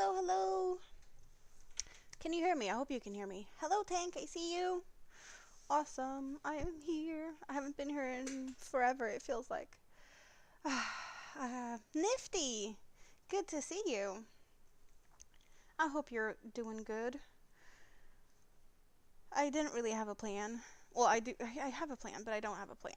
hello, hello. Can you hear me? I hope you can hear me. Hello, Tank. I see you. Awesome. I am here. I haven't been here in forever, it feels like. Nifty. Good to see you. I hope you're doing good. I didn't really have a plan. Well, I do. I have a plan, but I don't have a plan.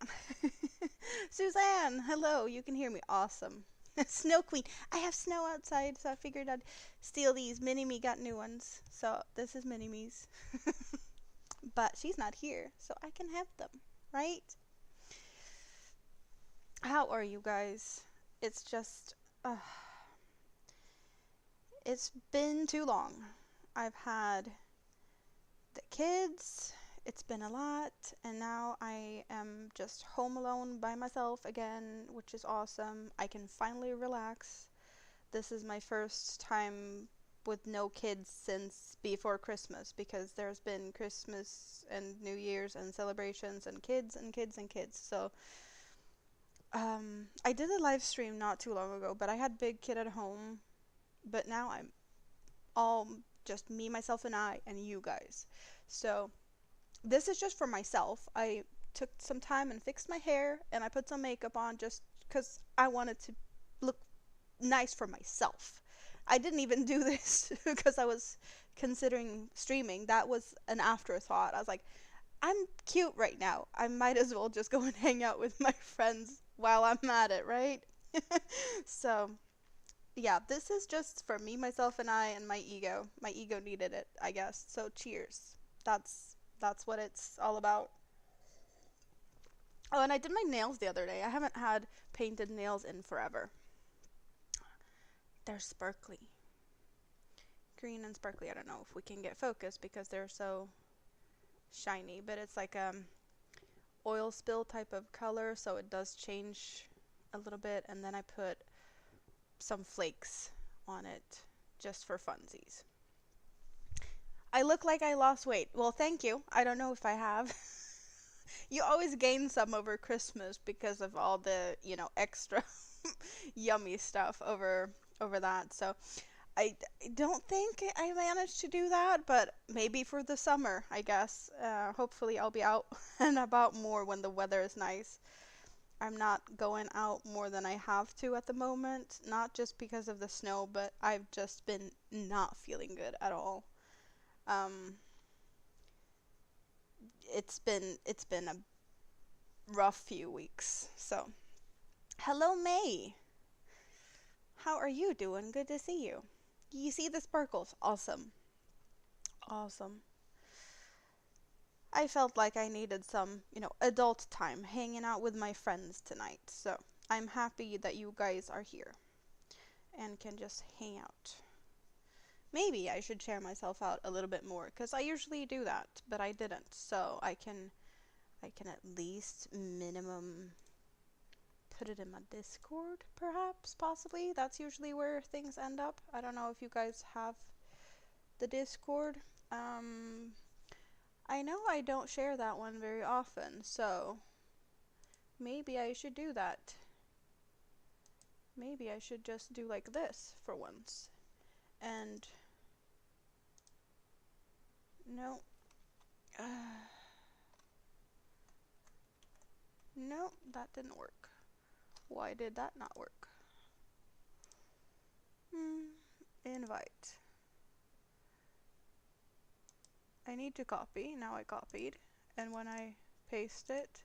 Suzanne, hello. You can hear me. Awesome. Snow Queen. I have snow outside, so I figured I'd steal these. Mini-Me got new ones. So this is Mini-Me's. But she's not here, so I can have them, right? How are you guys? It's just, it's been too long. I've had the kids, it's been a lot, and now I am just home alone by myself again, which is awesome. I can finally relax. This is my first time with no kids since before Christmas because there's been Christmas and New Year's and celebrations and kids and kids and kids. So I did a live stream not too long ago, but I had big kid at home. But now I'm all just me, myself, and I, and you guys. So this is just for myself. I took some time and fixed my hair, and I put some makeup on just because I wanted to look nice for myself. I didn't even do this because I was considering streaming. That was an afterthought. I was like, I'm cute right now. I might as well just go and hang out with my friends while I'm at it, right? So, yeah, this is just for me, myself, and I, and my ego. My ego needed it, I guess. So, cheers. That's what it's all about. Oh, and I did my nails the other day. I haven't had painted nails in forever. They're sparkly. Green and sparkly. I don't know if we can get focus because they're so shiny, but it's like oil spill type of color, so it does change a little bit, and then I put some flakes on it just for funsies. I look like I lost weight. Well, thank you. I don't know if I have. You always gain some over Christmas because of all the, extra yummy stuff over that. So I don't think I managed to do that, but maybe for the summer, I guess. Hopefully, I'll be out and about more when the weather is nice. I'm not going out more than I have to at the moment, not just because of the snow, but I've just been not feeling good at all. Um, it's been a rough few weeks. So, hello May. How are you doing? Good to see you. You see the sparkles? Awesome. Awesome. I felt like I needed some, adult time hanging out with my friends tonight. So, I'm happy that you guys are here and can just hang out. Maybe I should share myself out a little bit more because I usually do that, but I didn't. So I can at least minimum put it in my Discord, perhaps, possibly. That's usually where things end up. I don't know if you guys have the Discord. Um, I know I don't share that one very often, so maybe I should do that. Maybe I should just do like this for once. And no, no, that didn't work. Why did that not work? Invite. I need to copy. Now I copied. And when I paste it,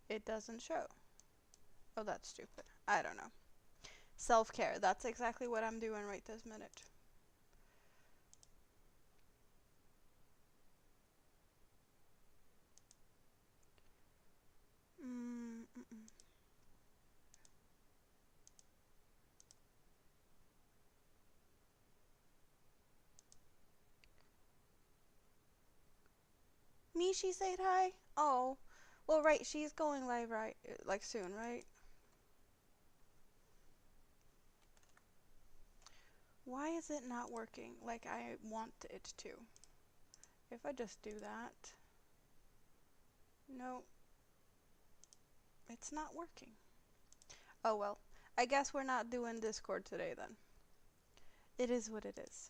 it doesn't show. Oh, that's stupid. I don't know. Self-care. That's exactly what I'm doing right this minute. Mm-mm. Mishi said hi? Oh. Well, right, she's going live right, like soon, right? Why is it not working like I want it to? If I just do that. No, it's not working. Oh well. I guess we're not doing Discord today then. It is what it is.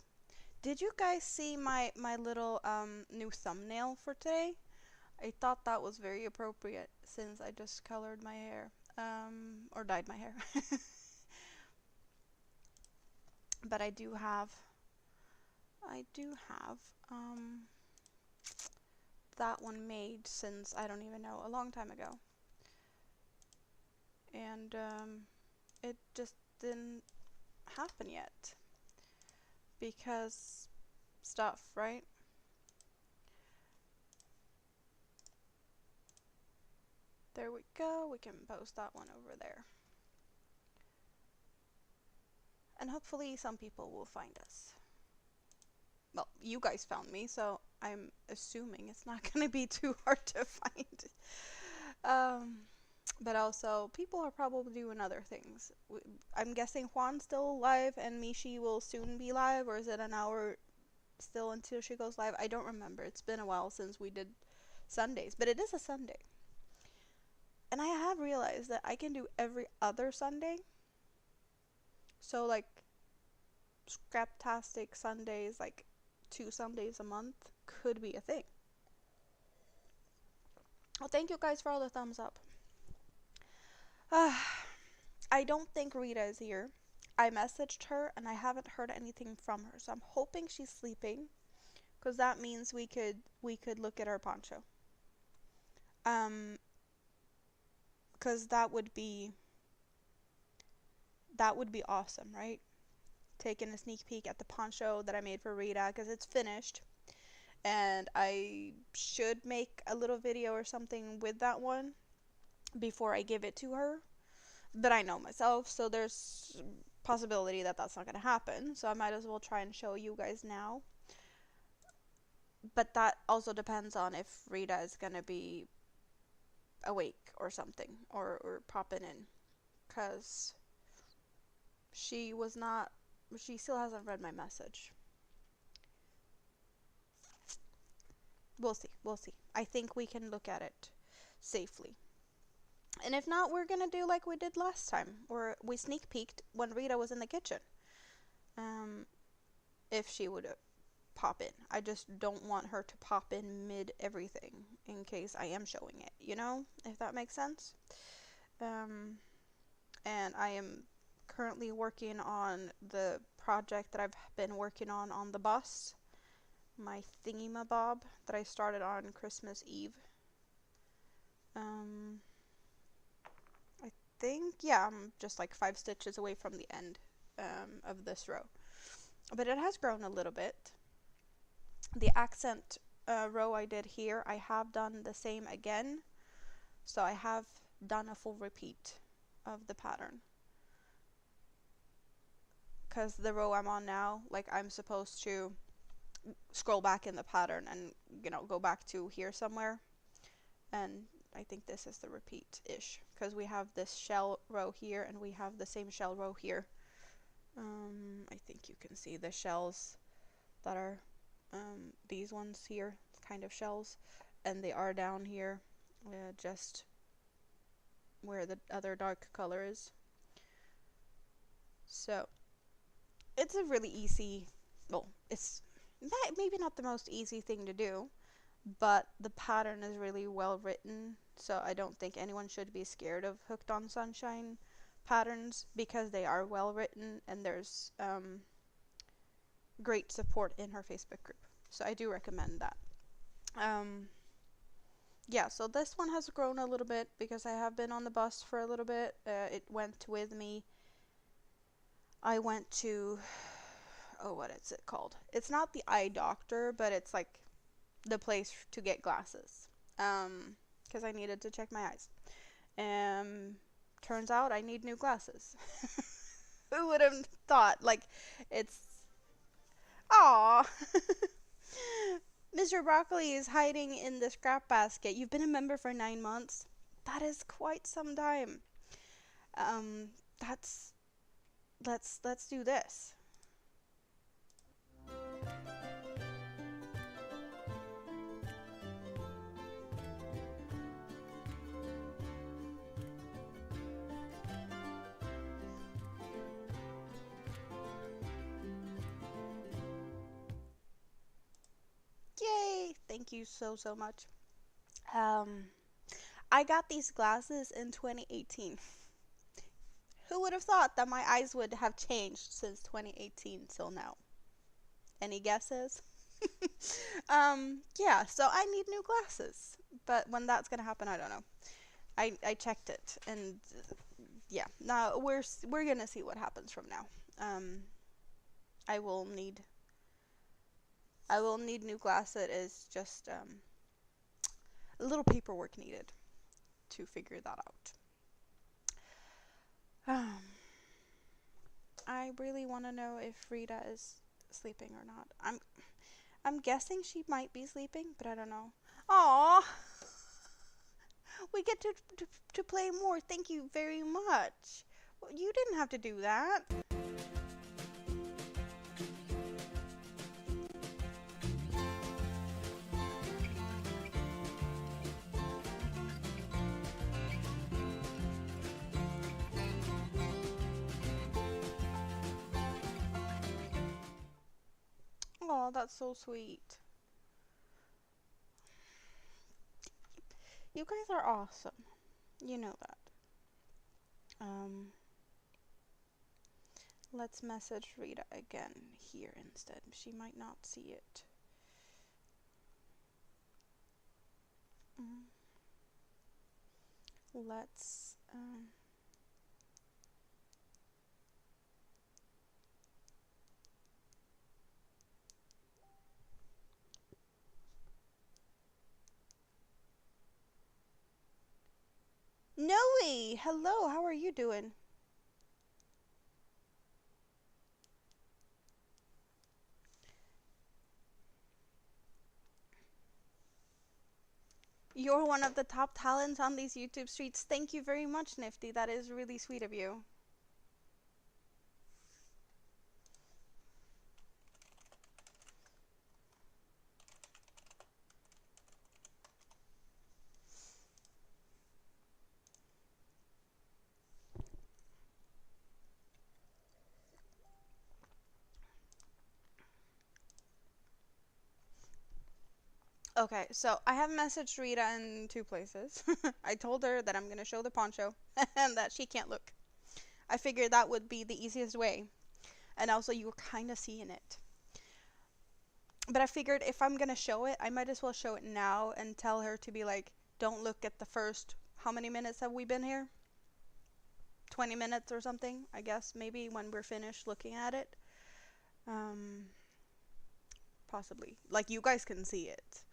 Did you guys see my little new thumbnail for today? I thought that was very appropriate since I just colored my hair. Or dyed my hair. But I do have that one made since I don't even know, a long time ago. And it just didn't happen yet because stuff, right? There we go. We can post that one over there. And hopefully some people will find us. Well, you guys found me, so I'm assuming it's not going to be too hard to find. But also, people are probably doing other things. I'm guessing Juan's still live and Mishi will soon be live, or is it an hour still until she goes live? I don't remember. It's been a while since we did Sundays, but it is a Sunday. And I have realized that I can do every other Sunday. So, like, Scraptastic Sundays, like 2 Sundays a month, could be a thing. Well, thank you guys for all the thumbs up. I don't think Rita is here. I messaged her and I haven't heard anything from her, so I'm hoping she's sleeping, because that means we could look at her poncho. Because that would be awesome, right? Taking a sneak peek at the poncho that I made for Rita, because it's finished. And I should make a little video or something with that one before I give it to her. But I know myself, so there's possibility that that's not going to happen. So I might as well try and show you guys now. But that also depends on if Rita is going to be awake or something, or popping in. Because she still hasn't read my message. We'll see. I think we can look at it safely. And if not, we're gonna do like we did last time, where we sneak peeked when Rita was in the kitchen. If she would pop in. I just don't want her to pop in mid everything in case I am showing it, you know? If that makes sense. And I am currently working on the project that I've been working on the bus. My thingamabob that I started on Christmas Eve. I think, yeah, I'm just like 5 stitches away from the end of this row. But it has grown a little bit. The accent row I did here, I have done the same again. So I have done a full repeat of the pattern. Because the row I'm on now, like, I'm supposed to scroll back in the pattern and, you know, go back to here somewhere. And I think this is the repeat-ish, because we have this shell row here and we have the same shell row here. I think you can see the shells that are these ones here, kind of shells, and they are down here, just where the other dark color is. So it's a really easy, well, it's maybe not the most easy thing to do, but the pattern is really well written, so I don't think anyone should be scared of Hooked on Sunshine patterns, because they are well written and there's great support in her Facebook group. So I do recommend that. Yeah, so this one has grown a little bit because I have been on the bus for a little bit. It went with me. I went to, oh, what is it called? It's not the eye doctor, but it's like the place to get glasses. Because I needed to check my eyes. Turns out I need new glasses. Who would have thought? Like, it's... Aww. Mr. Broccoli is hiding in the scrap basket. You've been a member for 9 months. That is quite some time. Let's do this. Thank you so, so much. Um, I got these glasses in 2018. Who would have thought that my eyes would have changed since 2018 till now? Any guesses? Yeah, so I need new glasses. But when that's gonna happen, I don't know. I checked it, and yeah, now we're gonna see what happens from now. Um, I will need new glasses. It is just a little paperwork needed to figure that out. I really want to know if Rita is sleeping or not. I'm guessing she might be sleeping, but I don't know. Aw, we get to play more. Thank you very much. Well, you didn't have to do that. Oh, that's so sweet. You guys are awesome. You know that. Um, let's message Rita again here instead. She might not see it. Let's Noe, hello, how are you doing? You're one of the top talents on these YouTube streets. Thank you very much, Nifty. That is really sweet of you. Okay, so I have messaged Rita in two places. I told her that I'm going to show the poncho and that she can't look. I figured that would be the easiest way. And also, you were kind of seeing it. But I figured if I'm going to show it, I might as well show it now and tell her to be like, don't look at the first, how many minutes have we been here? 20 minutes or something, I guess, maybe when we're finished looking at it. Possibly. Like, you guys can see it.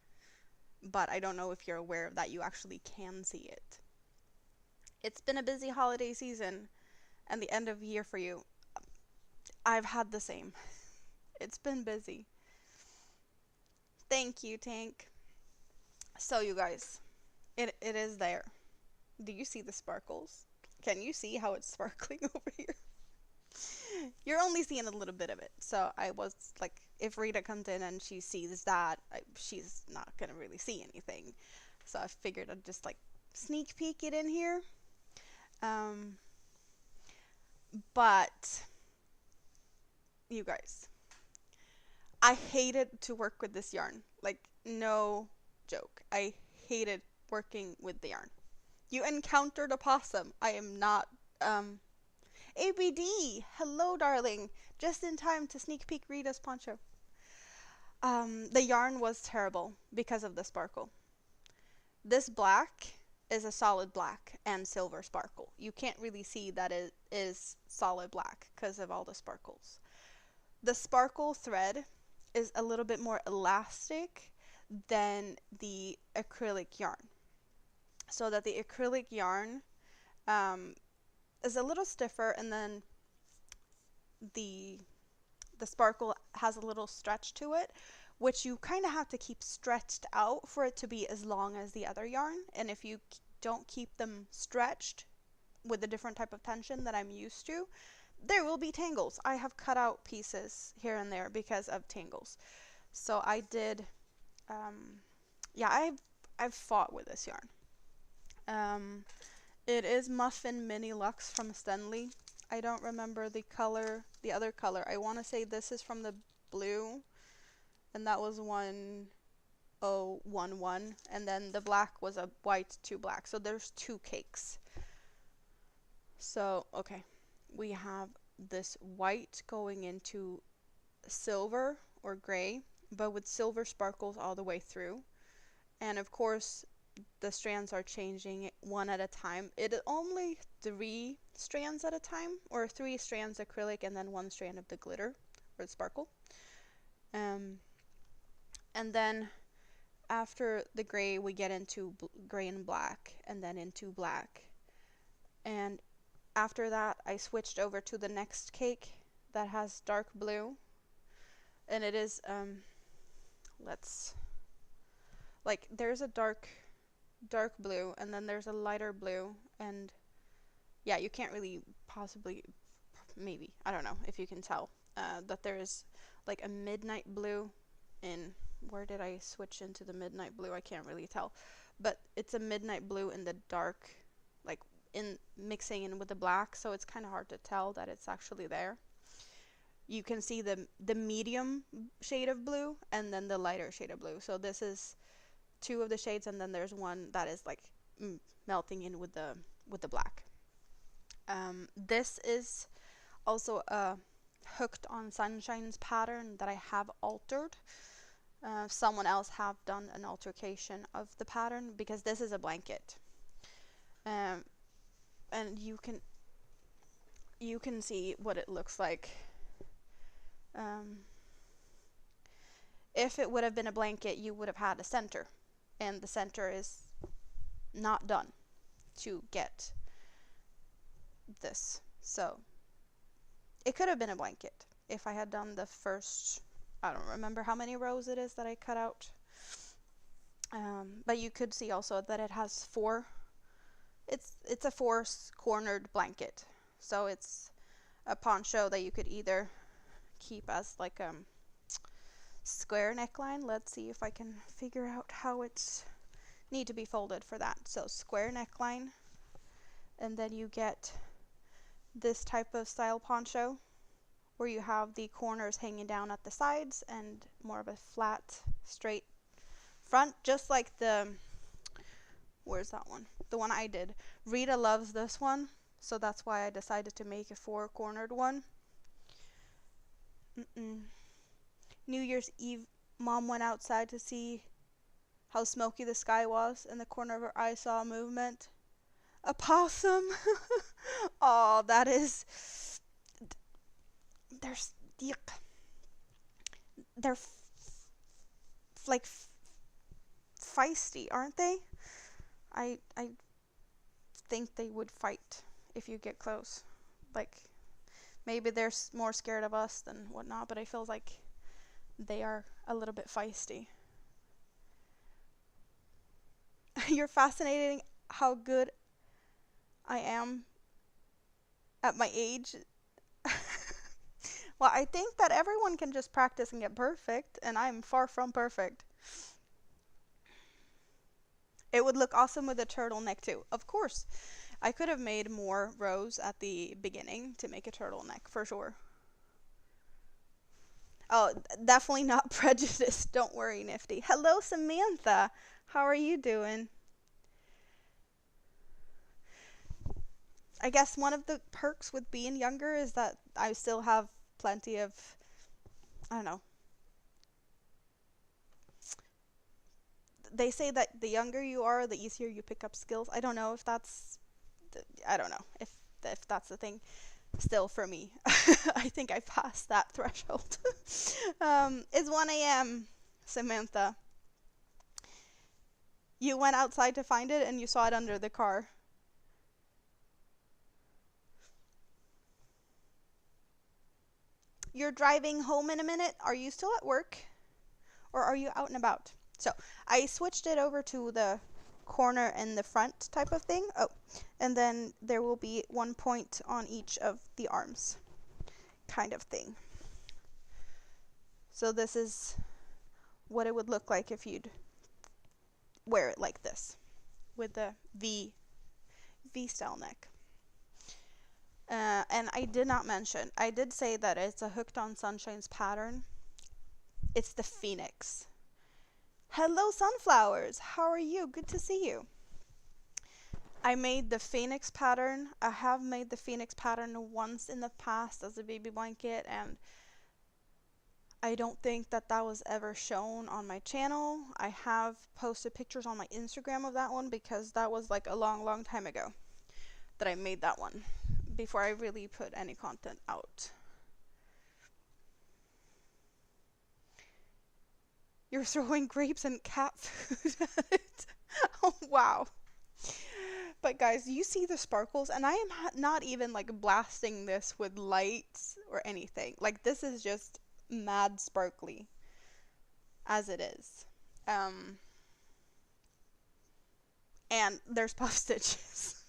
But I don't know if you're aware that you actually can see it. It's been a busy holiday season and the end of year for you. I've had the same. It's been busy. Thank you, Tank. So, you guys, it is there. Do you see the sparkles? Can you see how it's sparkling over here? You're only seeing a little bit of it. So I was like, if Rita comes in and she sees that, she's not going to really see anything. So I figured I'd just like sneak peek it in here. But you guys, I hated to work with this yarn. Like, no joke. I hated working with the yarn. You encountered a possum. I am not, ABD! Hello, darling. Just in time to sneak peek Rita's poncho. The yarn was terrible because of the sparkle. This black is a solid black and silver sparkle. You can't really see that it is solid black because of all the sparkles. The sparkle thread is a little bit more elastic than the acrylic yarn. So that the acrylic yarn is a little stiffer, and then the sparkle has a little stretch to it, which you kind of have to keep stretched out for it to be as long as the other yarn. And if you don't keep them stretched with a different type of tension that I'm used to, there will be tangles. I have cut out pieces here and there because of tangles. So I did, yeah, I've fought with this yarn. It is Muffin Mini Luxe from Stenley. I don't remember the color, the other color. I want to say this is from the blue, and that was one 011, and then the black was a white to black. So there's two cakes. So, okay, we have this white going into silver or gray, but with silver sparkles all the way through. And of course, the strands are changing one at a time. It is only 3 strands at a time, or 3 strands acrylic and then 1 strand of the glitter or the sparkle. And then after the gray, we get into gray and black, and then into black. And after that, I switched over to the next cake that has dark blue. And it is, there's a dark blue, and then there's a lighter blue, and yeah, you can't really maybe, I don't know if you can tell, that there is like a midnight blue in, where did I switch into the midnight blue? I can't really tell, but it's a midnight blue in the dark, like in mixing in with the black, so it's kind of hard to tell that it's actually there. You can see the medium shade of blue and then the lighter shade of blue. So this is 2 of the shades, and then there's one that is like melting in with the black. This is also a Hooked on Sunshine's pattern that I have altered. Someone else have done an altercation of the pattern, because this is a blanket. And you can see what it looks like. If it would have been a blanket, you would have had a center, and the center is not done to get this. So it could have been a blanket if I had done the first, I don't remember how many rows it is that I cut out. But you could see also that it has 4, it's a 4-cornered blanket. So it's a poncho that you could either keep as like a square neckline. Let's see if I can figure out how it's need to be folded for that. So square neckline, and then you get this type of style poncho where you have the corners hanging down at the sides and more of a flat, straight front, just like where's that one? The one I did. Rita loves this one, so that's why I decided to make a 4-cornered one. New Year's Eve, Mom went outside to see how smoky the sky was. In the corner of her eye saw a movement. A possum! Oh, that is... They're like feisty, aren't they? I think they would fight if you get close. Like, maybe they're more scared of us than whatnot, but I feel like they are a little bit feisty. You're fascinating how good I am at my age. Well, I think that everyone can just practice and get perfect, and I'm far from perfect. It would look awesome with a turtleneck too. Of course, I could have made more rows at the beginning to make a turtleneck, for sure. Oh, definitely not prejudiced. Don't worry, Nifty. Hello, Samantha. How are you doing? I guess one of the perks with being younger is that I still have plenty of, I don't know. They say that the younger you are, the easier you pick up skills. I don't know if that's, I don't know if that's the thing. Still, for me, I think I passed that threshold. It's 1 a.m., Samantha. You went outside to find it and you saw it under the car. You're driving home in a minute. Are you still at work? Or are you out and about? So, I switched it over to the corner and the front type of thing. Oh, and then there will be 1 point on each of the arms kind of thing. So this is what it would look like if you'd wear it like this with the V style neck. And I did not mention, I did say that it's a Hooked on Sunshine's pattern. It's the Phoenix. Hello, sunflowers. How are you? Good to see you. I made the phoenix pattern. I have made the phoenix pattern once in the past as a baby blanket, and I don't think that that was ever shown on my channel. I have posted pictures on my Instagram of that one because that was like a long, long time ago that I made that one before I really put any content out. You're throwing grapes and cat food at it. Oh, wow. But guys, you see the sparkles, and I am not even like blasting this with lights or anything. Like, this is just mad sparkly as it is. And there's puff stitches.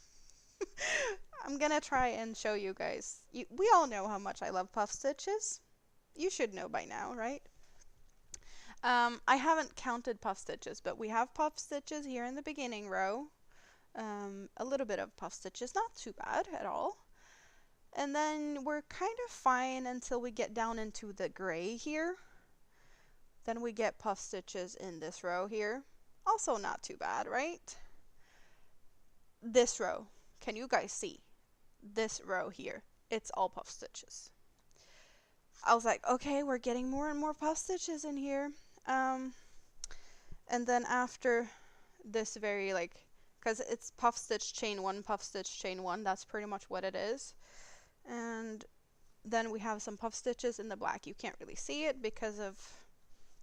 I'm gonna try and show you guys. We all know how much I love puff stitches. You should know by now, right? I haven't counted puff stitches, but we have puff stitches here in the beginning row. A little bit of puff stitches, not too bad at all. And then we're kind of fine until we get down into the gray here. Then we get puff stitches in this row here. Also not too bad, right? This row, can you guys see? This row here, it's all puff stitches. I was like, okay, we're getting more and more puff stitches in here. And then after this very like, because it's puff stitch chain one, puff stitch chain one, that's pretty much what it is. And then we have some puff stitches in the black. You can't really see it because of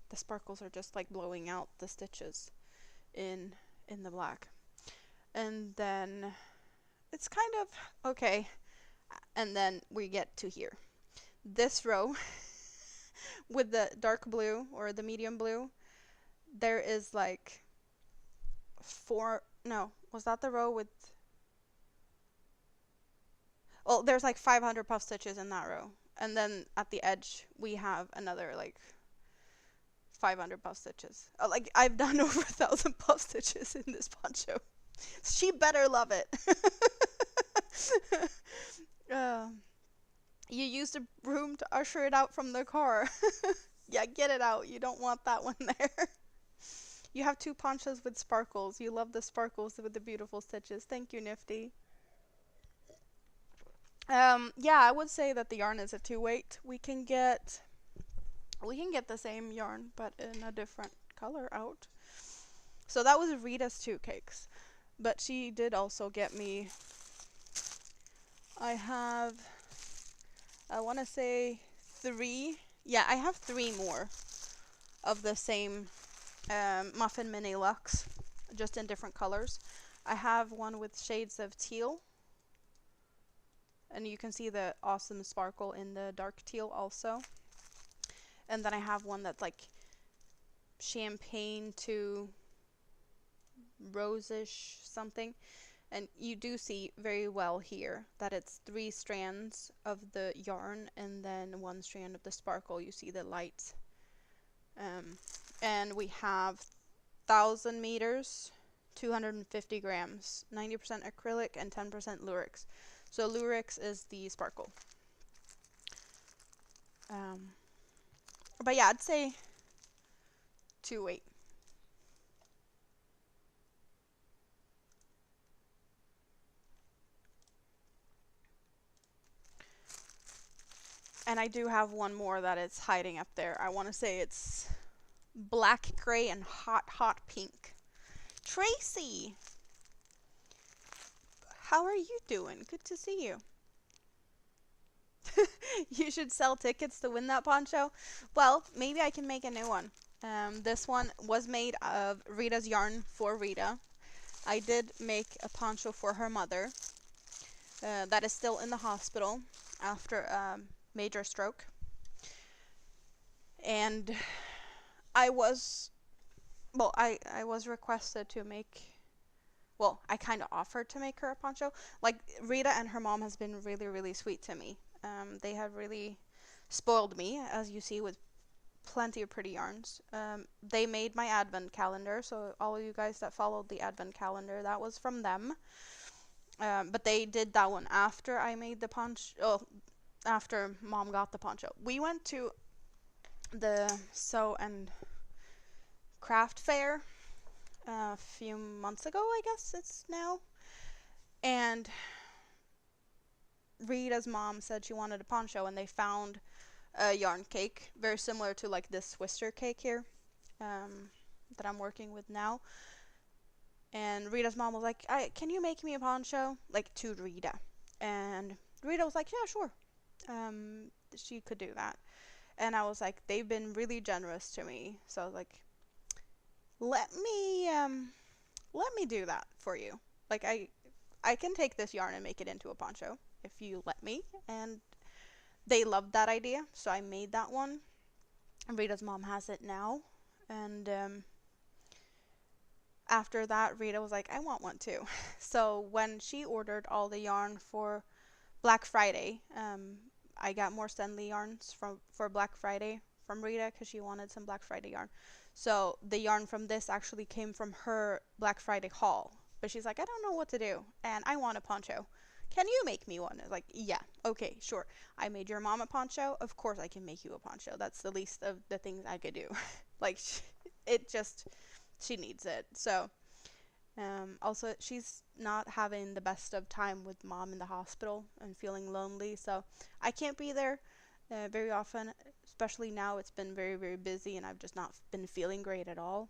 the sparkles are just like blowing out the stitches in the black. And then it's kind of okay. And then we get to here. This row with the dark blue or the medium blue, there is like was that the row with, well, there's like 500 puff stitches in that row. And then at the edge, we have another like 500 puff stitches. Like, I've done over 1,000 puff stitches in this poncho. She better love it. You used a broom to usher it out from the car. Yeah, get it out. You don't want that one there. You have two ponchos with sparkles. You love the sparkles with the beautiful stitches. Thank you, Nifty. Yeah, I would say that the yarn is a 2-weight. We can get the same yarn, but in a different color out. So that was Rita's 2 cakes. But she did also get me, I want to say 3. Yeah, I have 3 more of the same Muffin Mini Luxe, just in different colors. I have one with shades of teal. And you can see the awesome sparkle in the dark teal also. And then I have one that's like champagne to rosish something. And you do see very well here that it's 3 strands of the yarn and then 1 strand of the sparkle. You see the light. And we have 1,000 meters, 250 grams, 90% acrylic and 10% Lurex. So Lurex is the sparkle. But yeah, I'd say 2-weight. And I do have one more that is hiding up there. I want to say it's black, gray, and hot, hot pink. Tracy! How are you doing? Good to see you. You should sell tickets to win that poncho. Well, maybe I can make a new one. This one was made of Rita's yarn for Rita. I did make a poncho for her mother. That is still in the hospital after major stroke. And I was requested to make, well, I kind of offered to make her a poncho. Like, Rita and her mom has been really, really sweet to me. They have really spoiled me, as you see, with plenty of pretty yarns. They made my advent calendar, so all of you guys that followed the advent calendar, that was from them. But they did that one after I made the poncho, after Mom got the poncho. We went to the Sew and craft fair a few months ago, I guess it's now. And Rita's mom said she wanted a poncho, and they found a yarn cake very similar to like this Twister cake here, that I'm working with now. And Rita's mom was like, "Can you make me a poncho?" Like to Rita, and Rita was like, "Yeah, sure." She could do that, and I was like, "They've been really generous to me," so I was like, "Let me do that for you. Like I can take this yarn and make it into a poncho if you let me." And they loved that idea, so I made that one. And Rita's mom has it now, and after that, Rita was like, "I want one too." So when she ordered all the yarn for Black Friday, I got more Stanley yarns for Black Friday from Rita because she wanted some Black Friday yarn. So the yarn from this actually came from her Black Friday haul. But she's like, "I don't know what to do, and I want a poncho. Can you make me one?" I was like, "Yeah, okay, sure. I made your mom a poncho. Of course I can make you a poncho. That's the least of the things I could do." Like, it just, she needs it. So, also, she's not having the best of time with mom in the hospital and feeling lonely, so I can't be there very often, especially now. It's been very, very busy, and I've just not been feeling great at all.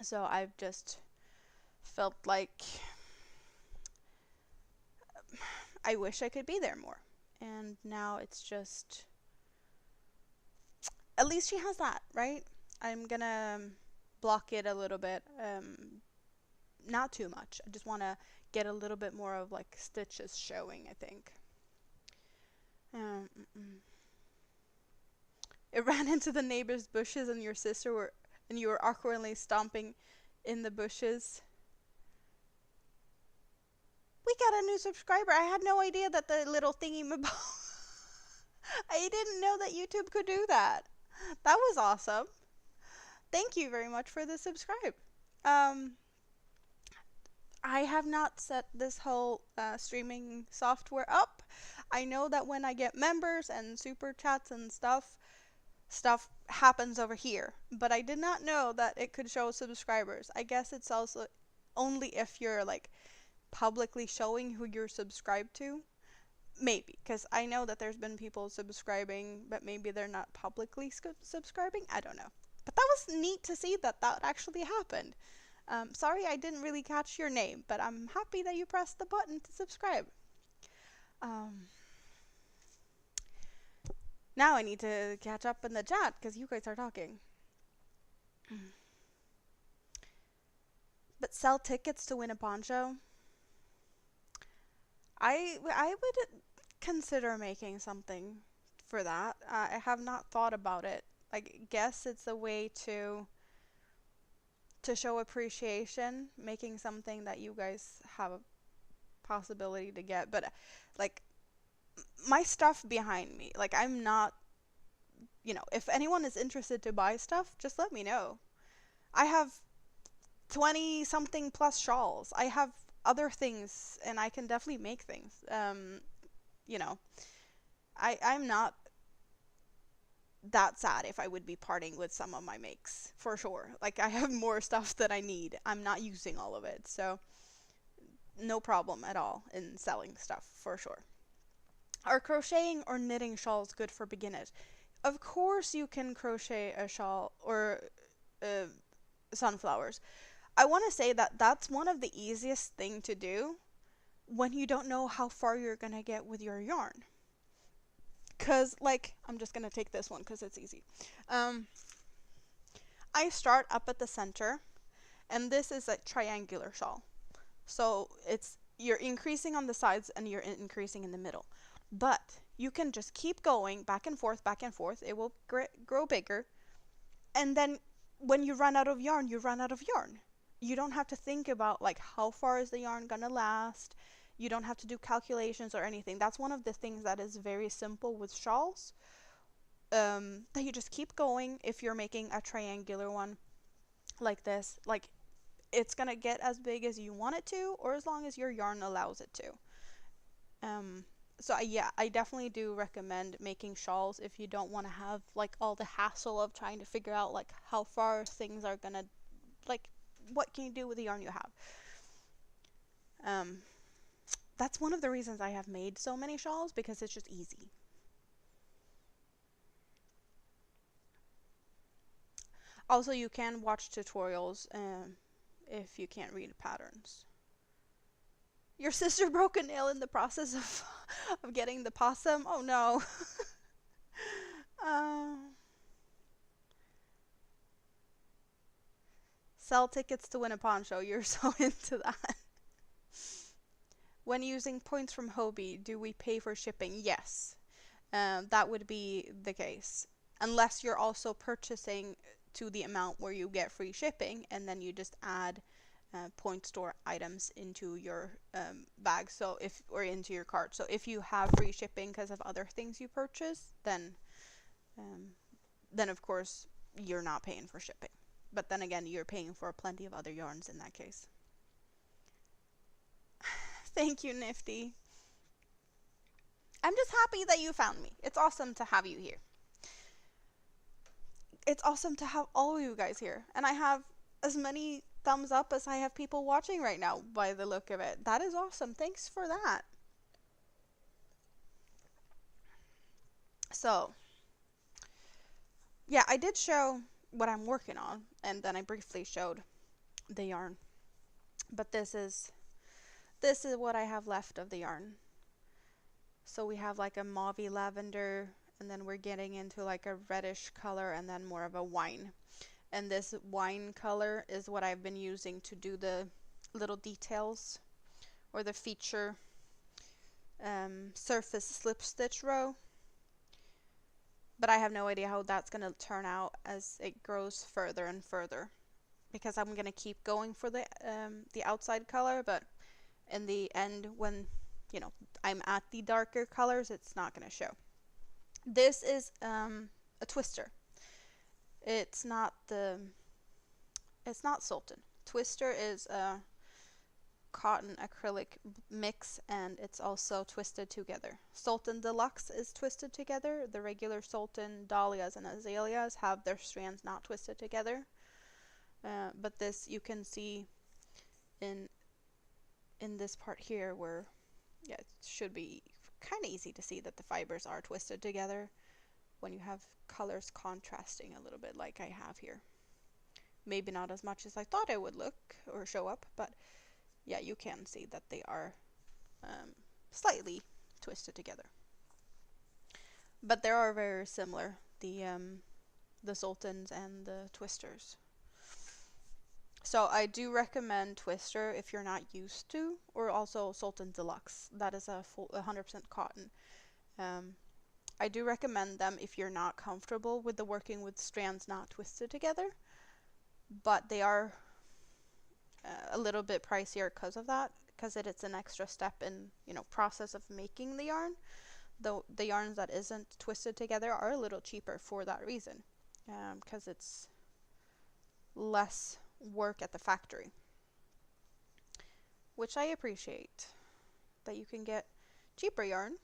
So I've just felt like I wish I could be there more. And now it's just, at least she has that, right? I'm gonna block it a little bit. Not too much. I just want to get a little bit more of like stitches showing, I think. Um, it ran into the neighbor's bushes, and you were awkwardly stomping in the bushes. We got a new subscriber. I had no idea that the little thingy I didn't know that YouTube could do that. That was awesome. Thank you very much for the subscribe. Um, I have not set this whole streaming software up. I know that when I get members and super chats and stuff happens over here. But I did not know that it could show subscribers. I guess it's also only if you're like publicly showing who you're subscribed to. Maybe, because I know that there's been people subscribing, but maybe they're not publicly subscribing. I don't know. But that was neat to see that that actually happened. Sorry I didn't really catch your name, but I'm happy that you pressed the button to subscribe. Um, Now I need to catch up in the chat because you guys are talking. But sell tickets to win a poncho? I would consider making something for that. I have not thought about it. I guess it's a way to show appreciation, making something that you guys have a possibility to get. But like my stuff behind me, like I'm not, if anyone is interested to buy stuff, just let me know. I have 20 something plus shawls. I have other things, and I can definitely make things. You know, I'm not that sad if I would be parting with some of my makes, for sure. Like, I have more stuff that I need. I'm not using all of it, so no problem at all in selling stuff, for sure. Are crocheting or knitting shawls good for beginners? Of course you can crochet a shawl or sunflowers. I want to say that that's one of the easiest thing to do when you don't know how far you're going to get with your yarn. Because, like, I'm just going to take this one because it's easy. I start up at the center, and this is a triangular shawl. So you're increasing on the sides and you're increasing in the middle. But you can just keep going back and forth, back and forth. It will grow bigger. And then when you run out of yarn, you run out of yarn. You don't have to think about like how far is the yarn gonna last. You don't have to do calculations or anything. That's one of the things that is very simple with shawls. That you just keep going. If you're making a triangular one like this, like it's gonna get as big as you want it to, or as long as your yarn allows it to. So yeah, I definitely do recommend making shawls if you don't want to have like all the hassle of trying to figure out like how far things are gonna, like, what can you do with the yarn you have. Um, that's one of the reasons I have made so many shawls, because it's just easy. Also, you can watch tutorials if you can't read patterns. Your sister broke a nail in the process of, of getting the possum? Oh no. uh, Sell tickets to win a pawn show. You're so into that. When using points from Hobie, do we pay for shipping? Yes. That would be the case. Unless you're also purchasing to the amount where you get free shipping, and then you just add point store items into your bag, so if, or into your cart. So if you have free shipping because of other things you purchase, um, then of course you're not paying for shipping. But then again, you're paying for plenty of other yarns in that case. Thank you, Nifty. I'm just happy that you found me. It's awesome to have you here. It's awesome to have all of you guys here. And I have as many thumbs up as I have people watching right now by the look of it. That is awesome. Thanks for that. So, yeah, I did show what I'm working on, and then I briefly showed the yarn. But this is what I have left of the yarn. So we have like a mauvey lavender, and then we're getting into like a reddish color, and then more of a wine. And this wine color is what I've been using to do the little details, or the feature surface slip stitch row. But I have no idea how that's going to turn out as it grows further and further, because I'm going to keep going for the outside color, but in the end, when I'm at the darker colors, it's not going to show. This is a twister. It's not Sultan. Twister is a cotton acrylic mix, and it's also twisted together. Sultan Deluxe is twisted together. The regular Sultan dahlias and azaleas have their strands not twisted together. But this, you can see in this part here where, yeah, it should be kind of easy to see that the fibers are twisted together when you have colors contrasting a little bit like I have here. Maybe not as much as I thought it would look or show up, but yeah, you can see that they are slightly twisted together. But they are very similar, the Sultans and the Twisters. So I do recommend Twister if you're not used to, or also Sultan Deluxe. That is a full 100% cotton. I do recommend them if you're not comfortable with the working with strands not twisted together, but they are a little bit pricier because of that, because it's an extra step in process of making the yarn. Though the yarns that isn't twisted together are a little cheaper for that reason, because it's less work at the factory, which I appreciate, that you can get cheaper yarn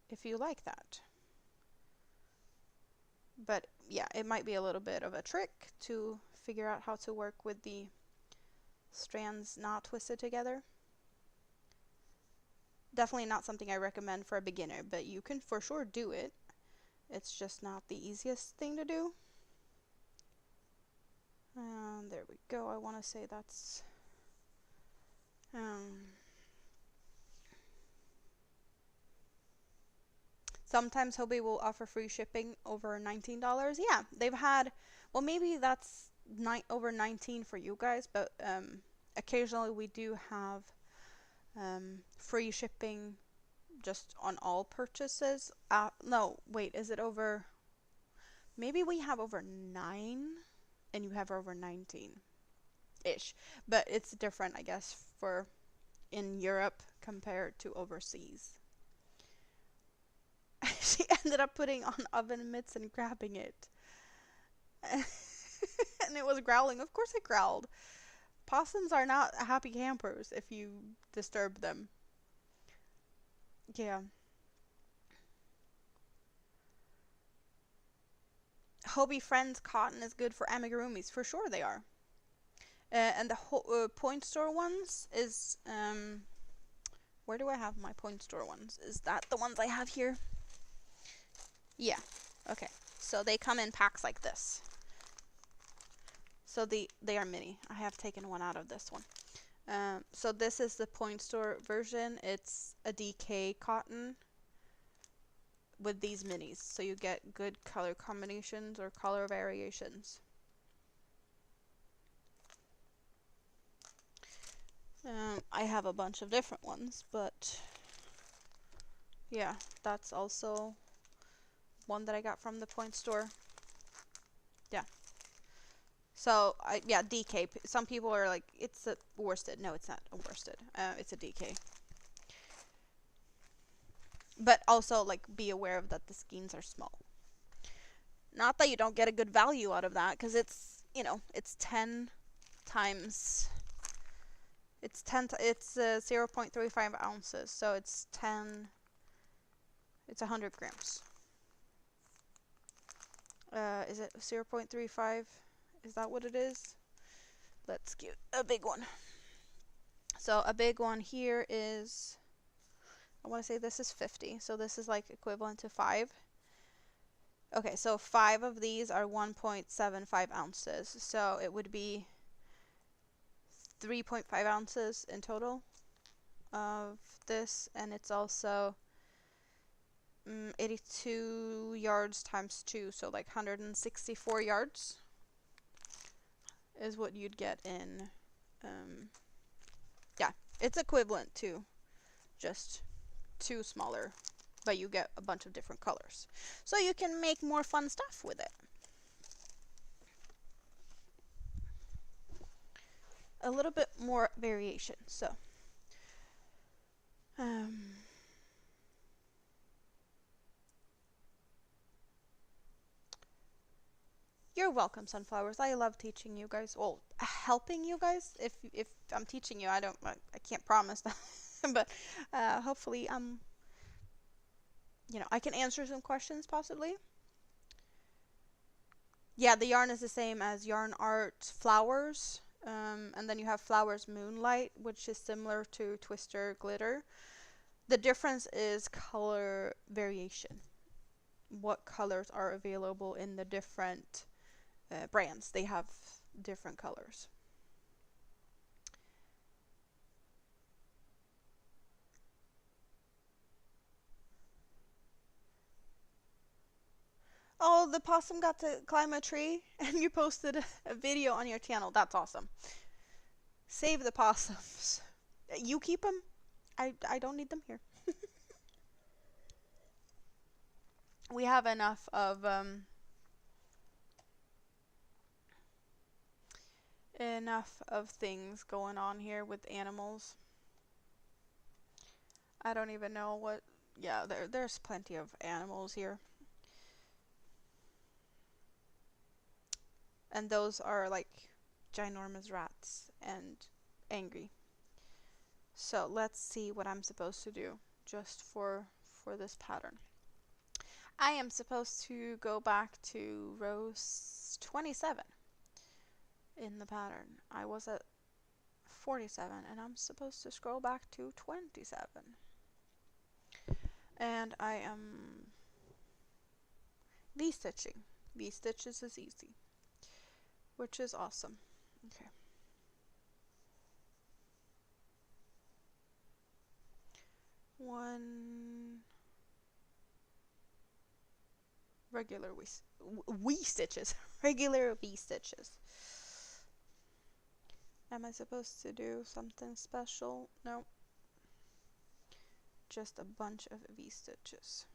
if you like that. But yeah, it might be a little bit of a trick to figure out how to work with the strands not twisted together. Definitely not something I recommend for a beginner, but you can for sure do it. It's just not the easiest thing to do. There we go. I want to say that's sometimes Hobie will offer free shipping over $19. Yeah, they've had, well, maybe that's over 19 for you guys, but occasionally we do have free shipping just on all purchases. No, wait, is it over? Maybe we have over 9 and you have over 19-ish. But it's different, I guess, for in Europe compared to overseas. She ended up putting on oven mitts and grabbing it. And it was growling. Of course it growled. Possums are not happy campers if you disturb them. Yeah. Hobie Friends cotton is good for amigurumis. For sure they are. And the point store ones is where do I have my point store ones? Is that the ones I have here? Yeah. Okay. So they come in packs like this. So they are mini. I have taken one out of this one. So this is the point store version. It's a DK cotton with these minis. So you get good color combinations or color variations. I have a bunch of different ones, but yeah, that's also one that I got from the point store. Yeah. So, yeah, DK. Some people are like, it's a worsted. No, it's not a worsted. It's a DK. But also, like, be aware of that the skeins are small. Not that you don't get a good value out of that, because it's, you know, it's 10 times... It's 0.35 ounces, so it's 10... It's 100 grams. Is it 0.35? Is that what it is? Let's get a big one. So a big one here is, I want to say this is 50. So this is like equivalent to 5. Okay, so 5 of these are 1.75 ounces. So it would be 3.5 ounces in total of this. And it's also 82 yards times 2. So like 164 yards is what you'd get in, yeah, it's equivalent to just 2 smaller, but you get a bunch of different colors. So you can make more fun stuff with it. A little bit more variation. So, you're welcome, sunflowers. I love teaching you guys. Well, helping you guys. If I'm teaching you, I can't promise that, but hopefully you know, I can answer some questions possibly. Yeah, the yarn is the same as Yarn Art Flowers. And then you have Flowers Moonlight, which is similar to Twister Glitter. The difference is color variation. What colors are available in the different brands. They have different colors. Oh, the possum got to climb a tree and you posted a video on your channel. That's awesome. Save the possums. You keep them. I don't need them here. We have enough of things going on here with animals. I don't even know what. Yeah, there's plenty of animals here. And those are like ginormous rats and angry. So let's see what I'm supposed to do just for this pattern. I am supposed to go back to row 27 in the pattern. I was at 47 and I'm supposed to scroll back to 27. And I am V-stitching. V-stitches is easy, which is awesome. Okay. One regular V-stitches. Regular V-stitches. Am I supposed to do something special? No. Just a bunch of V-stitches.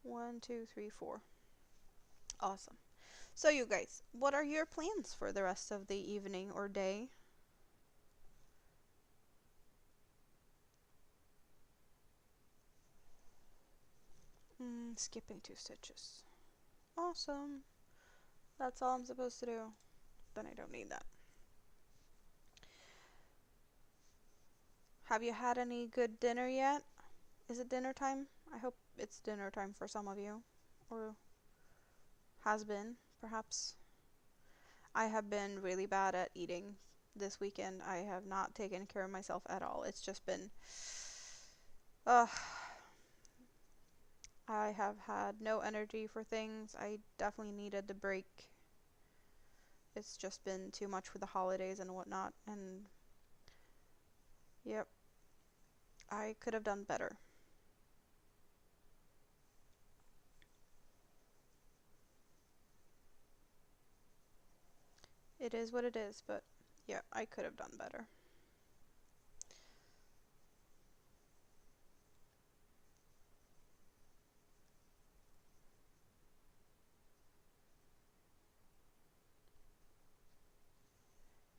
1, 2, 3, 4. Awesome. So you guys, what are your plans for the rest of the evening or day? Skipping 2 stitches. Awesome. That's all I'm supposed to do. Then I don't need that. Have you had any good dinner yet? Is it dinner time? I hope it's dinner time for some of you. Or has been, perhaps. I have been really bad at eating this weekend. I have not taken care of myself at all. It's just been... Uh, I have had no energy for things. I definitely needed the break. It's just been too much with the holidays and whatnot. And, yep, I could have done better. It is what it is, but yeah, I could have done better.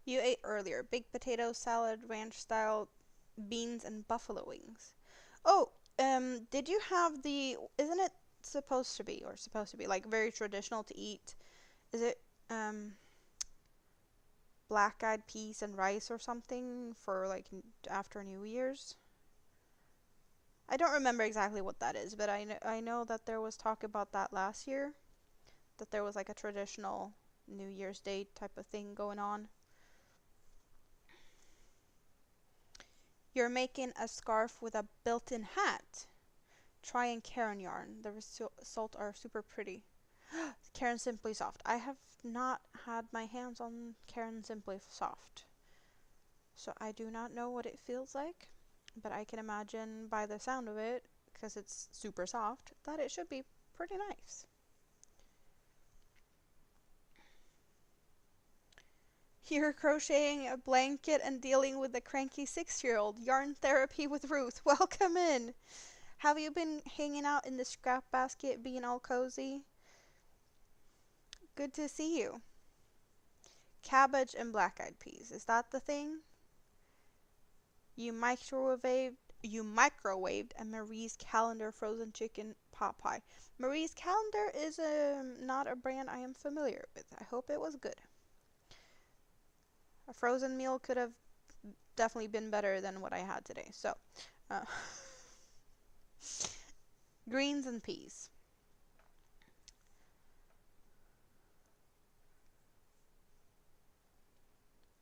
You ate earlier baked potato salad, ranch style beans, and buffalo wings. Oh, did you have the? Isn't it supposed to be like very traditional to eat? Is it black eyed peas and rice or something for like after New Year's? I don't remember exactly what that is, but I know that there was talk about that last year, that there was like a traditional New Year's Day type of thing going on. You're making a scarf with a built-in hat. Try and Caron yarn. The results are super pretty. Caron Simply Soft. I have not had my hands on Caron Simply Soft, so I do not know what it feels like, but I can imagine by the sound of it, because it's super soft, that it should be pretty nice. You're crocheting a blanket and dealing with a cranky 6-year-old. Yarn therapy with Ruth. Welcome in. Have you been hanging out in the scrap basket being all cozy? Good to see you. Cabbage and black-eyed peas. Is that the thing? You microwaved you microwaved a Marie's Calendar frozen chicken pot pie. Marie's Calendar is not a brand I am familiar with. I hope it was good. A frozen meal could have definitely been better than what I had today. So, uh, greens and peas.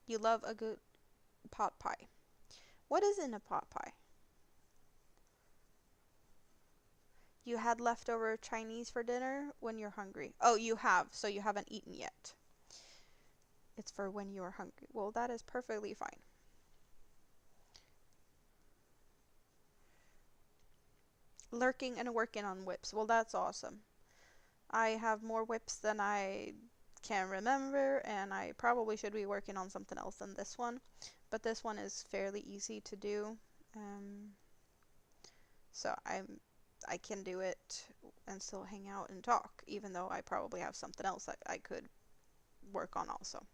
You love a good pot pie. What is in a pot pie? You had leftover Chinese for dinner when you're hungry. Oh, you have, so you haven't eaten yet. It's for when you are hungry. Well, that is perfectly fine. Lurking and working on whips. Well, that's awesome. I have more whips than I can remember, and I probably should be working on something else than this one. But this one is fairly easy to do. So I can do it and still hang out and talk, even though I probably have something else that I could work on also.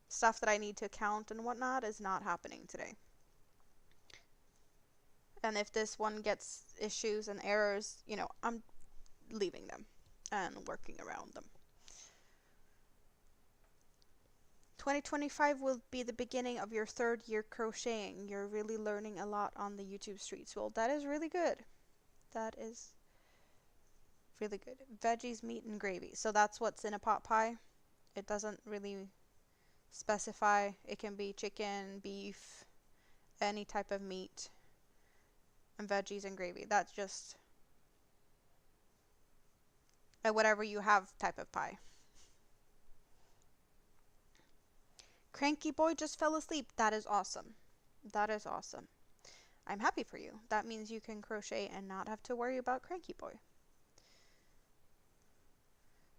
Stuff that I need to count and whatnot is not happening today. And if this one gets issues and errors, I'm leaving them and working around them. 2025 will be the beginning of your 3rd year crocheting. You're really learning a lot on the YouTube streets. Well, that is really good. That is really good. Veggies, meat, and gravy. So that's what's in a pot pie. It doesn't really specify. It can be chicken, beef, any type of meat, and veggies and gravy. That's just a whatever you have type of pie. Cranky boy just fell asleep. That is awesome. That is awesome. I'm happy for you. That means you can crochet and not have to worry about cranky boy.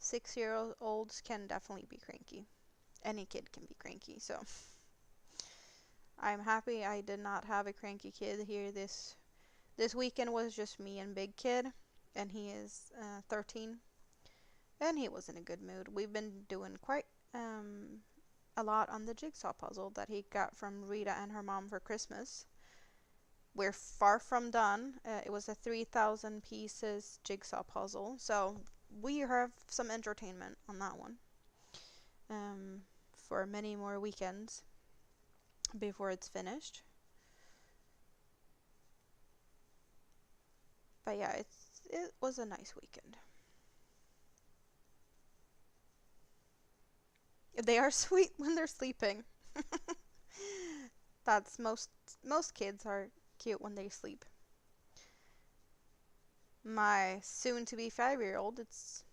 6-year-olds can definitely be cranky. Any kid can be cranky, so I'm happy I did not have a cranky kid here. This weekend was just me and big kid, and he is 13, and he was in a good mood. We've been doing quite a lot on the jigsaw puzzle that he got from Rita and her mom for Christmas. We're far from done. It was a 3,000 pieces jigsaw puzzle, so we have some entertainment on that one for many more weekends before it's finished. But yeah, it was a nice weekend. They are sweet when they're sleeping. That's most kids are cute when they sleep. My soon to be 5-year old, it's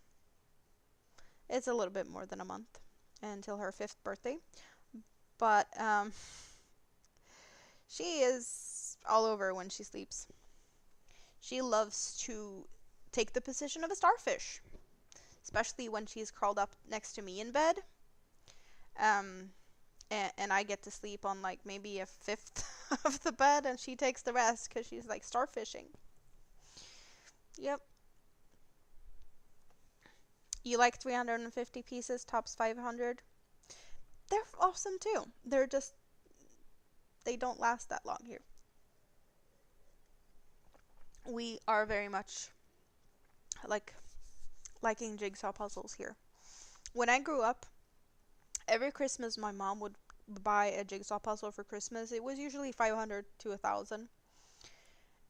a little bit more than a month until her 5th birthday. But she is all over when she sleeps. She loves to take the position of a starfish, especially when she's curled up next to me in bed. Um, and I get to sleep on like maybe a fifth of the bed, and she takes the rest because she's like starfishing. Yep. You like 350 pieces, tops 500? They're awesome too. They don't last that long here. We are very much like liking jigsaw puzzles here. When I grew up, every Christmas my mom would buy a jigsaw puzzle for Christmas. It was usually 500 to 1,000.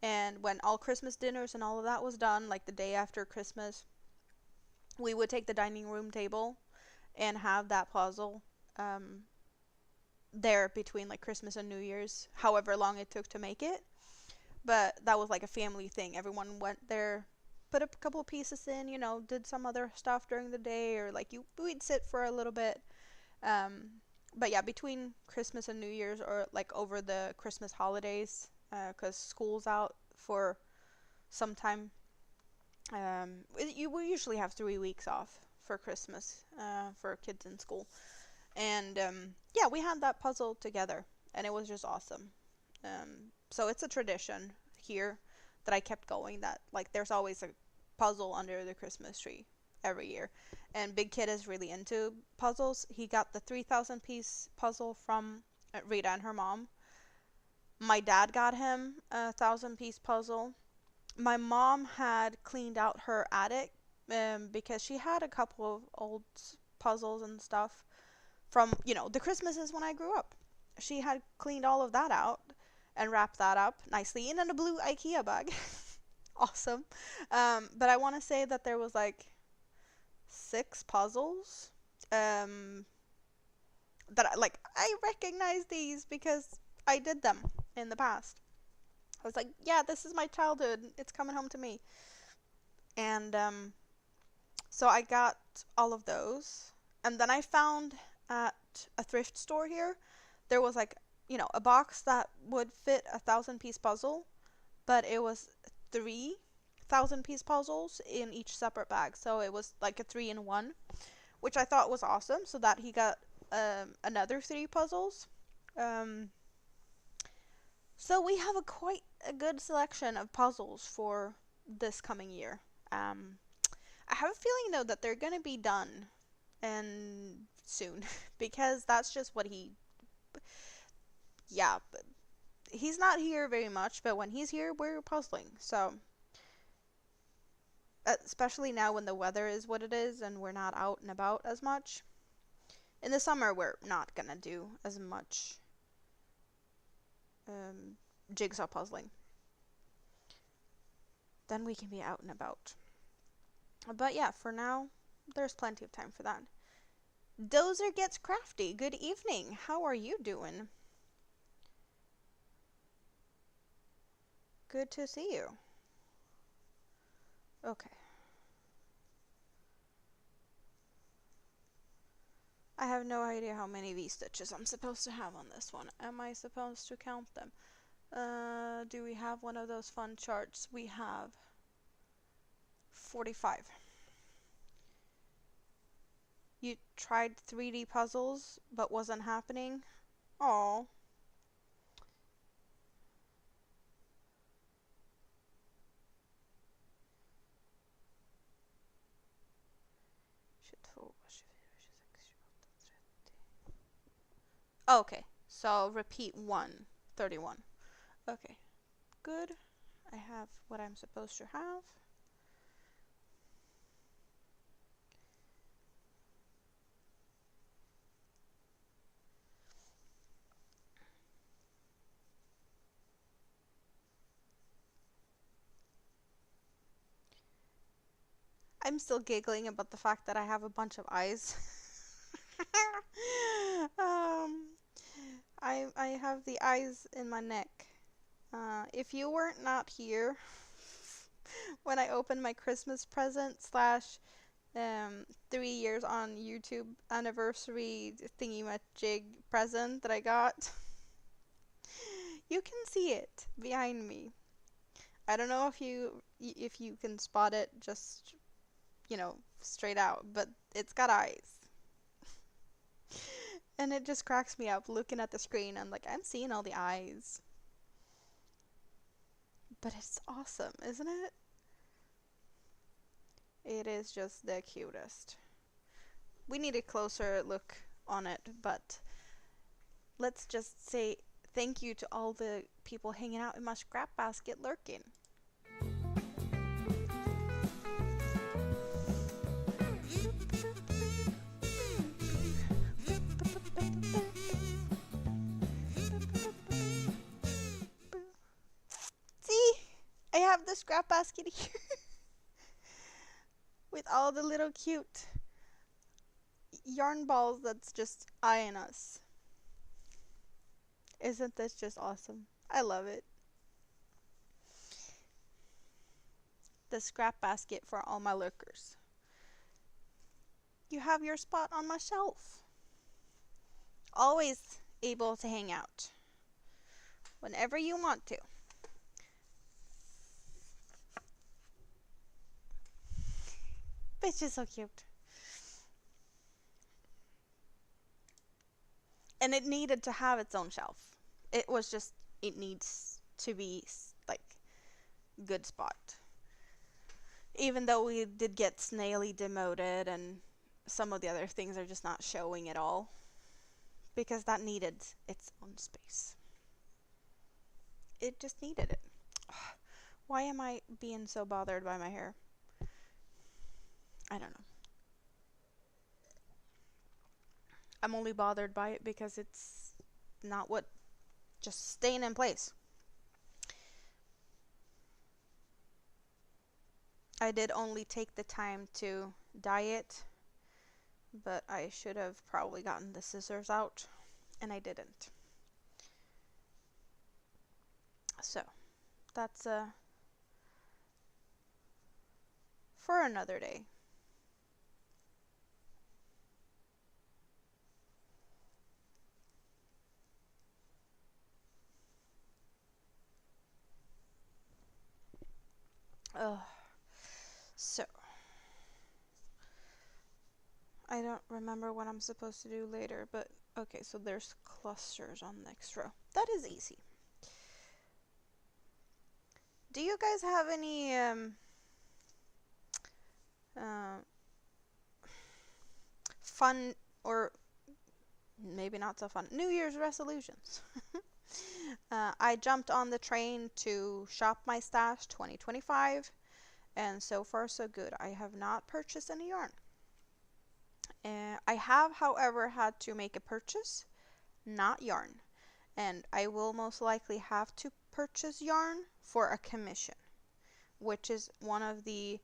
And when all Christmas dinners and all of that was done, like the day after Christmas, we would take the dining room table and have that puzzle um, there between like Christmas and New Year's, however long it took to make it. But that was like a family thing. Everyone went there, put a couple pieces in, did some other stuff during the day, or like we'd sit for a little bit. But yeah, between Christmas and New Year's, or like over the Christmas holidays, because school's out for some time. We usually have 3 weeks off for Christmas for kids in school. And yeah, we had that puzzle together, and it was just awesome. So it's a tradition here that I kept going, that like there's always a puzzle under the Christmas tree every year. And Big Kid is really into puzzles. He got the 3,000 piece puzzle from Rita and her mom. My dad got him a 1,000 piece puzzle. My mom had cleaned out her attic because she had a couple of old puzzles and stuff from, the Christmases when I grew up. She had cleaned all of that out and wrapped that up nicely in a blue IKEA bag. Awesome. But I want to say that there was like 6 puzzles that I recognize these because I did them in the past. I was like, yeah, this is my childhood. It's coming home to me. And so I got all of those. And then I found at a thrift store here, there was like, a box that would fit a 1,000 piece puzzle, but it was 3,000 piece puzzles in each separate bag. So it was like a 3-in-1, which I thought was awesome. So that he got another 3 puzzles. So we have quite a good selection of puzzles for this coming year. I have a feeling though that they're gonna be done and soon because that's just what yeah, but he's not here very much, but when he's here, we're puzzling. So, especially now when the weather is what it is and we're not out and about as much. In the summer, we're not gonna do as much jigsaw puzzling. Then we can be out and about. But yeah, for now, there's plenty of time for that. Dozer Gets Crafty, good evening. How are you doing? Good to see you. Okay. I have no idea how many V-stitches I'm supposed to have on this one. Am I supposed to count them? Do we have one of those fun charts? We have 45. You tried 3D puzzles, but wasn't happening? Oh. Okay, so repeat 131. Okay, good. I have what I'm supposed to have. I'm still giggling about the fact that I have a bunch of eyes. um, I have the eyes in my neck. If you weren't not here when I opened my Christmas present slash 3 years on YouTube anniversary thingy-majig present that I got, you can see it behind me. I don't know if you can spot it just, straight out, but it's got eyes. And it just cracks me up looking at the screen. I'm like, I'm seeing all the eyes. But it's awesome, isn't it? It is just the cutest. We need a closer look on it, but let's just say thank you to all the people hanging out in my scrap basket lurking. See? I have the scrap basket here with all the little cute yarn balls that's just eyeing us. Isn't this just awesome? I love it. The scrap basket for all my lurkers. You have your spot on my shelf. Always able to hang out whenever you want to. It's just so cute. And it needed to have its own shelf. It was just, it needs to be like good spot. Even though we did get snaily demoted and some of the other things are just not showing at all. Because that needed its own space. It just needed it. Why am I being so bothered by my hair? I don't know. I'm only bothered by it because it's not what, just staying in place. I did only take the time to dye it, but I should have probably gotten the scissors out, and I didn't. So, that's for another day. So, I don't remember what I'm supposed to do later, but okay, so there's clusters on the next row. That is easy. Do you guys have any fun, or maybe not so fun, New Year's resolutions? I jumped on the train to Shop My Stash 2025, and so far so good. I have not purchased any yarn. I have, however, had to make a purchase, not yarn, and I will most likely have to purchase yarn for a commission, which is one of the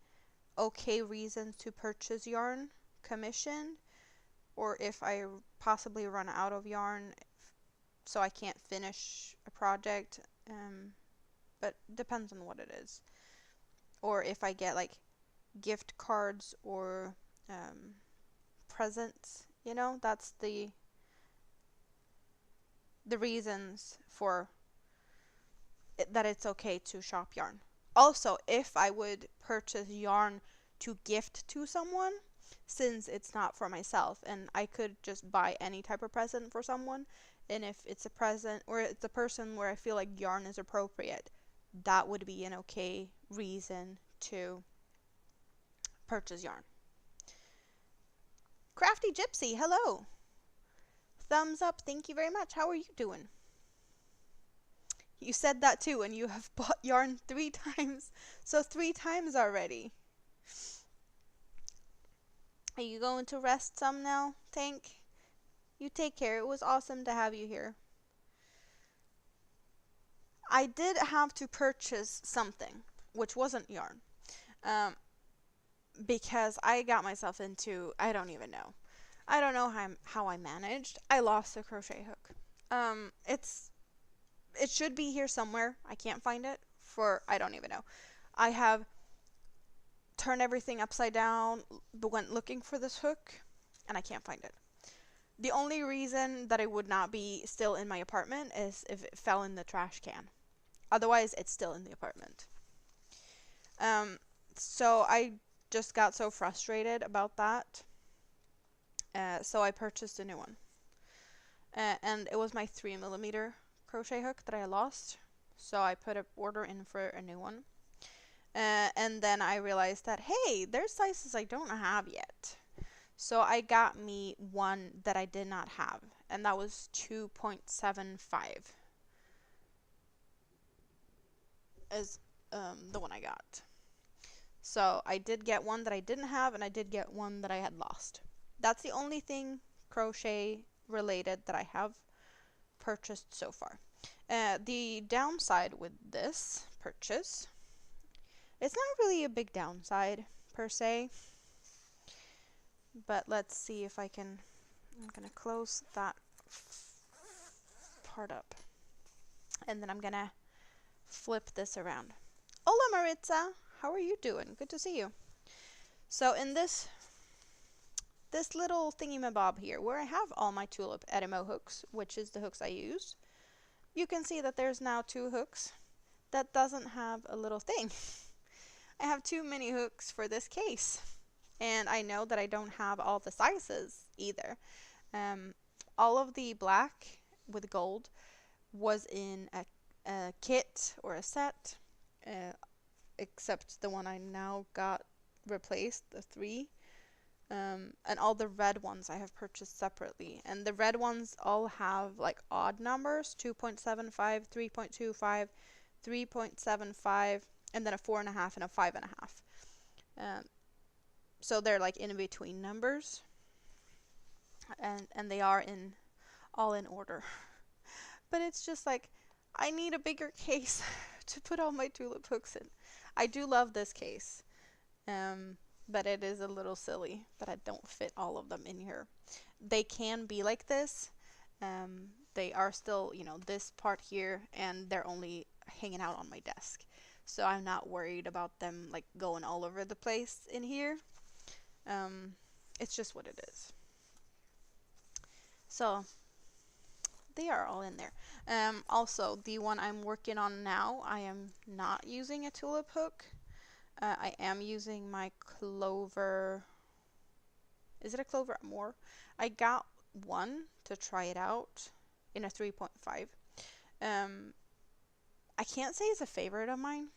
okay reasons to purchase yarn, commission, or if I possibly run out of yarn so I can't finish a project, but depends on what it is. Or if I get like gift cards or presents, that's the reasons for it, that it's okay to shop yarn. Also, if I would purchase yarn to gift to someone, since it's not for myself, and I could just buy any type of present for someone, and if it's a present or it's a person where I feel like yarn is appropriate, that would be an okay reason to purchase yarn. Crafty Gypsy, hello. Thumbs up, thank you very much. How are you doing? You said that too, and you have bought yarn 3 times. So 3 times already. Are you going to rest some now, Tank? You take care. It was awesome to have you here. I did have to purchase something, which wasn't yarn. because I got myself into, I don't even know. I don't know how I managed. I lost the crochet hook. It should be here somewhere. I can't find it for, I don't even know. I have turned everything upside down, but went looking for this hook, and I can't find it. The only reason that it would not be still in my apartment is if it fell in the trash can. Otherwise, it's still in the apartment. So I just got so frustrated about that. So I purchased a new one. And it was my 3mm crochet hook that I lost. So I put an order in for a new one. And then I realized that, hey, there's sizes I don't have yet. So I got me one that I did not have, and that was 2.75 is the one I got. So I did get one that I didn't have, and I did get one that I had lost. That's the only thing crochet related that I have purchased so far. The downside with this purchase, it's not really a big downside per se, but let's see if I can. I'm gonna close that part up, and then I'm gonna flip this around. Hola Maritza, how are you doing? Good to see you. So in this little thingy-mabob here, where I have all my Tulip Edimo hooks, which is the hooks I use, you can see that there's now 2 hooks that doesn't have a little thing. I have too many hooks for this case, and I know that I don't have all the sizes either. All of the black with gold was in a kit or a set, except the one I now got replaced, the 3. And all the red ones I have purchased separately. And the red ones all have like odd numbers, 2.75, 3.25, 3.75, and then a 4.5 and a 5.5. So they're like in between numbers. And they are all in order. But it's just like, I need a bigger case to put all my tulip hooks in. I do love this case. But it is a little silly that I don't fit all of them in here. They can be like this. They are still, this part here, and they're only hanging out on my desk. So I'm not worried about them like going all over the place in here. It's just what it is. So they are all in there. Also, the one I'm working on now, I am not using a tulip hook. I am using my Clover. Is it a Clover Amore? I got one to try it out in a 3.5. I can't say it's a favorite of mine,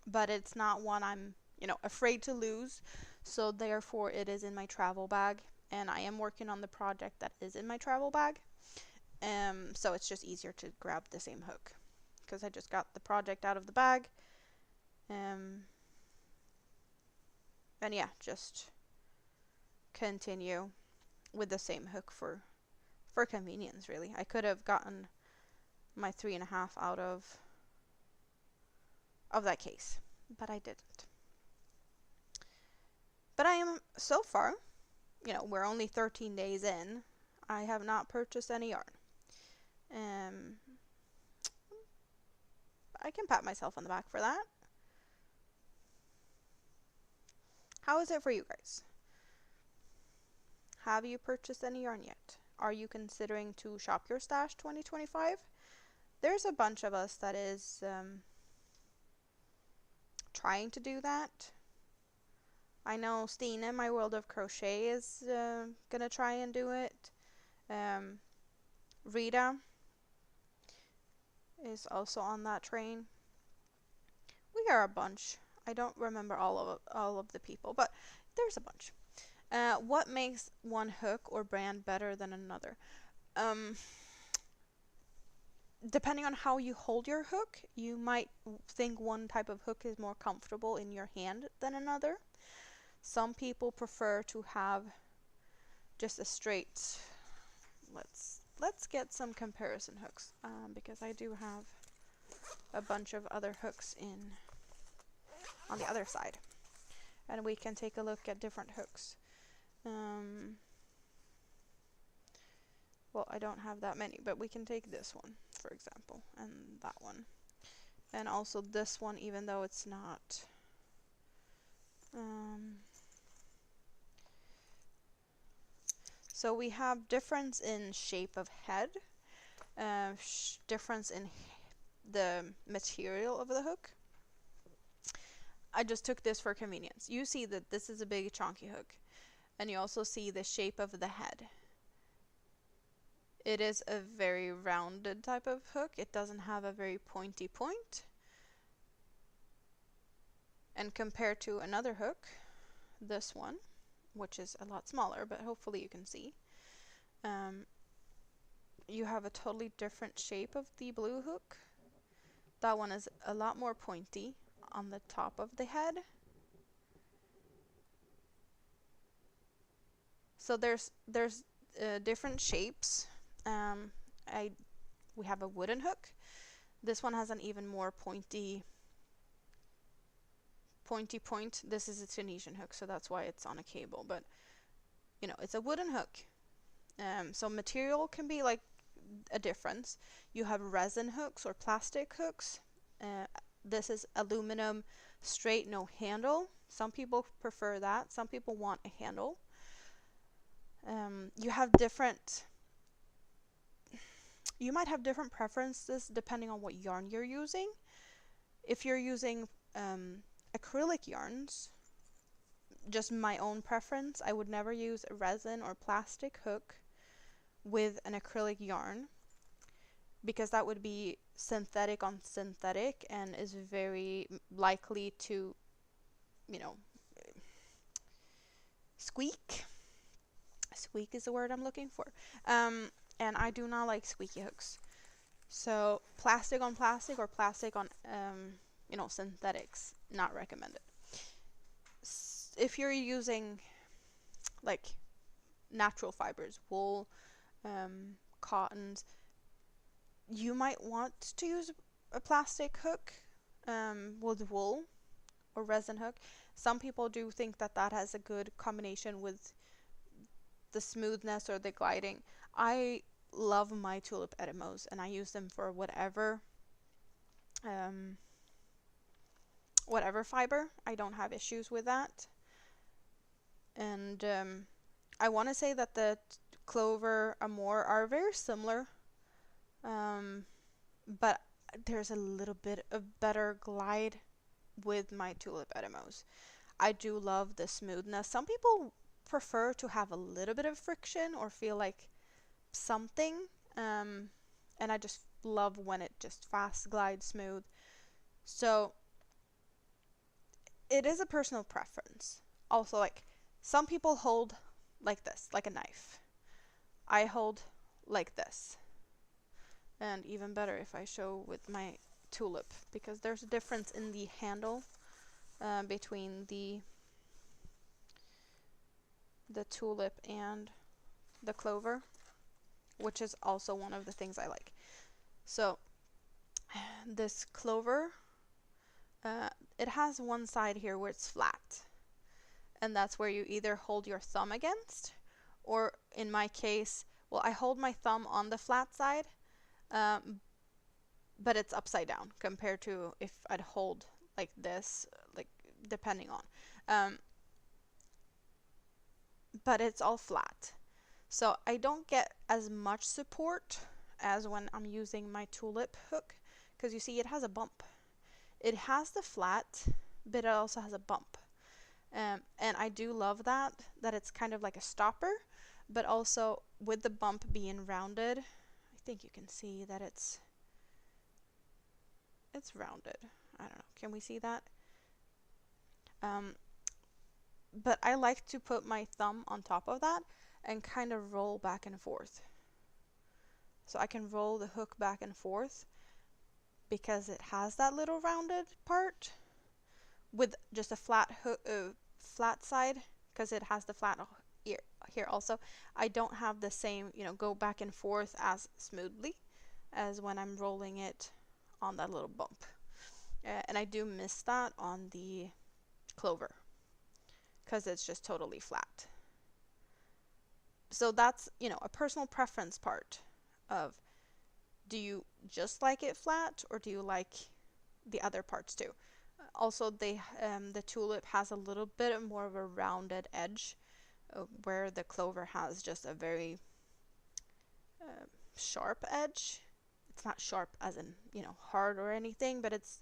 but it's not one I'm, afraid to lose. So therefore, it is in my travel bag, and I am working on the project that is in my travel bag. So it's just easier to grab the same hook because I just got the project out of the bag. And yeah, just continue with the same hook for convenience, really. I could have gotten my 3.5 out of that case, but I didn't. But I am, so far, we're only 13 days in, I have not purchased any yarn. I can pat myself on the back for that. How is it for you guys? Have you purchased any yarn yet? Are you considering to shop your stash 2025? There's a bunch of us that is trying to do that. I know Stina, My World of Crochet, is gonna try and do it. Rita is also on that train. We are a bunch. I don't remember all of the people, but there's a bunch. What makes one hook or brand better than another? Depending on how you hold your hook, you might think one type of hook is more comfortable in your hand than another. Some people prefer to have just a straight. Let's get some comparison hooks, because I do have a bunch of other hooks on the other side. and we can take a look at different hooks. Well, I don't have that many, but we can take this one, for example, and that one. And also this one, even though it's not... so we have difference in shape of head, difference in the material of the hook. I just took this for convenience. You see that this is a big chunky hook, and you also see the shape of the head. It is a very rounded type of hook. It doesn't have a very pointy point. And compared to another hook, this one, which is a lot smaller, but hopefully you can see, you have a totally different shape of the blue hook. That one is a lot more pointy on the top of the head. So there's different shapes. We have a wooden hook. This one has an even more pointy point. This is a Tunisian hook, so that's why it's on a cable, but you know, it's a wooden hook. So material can be like a difference. You have resin hooks or plastic hooks. This is aluminum, straight, no handle. Some people prefer that. Some people want a handle. You might have different preferences depending on what yarn you're using. If you're using acrylic yarns, just my own preference, I would never use a resin or plastic hook with an acrylic yarn, because that would be synthetic on synthetic and is very likely to, you know, squeak. Squeak is the word I'm looking for. And I do not like squeaky hooks. So plastic on plastic or plastic on, you know, synthetics, not recommended. If you're using like natural fibers, wool, cottons, you might want to use a plastic hook with wool or resin hook. Some people do think that that has a good combination with the smoothness or the gliding. I love my Tulip Edimos, and I use them for whatever fiber. I don't have issues with that. And I want to say that the Clover Amour are very similar, but there's a little bit of better glide with my Tulip Edimos. I do love the smoothness. Some people prefer to have a little bit of friction or feel like something, and I just love when it just fast glides smooth. So it is a personal preference. Also, like, some people hold like this, like a knife. I hold like this. And even better if I show with my Tulip, because there's a difference in the handle between the Tulip and the Clover, which is also one of the things I like. So this Clover, it has one side here where it's flat, and that's where you either hold your thumb against, or in my case, well, I hold my thumb on the flat side, but it's upside down compared to if I'd hold like this, like depending on. But it's all flat. So I don't get as much support as when I'm using my Tulip hook, because you see it has a bump. It has the flat, but it also has a bump. And I do love that it's kind of like a stopper, but also with the bump being rounded, I think you can see that it's rounded. I don't know, can we see that? But I like to put my thumb on top of that and kind of roll back and forth. So I can roll the hook back and forth because it has that little rounded part with just a flat side, because it has the flat here also. I don't have the same, you know, go back and forth as smoothly as when I'm rolling it on that little bump. And I do miss that on the Clover. because it's just totally flat. So that's, a personal preference part of, do you just like it flat, or do you like the other parts too? Also, the tulip has a little bit more of a rounded edge, where the clover has just a very sharp edge. It's not sharp as in, hard or anything, but it's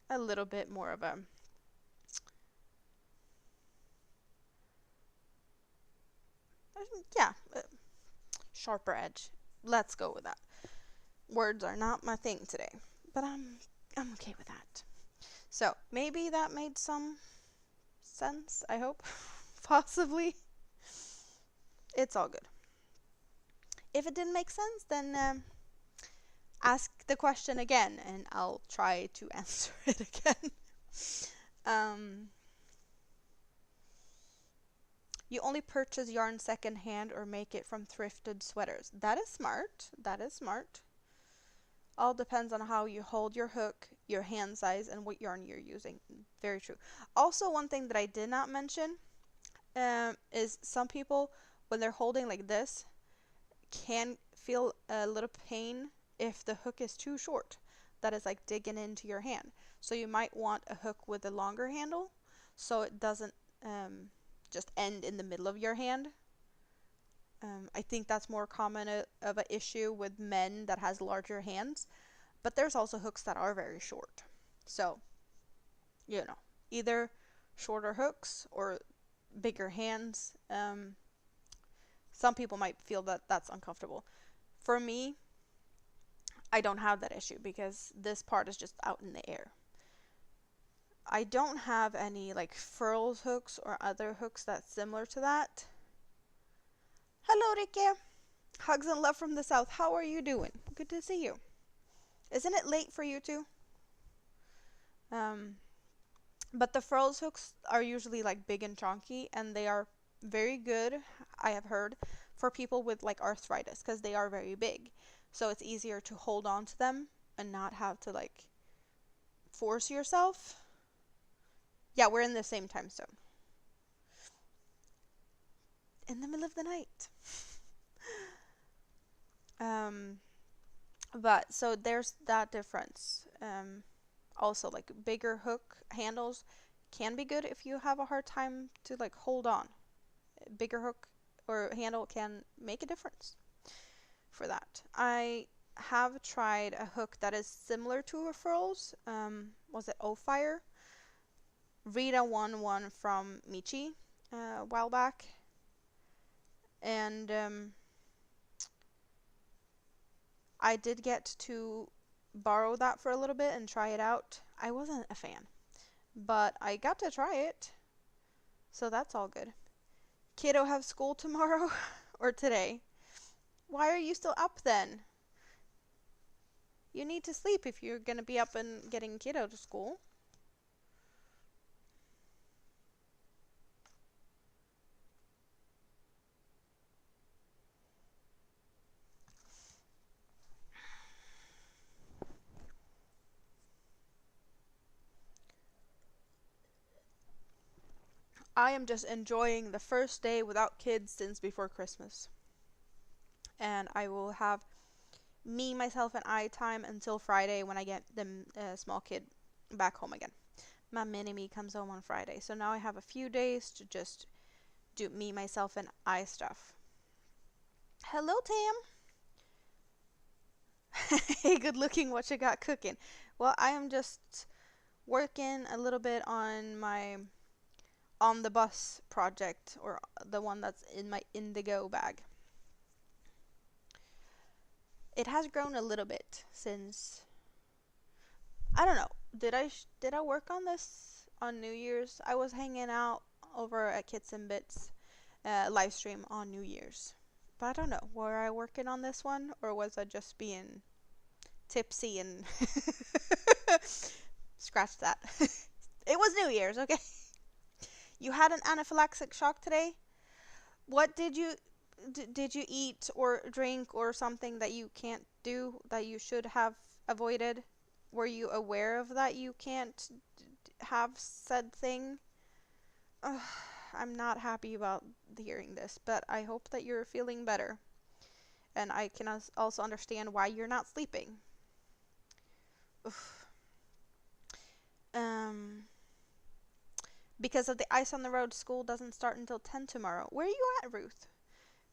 a little bit more of a yeah, sharper edge. Let's go with that. Words are not my thing today, but I'm okay with that. So maybe that made some sense, I hope. Possibly. It's all good. If it didn't make sense, then ask the question again and I'll try to answer it again. You only purchase yarn secondhand or make it from thrifted sweaters. That is smart. That is smart. All depends on how you hold your hook, your hand size, and what yarn you're using. Very true. Also, one thing that I did not mention is some people, when they're holding like this, can feel a little pain if the hook is too short. That is like digging into your hand. So you might want a hook with a longer handle so it doesn't just end in the middle of your hand. I think that's more common of an issue with men that has larger hands, but there's also hooks that are very short. So, either shorter hooks or bigger hands. Some people might feel that that's uncomfortable. For me, I don't have that issue because this part is just out in the air. I don't have any like furls hooks or other hooks that's similar to that. Hello, Rike. Hugs and love from the south. How are you doing? Good to see you. Isn't it late for you too? But the furls hooks are usually like big and chunky, and they are very good, I have heard, for people with like arthritis because they are very big. So it's easier to hold on to them and not have to like force yourself. Yeah, we're in the same time zone. In the middle of the night. But so there's that difference. Also, like bigger hook handles can be good if you have a hard time to like hold on. Bigger hook or handle can make a difference for that. I have tried a hook that is similar to a furls. Was it O-Fire? Rita won one from Michi a while back. And I did get to borrow that for a little bit and try it out. I wasn't a fan, but I got to try it. So that's all good. Kiddo have school tomorrow or today? Why are you still up then? You need to sleep if you're going to be up and getting kiddo to school. I am just enjoying the first day without kids since before Christmas. And I will have me, myself, and I time until Friday when I get the small kid back home again. My mini-me comes home on Friday. So now I have a few days to just do me, myself, and I stuff. Hello, Tam. Hey, good looking. What you got cooking? Well, I am just working a little bit on my on the bus project, or the one that's in my indigo bag. It has grown a little bit since, I don't know, did I work on this on New Year's? I was hanging out over at Kits and Bits live stream on New Year's, but I don't know, were I working on this one or was I just being tipsy and scratch that. It was New Year's, okay? You had an anaphylactic shock today? What did you eat or drink or something that you can't do that you should have avoided? Were you aware of that you can't have said thing? I'm not happy about hearing this, but I hope that you're feeling better. And I can also understand why you're not sleeping. Oof. Um, because of the ice on the road, school doesn't start until 10 tomorrow. Where are you at, Ruth?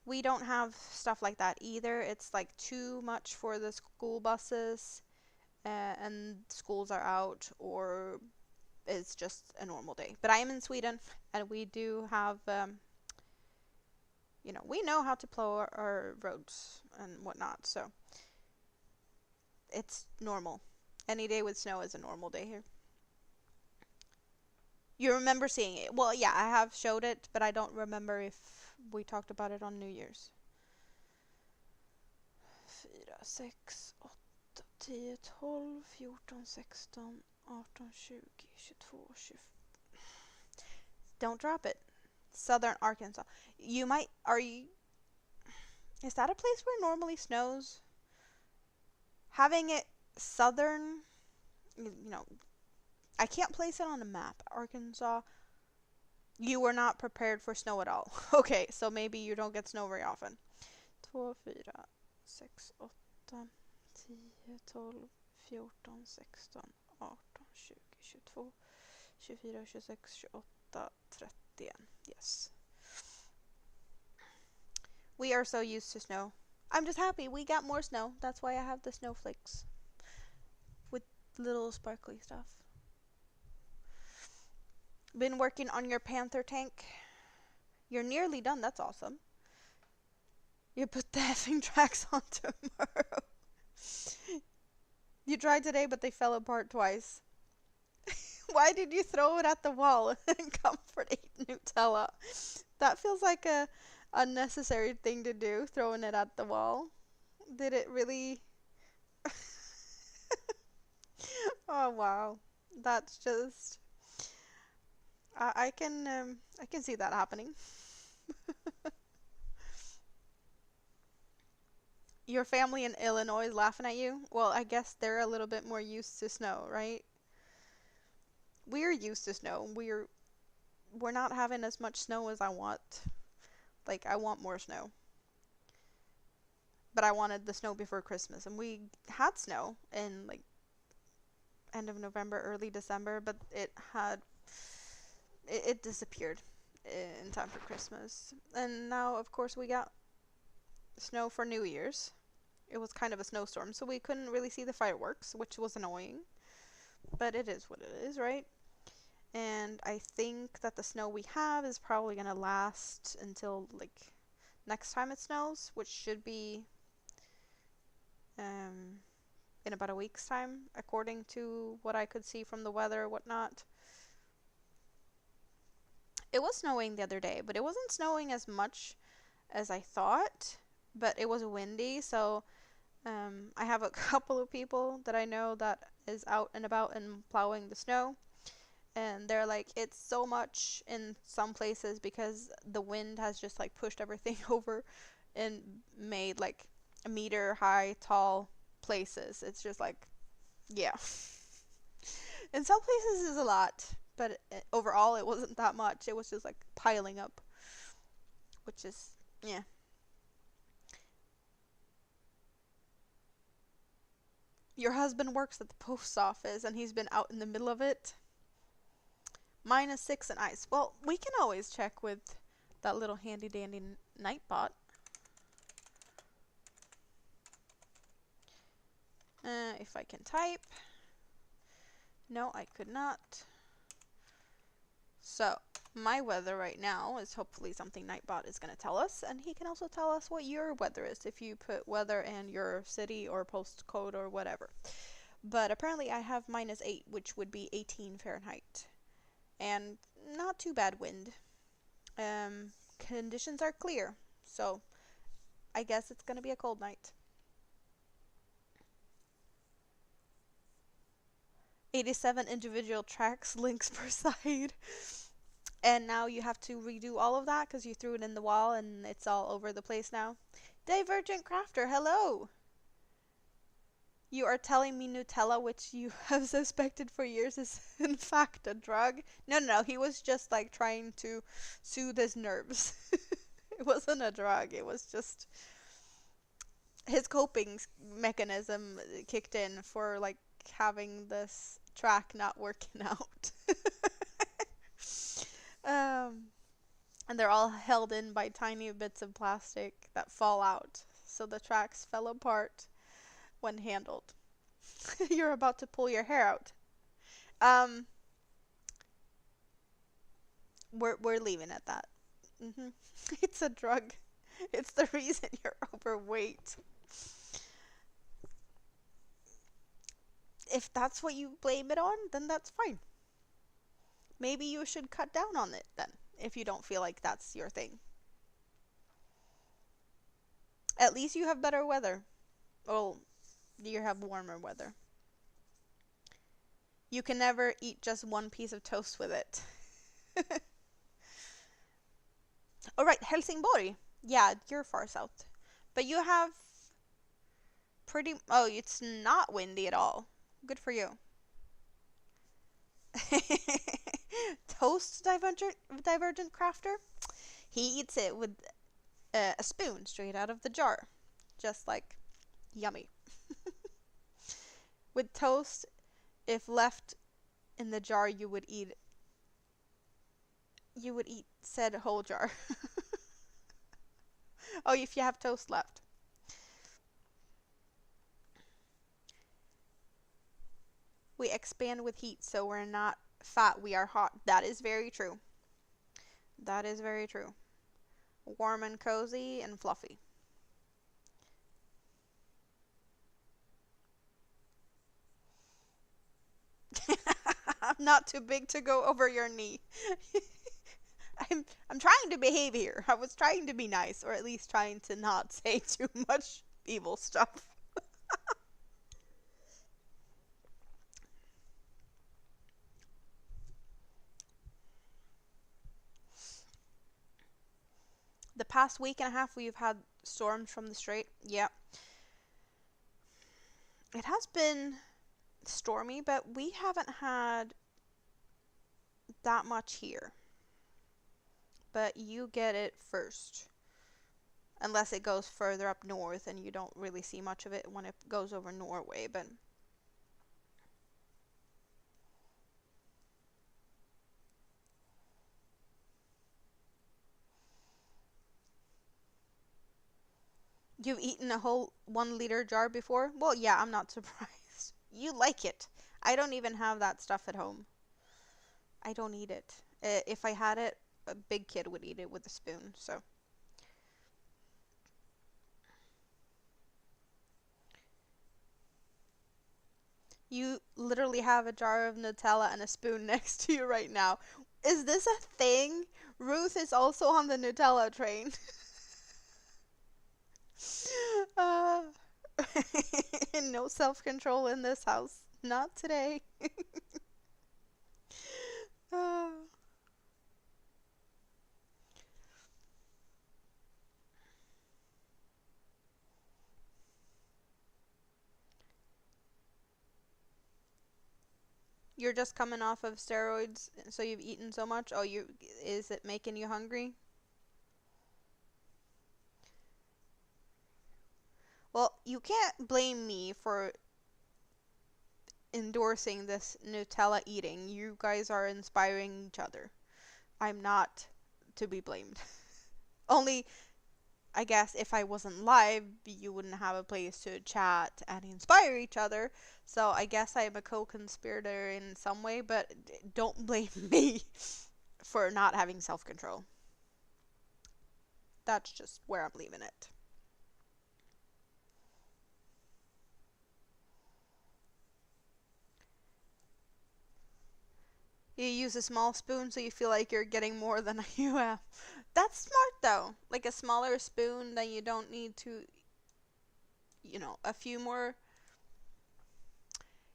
We don't have stuff like that either. It's like too much for the school buses, and schools are out, or it's just a normal day. But I am in Sweden, and we do have, we know how to plow our roads and whatnot, so it's normal. Any day with snow is a normal day here. You remember seeing it? Well, yeah, I have showed it, but I don't remember if we talked about it on New Year's. 4, 6, 8, 10, 12, 14, 16, 18, 20, 22, 20. Don't drop it. Southern Arkansas. You might, are you, is that a place where it normally snows? Having it southern, you know, I can't place it on a map. Arkansas, you were not prepared for snow at all. Okay, so maybe you don't get snow very often. 2, 4, 6, 8, 10, 12, 14, 16, 18, 20, 22, 24, 26, 28, 31. Yes. We are so used to snow. I'm just happy we got more snow. That's why I have the snowflakes with little sparkly stuff. Been working on your panther tank. You're nearly done. That's awesome. You put the effing tracks on tomorrow. You tried today, but they fell apart twice. Why did you throw it at the wall and comfort ate Nutella? That feels like a unnecessary thing to do, throwing it at the wall. Did it really? Oh wow, that's just. I can see that happening. Your family in Illinois is laughing at you. Well, I guess they're a little bit more used to snow, right? We're used to snow. We're not having as much snow as I want. Like I want more snow. But I wanted the snow before Christmas, and we had snow in like end of November, early December, but it disappeared in time for Christmas. And now, of course, we got snow for New Year's. It was kind of a snowstorm, so we couldn't really see the fireworks, which was annoying. But it is what it is, right? And I think that the snow we have is probably going to last until like next time it snows, which should be in about a week's time, according to what I could see from the weather or whatnot. It was snowing the other day, but it wasn't snowing as much as I thought, but it was windy, so I have a couple of people that I know that is out and about and plowing the snow, and they're like, it's so much in some places because the wind has just like pushed everything over and made like a meter high tall places. It's just like, yeah. In some places is a lot, but overall it wasn't that much. It was just like piling up, which is, yeah. Your husband works at the post office and he's been out in the middle of it. -6 in ice. Well, we can always check with that little handy dandy Nightbot. If I can type. No, I could not. So, my weather right now is hopefully something Nightbot is going to tell us, and he can also tell us what your weather is if you put weather and your city or postcode or whatever. But apparently I have -8, which would be 18 Fahrenheit. And not too bad wind. Conditions are clear, so I guess it's going to be a cold night. 87 individual tracks, links per side. And now you have to redo all of that because you threw it in the wall and it's all over the place now. Divergent Crafter, hello! You are telling me Nutella, which you have suspected for years, is in fact a drug? No, no, no. He was just like trying to soothe his nerves. It wasn't a drug. It was just his coping mechanism kicked in for like having this track not working out. um, and they're all held in by tiny bits of plastic that fall out, so the tracks fell apart when handled. You're about to pull your hair out. Um, we're leaving at that. Hmm. It's a drug. It's the reason you're overweight. If that's what you blame it on, then that's fine. Maybe you should cut down on it then, if you don't feel like that's your thing. At least you have better weather. Well, you have warmer weather. You can never eat just one piece of toast with it. All right, Helsingborg. Yeah, you're far south. But you have pretty. Oh, it's not windy at all. Good for you. Toast divergent crafter. He eats it with a spoon straight out of the jar. Just like yummy. With toast, if left in the jar, you would eat said whole jar. Oh, if you have toast left. We expand with heat, so we're not fat, we are hot. That is very true. That is very true. Warm and cozy and fluffy. I'm not too big to go over your knee. I'm trying to behave here. I was trying to be nice, or at least trying to not say too much evil stuff. The past week and a half we've had storms from the strait. Yeah. It has been stormy, but we haven't had that much here. But you get it first. Unless it goes further up north and you don't really see much of it when it goes over Norway, but you've eaten a whole 1 liter jar before? Well, yeah, I'm not surprised. You like it. I don't even have that stuff at home. I don't eat it. If I had it, a big kid would eat it with a spoon, so. You literally have a jar of Nutella and a spoon next to you right now. Is this a thing? Ruth is also on the Nutella train. uh, no self-control in this house. Not today. uh, you're just coming off of steroids, so you've eaten so much. Oh, you is it making you hungry? Well, you can't blame me for endorsing this Nutella eating. You guys are inspiring each other. I'm not to be blamed. Only, I guess, if I wasn't live, you wouldn't have a place to chat and inspire each other. So I guess I'm a co-conspirator in some way, but don't blame me for not having self-control. That's just where I'm leaving it. You use a small spoon so you feel like you're getting more than you have. That's smart though. Like a smaller spoon, then you don't need to, a few more.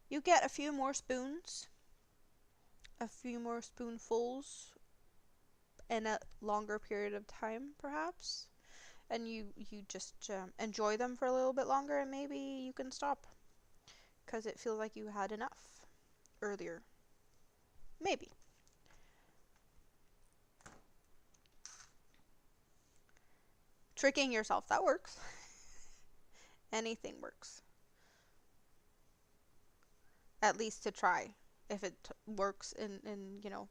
You get a few more spoons, a few more spoonfuls in a longer period of time, perhaps. And you just enjoy them for a little bit longer, and maybe you can stop. because it feels like you had enough earlier. Maybe. Tricking yourself, that works. Anything works. At least to try. If it works in, you know,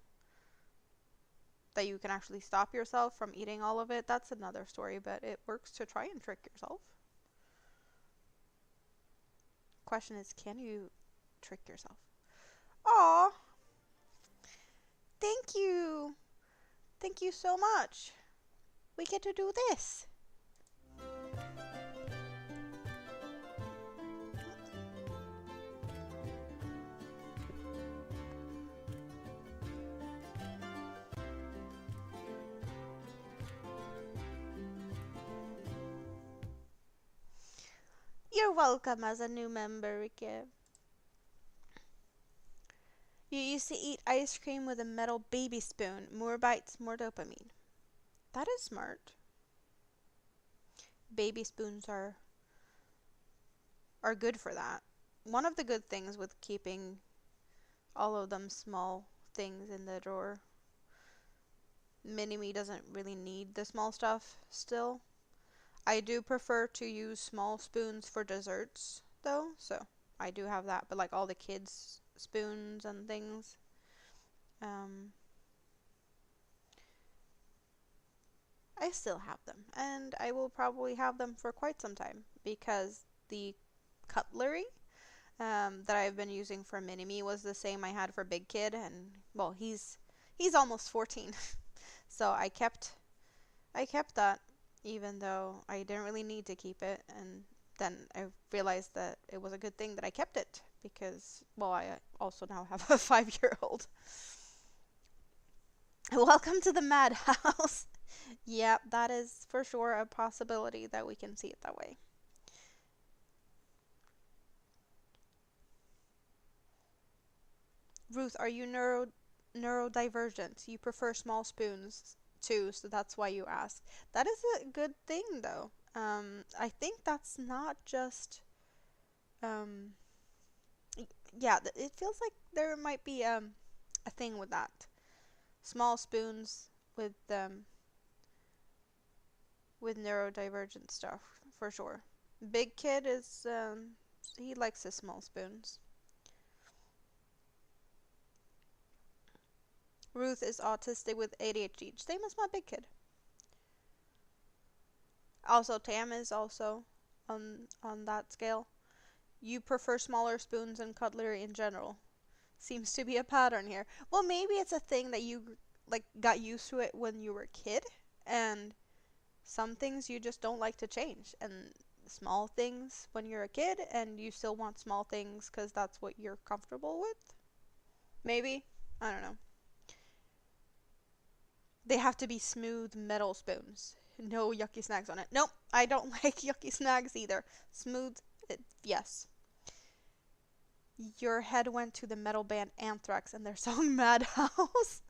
that you can actually stop yourself from eating all of it, that's another story, but it works to try and trick yourself. Question is, can you trick yourself? Aw! Thank you! Thank you so much! We get to do this! You're welcome as a new member, Ricky. You used to eat ice cream with a metal baby spoon. More bites, more dopamine. That is smart. Baby spoons are good for that. One of the good things with keeping all of them small things in the drawer. Mini-Me doesn't really need the small stuff still. I do prefer to use small spoons for desserts though, so I do have that, but like all the kids' spoons and things. I still have them, and I will probably have them for quite some time because the cutlery that I've been using for Mini-Me was the same I had for Big Kid, and well, he's almost 14, so I kept that even though I didn't really need to keep it, and then I realized that it was a good thing that I kept it because, well, I also now have a 5-year-old. Welcome to the madhouse. Yep, that is for sure a possibility that we can see it that way. Ruth, are you neurodivergent? You prefer small spoons too, so that's why you ask. That is a good thing though. I think that's not just yeah, it feels like there might be a thing with that. Small spoons with neurodivergent stuff for sure. Big Kid is he likes his small spoons. Ruth is autistic with ADHD, same as my Big Kid. Also, Tam is also on that scale. You prefer smaller spoons and cutlery in general. Seems to be a pattern here. Well, maybe it's a thing that you like got used to it when you were a kid, and some things you just don't like to change, and small things when you're a kid, and you still want small things because that's what you're comfortable with. Maybe, I don't know. They have to be smooth metal spoons. No yucky snags on it. Nope, I don't like yucky snags either. Smooth, yes. Your head went to the metal band Anthrax and their song Madhouse.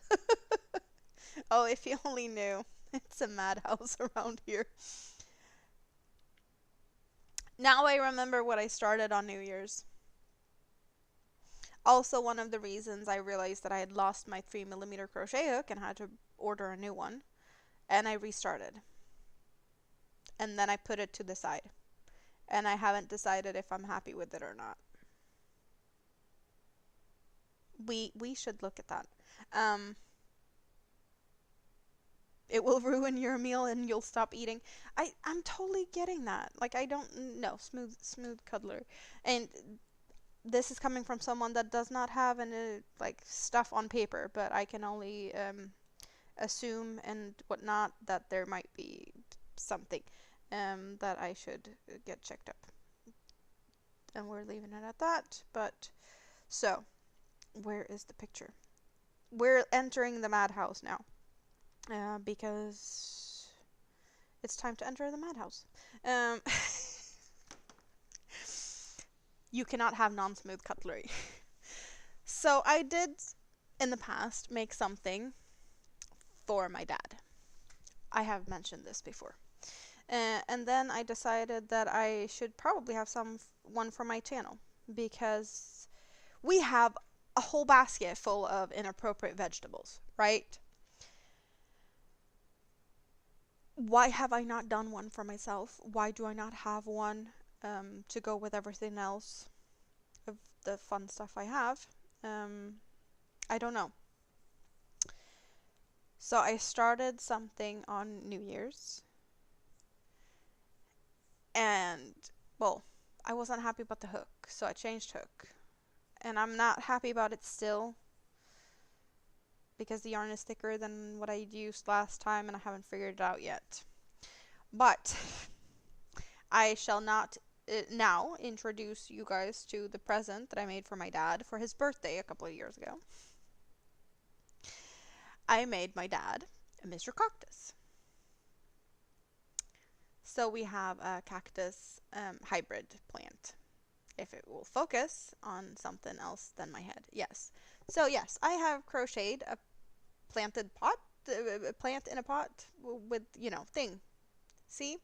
Oh, if you only knew. It's a madhouse around here. Now I remember what I started on New Year's. Also, one of the reasons I realized that I had lost my 3mm crochet hook and had to order a new one. And I restarted. And then I put it to the side. And I haven't decided if I'm happy with it or not. We should look at that. It will ruin your meal and you'll stop eating. I'm totally getting that. Like, I don't know, smooth cutlery. And this is coming from someone that does not have any like stuff on paper, but I can only assume and whatnot that there might be something that I should get checked up. And we're leaving it at that. But so, where is the picture? We're entering the madhouse now. Because it's time to enter the madhouse. You cannot have non-smooth cutlery. So I did, in the past, make something for my dad. I have mentioned this before. And then I decided that I should probably have one for my channel. because we have a whole basket full of inappropriate vegetables, right? Why have I not done one for myself? Why do I not have one to go with everything else of the fun stuff I have? Um, I don't know. So I started something on New Year's, and well, I wasn't happy about the hook, so I changed hook. And I'm not happy about it still because the yarn is thicker than what I used last time and I haven't figured it out yet. But I shall not now introduce you guys to the present that I made for my dad for his birthday a couple of years ago. I made my dad a Mr. Cactus. So we have a cactus hybrid plant. If it will focus on something else than my head. Yes. So yes, I have crocheted a planted pot, a plant in a pot with, thing. See?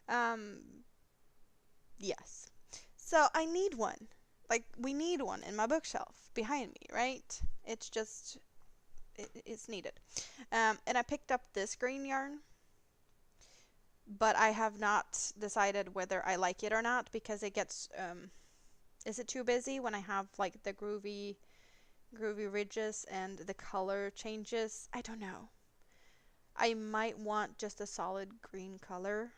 Um, yes. So I need one. Like, we need one in my bookshelf behind me, right? It's just, it's needed. And I picked up this green yarn, but I have not decided whether I like it or not because it gets, is it too busy when I have like the groovy ridges and the color changes? I don't know. I might want just a solid green color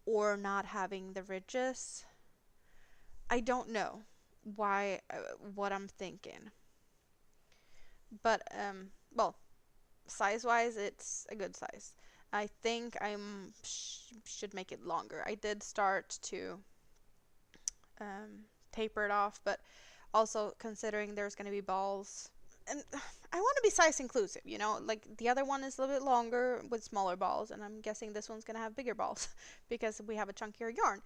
or not having the ridges. I don't know why, what I'm thinking. But, well, size-wise, it's a good size. I think I should make it longer. I did start to taper it off, but also considering there's going to be balls. And I want to be size inclusive, like the other one is a little bit longer with smaller balls, and I'm guessing this one's going to have bigger balls because we have a chunkier yarn.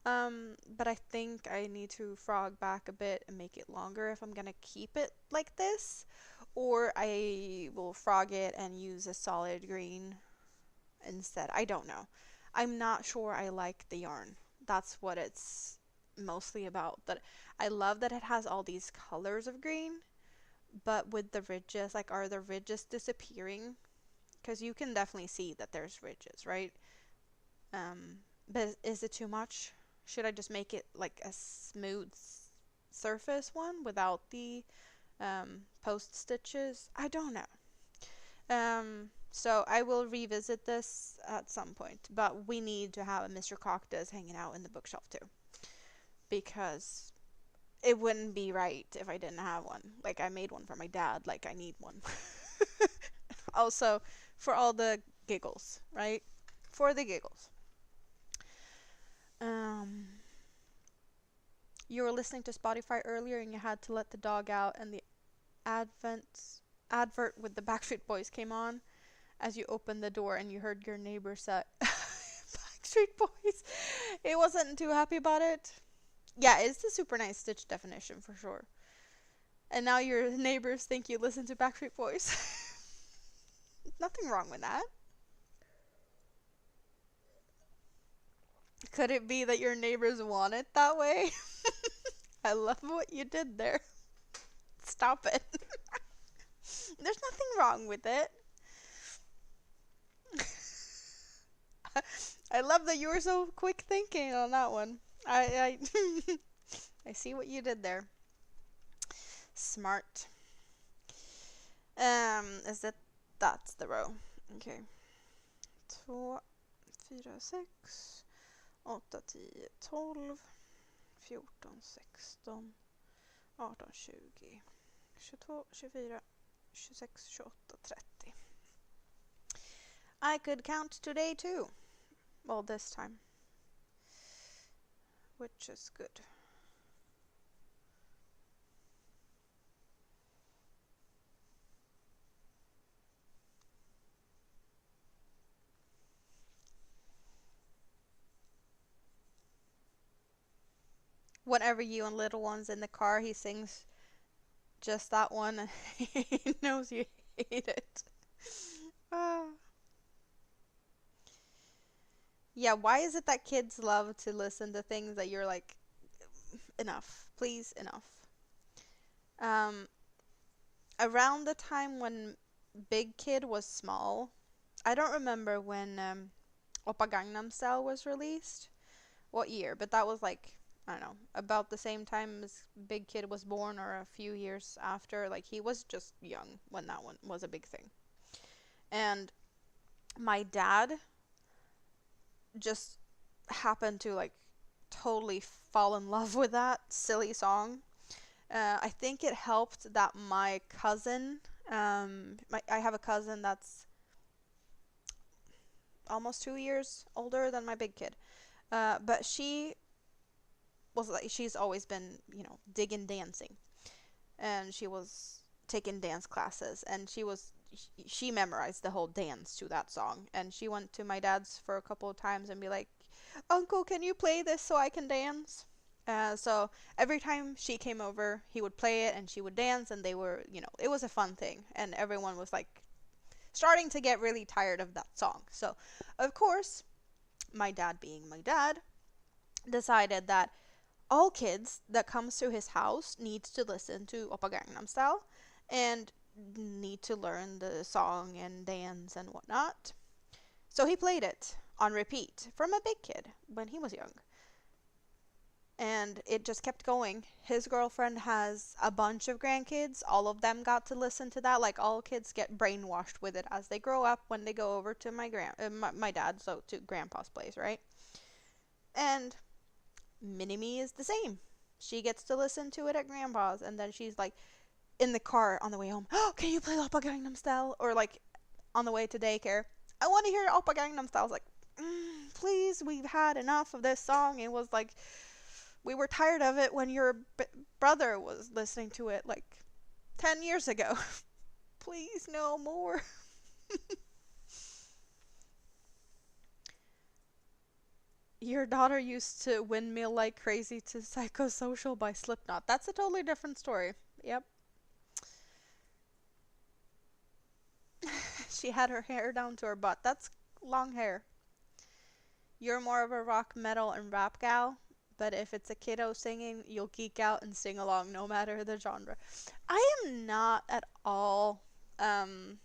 But I think I need to frog back a bit and make it longer if I'm going to keep it like this, or I will frog it and use a solid green instead. I don't know. I'm not sure I like the yarn. That's what it's mostly about. That I love that it has all these colors of green, but with the ridges, like, are the ridges disappearing? Because you can definitely see that there's ridges, right? But is it too much? Should I just make it like a smooth surface one without the post stitches? I don't know. So I will revisit this at some point, but we need to have a Mr. Cactus hanging out in the bookshelf too, because it wouldn't be right if I didn't have one. Like, I made one for my dad, like I need one. Also, for all the giggles, right? For the giggles. You were listening to Spotify earlier and you had to let the dog out and the advert with the Backstreet Boys came on as you opened the door and you heard your neighbor say Backstreet Boys. It wasn't too happy about it. Yeah, it's a super nice stitch definition for sure. And now your neighbors think you listen to Backstreet Boys. Nothing wrong with that. Could it be that your neighbors want it that way? I love what you did there. Stop it. There's nothing wrong with it. I love that you were so quick thinking on that one. I I see what you did there. Smart. Is it that's the row? Okay. 2, 4, 6, 8, 10, 12, 14, 16, 18, 20, 22, 24, 26, 28, 30. I could count today too. Well, this time. Which is good. Whenever you and little one's in the car, he sings just that one. He knows you hate it. Ah. Yeah, why is it that kids love to listen to things that you're like, enough. Please, enough. Um, Around the time when Big Kid was small, I don't remember when Oppa Gangnam Style was released, what year, but that was like, I don't know, about the same time as Big Kid was born or a few years after. Like, he was just young when that one was a big thing. And my dad just happened to like totally fall in love with that silly song. I think it helped that my cousin, I have a cousin that's almost 2 years older than my big kid. But she was like, she's always been, digging dancing. And she was taking dance classes, and she memorized the whole dance to that song. And she went to my dad's for a couple of times and be like, Uncle, can you play this so I can dance? So every time she came over, he would play it and she would dance, and they were, it was a fun thing. And everyone was like starting to get really tired of that song. So, of course, my dad, being my dad, decided that all kids that comes to his house needs to listen to Oppa Gangnam Style and need to learn the song and dance and whatnot. So he played it on repeat from a big kid when he was young. And it just kept going. His girlfriend has a bunch of grandkids. All of them got to listen to that. Like, all kids get brainwashed with it as they grow up when they go over to my dad, so to grandpa's place, right? And Mini-Me is the same. She gets to listen to it at grandpa's, and then she's like in the car on the way home. Oh, can you play Oppa Gangnam Style? Or like on the way to daycare. I want to hear Oppa Gangnam Style. I was like, please, we've had enough of this song. It was like, we were tired of it when your brother was listening to it like 10 years ago. Please, no more. Your daughter used to windmill like crazy to Psychosocial by Slipknot. That's a totally different story. Yep. She had her hair down to her butt. That's long hair. You're more of a rock, metal, and rap gal, but if it's a kiddo singing, you'll geek out and sing along no matter the genre. I am not at all, um,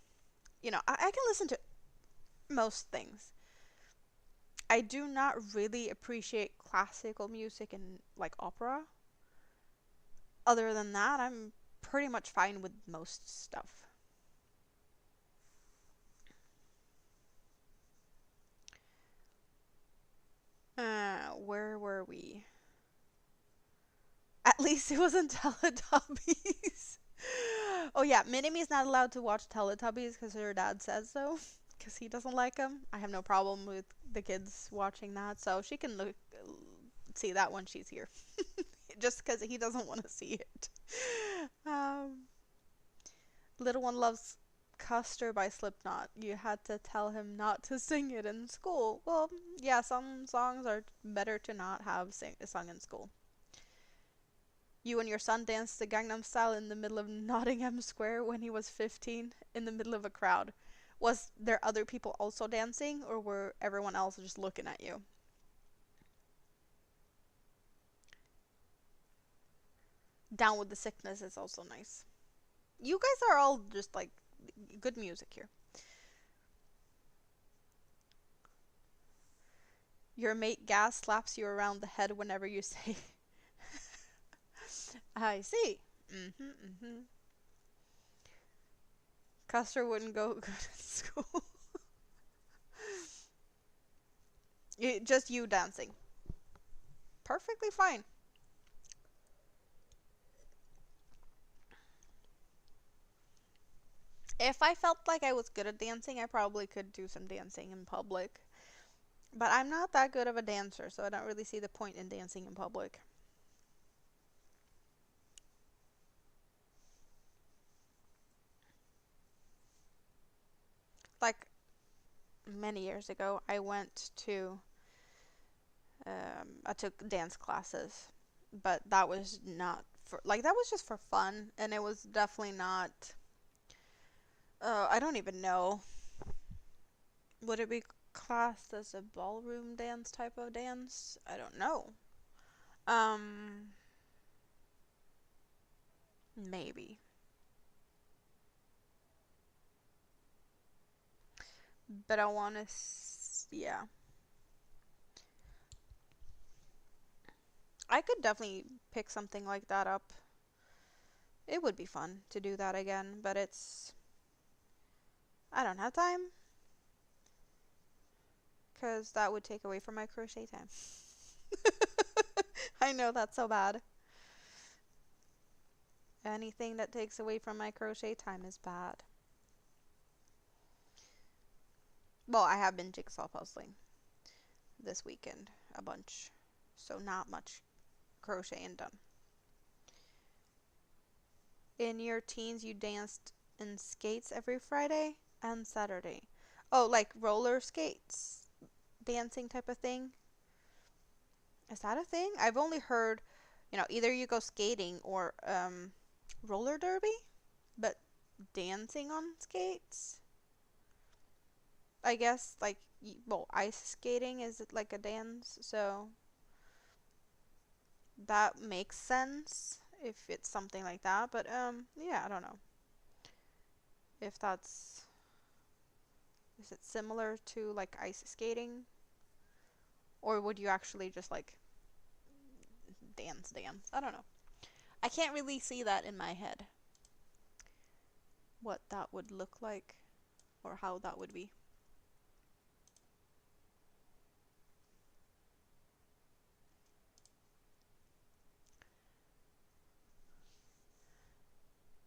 I can listen to most things. I do not really appreciate classical music and like opera. Other than that, I'm pretty much fine with most stuff. Where were we? At least it wasn't Teletubbies. Oh yeah, Minnie's not allowed to watch Teletubbies because her dad says so. Because he doesn't like them. I have no problem with the kids watching that, so she can see that when she's here. Just because he doesn't want to see it. Um, Little one loves Custer by Slipknot. You had to tell him not to sing it in school. Well, yeah, some songs are better to not have sung in school. You and your son danced the Gangnam Style in the middle of Nottingham Square when he was 15 in the middle of a crowd. Was there other people also dancing, or were everyone else just looking at you? Down with the Sickness is also nice. You guys are all just like good music here. Your mate Gas slaps you around the head whenever you say, I see. Mm-hmm. Custer wouldn't go good in school. Just you dancing. Perfectly fine. If I felt like I was good at dancing, I probably could do some dancing in public. But I'm not that good of a dancer, so I don't really see the point in dancing in public. Like, many years ago, I took dance classes, but that was not for, like, that was just for fun, and it was definitely not, I don't even know. Would it be classed as a ballroom dance type of dance? I don't know. Um, maybe. But I want to, yeah. I could definitely pick something like that up. It would be fun to do that again, but I don't have time because that would take away from my crochet time. I know that's so bad. Anything that takes away from my crochet time is bad. Well, I have been jigsaw puzzling this weekend a bunch, so not much crocheting done. In your teens, you danced in skates every Friday and Saturday. Oh, like roller skates, dancing type of thing. Is that a thing? I've only heard, either you go skating or roller derby, but dancing on skates. I guess like well, ice skating is like a dance, so that makes sense if it's something like that. But yeah, I don't know if that's is it similar to like ice skating, or would you actually just like dance? I don't know. I can't really see that in my head. What that would look like or how that would be.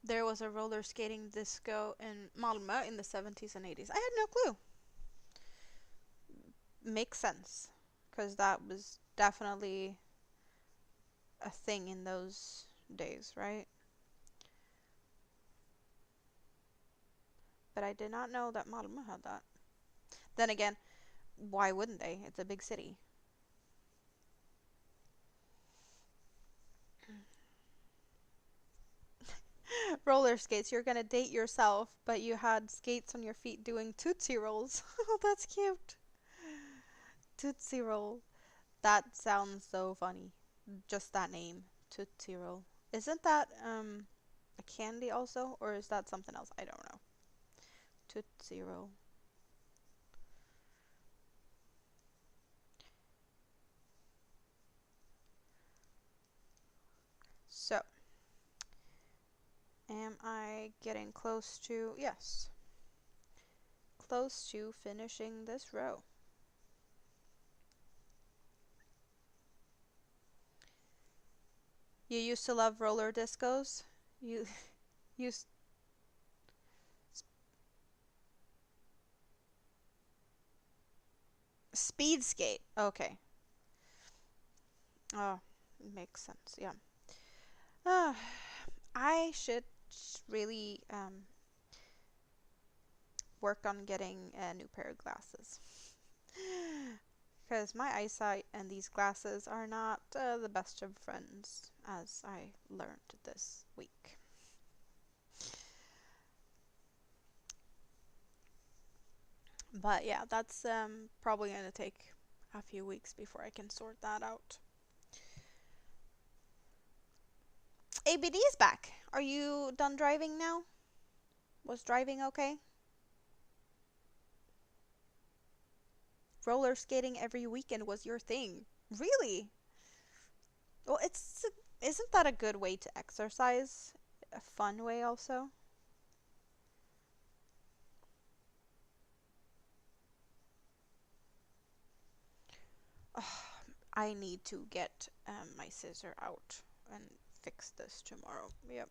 There was a roller skating disco in Malmö in the 70s and 80s. I had no clue. Makes sense because that was definitely a thing in those days, right? But I did not know that Malmö had that. Then again, why wouldn't they? It's a big city. Roller skates, you're gonna date yourself, but you had skates on your feet doing Tootsie Rolls. Oh, that's cute. Tootsie Roll. That sounds so funny. Just that name, Tootsie Roll. Isn't that a candy also, or is that something else? I don't know. Tootsie Roll. So, am I getting close to, yes, close to finishing this row? You used to love roller discos? You used speed skate. Okay. Oh, makes sense. Yeah. Uh, I should really work on getting a new pair of glasses. Because my eyesight and these glasses are not the best of friends, as I learned this week. But yeah, that's probably going to take a few weeks before I can sort that out. ABD is back. Are you done driving now? Was driving okay? Roller skating every weekend was your thing. Really? Well, isn't that a good way to exercise? A fun way also? I need to get my scissor out and fix this tomorrow. Yep.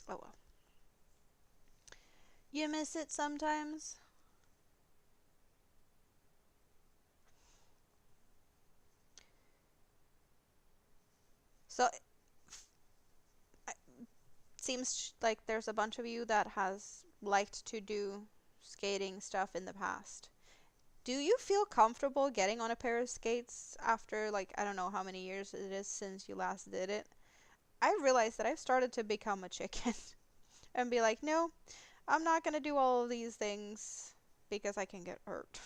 Oh well. You miss it sometimes? So it seems like there's a bunch of you that has liked to do skating stuff in the past. Do you feel comfortable getting on a pair of skates after like I don't know how many years it is since you last did it? I realized that I've started to become a chicken and be like, no, I'm not gonna do all of these things because I can get hurt.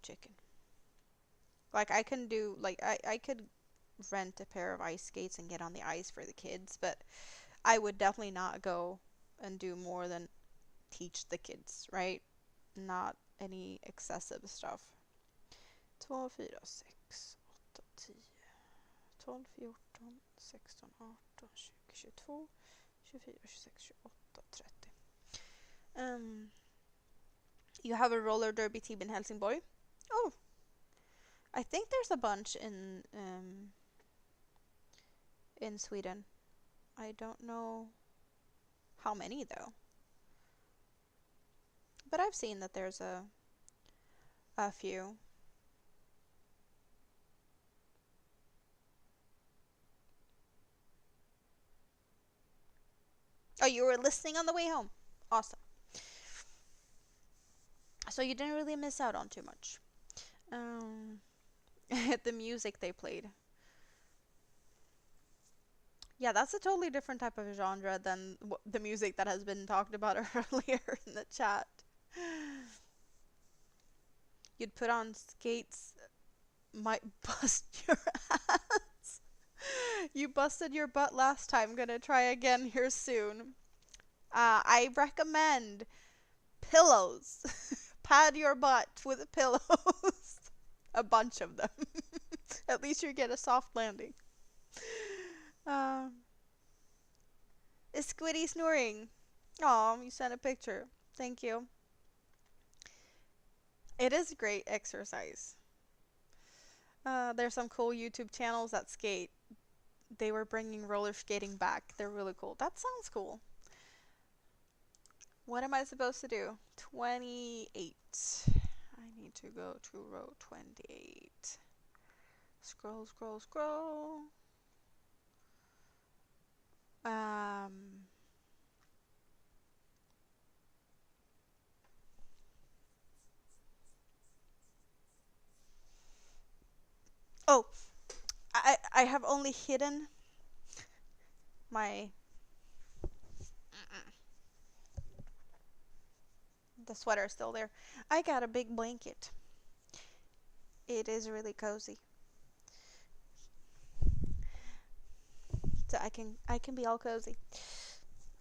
chicken. Like I can do like I could rent a pair of ice skates and get on the ice for the kids, but I would definitely not go and do more than teach the kids, right? Not any excessive stuff. 2, 4, 6, 8, 10, 12, 14, 16, 18, 20, 22, 24, 26, 28, 30. You have a roller derby team in Helsingborg? Oh, I think there's a bunch in Sweden. I don't know how many though. But I've seen that there's a few. Oh, you were listening on the way home. Awesome. So you didn't really miss out on too much. Um, the music they played. Yeah, that's a totally different type of genre than the music that has been talked about earlier in the chat. You'd put on skates, might bust your ass. You busted your butt last time. Gonna try again here soon. I recommend pillows. Pad your butt with pillows. A bunch of them. At least you get a soft landing. Um, is Squiddy snoring? Aw, you sent a picture. Thank you. It is great exercise. There's some cool YouTube channels that skate. They were bringing roller skating back. They're really cool. That sounds cool. What am I supposed to do? 28. I need to go to row 28. Scroll, scroll, scroll. Oh, I have only hidden my the sweater is still there. I got a big blanket. It is really cozy. So I can be all cozy.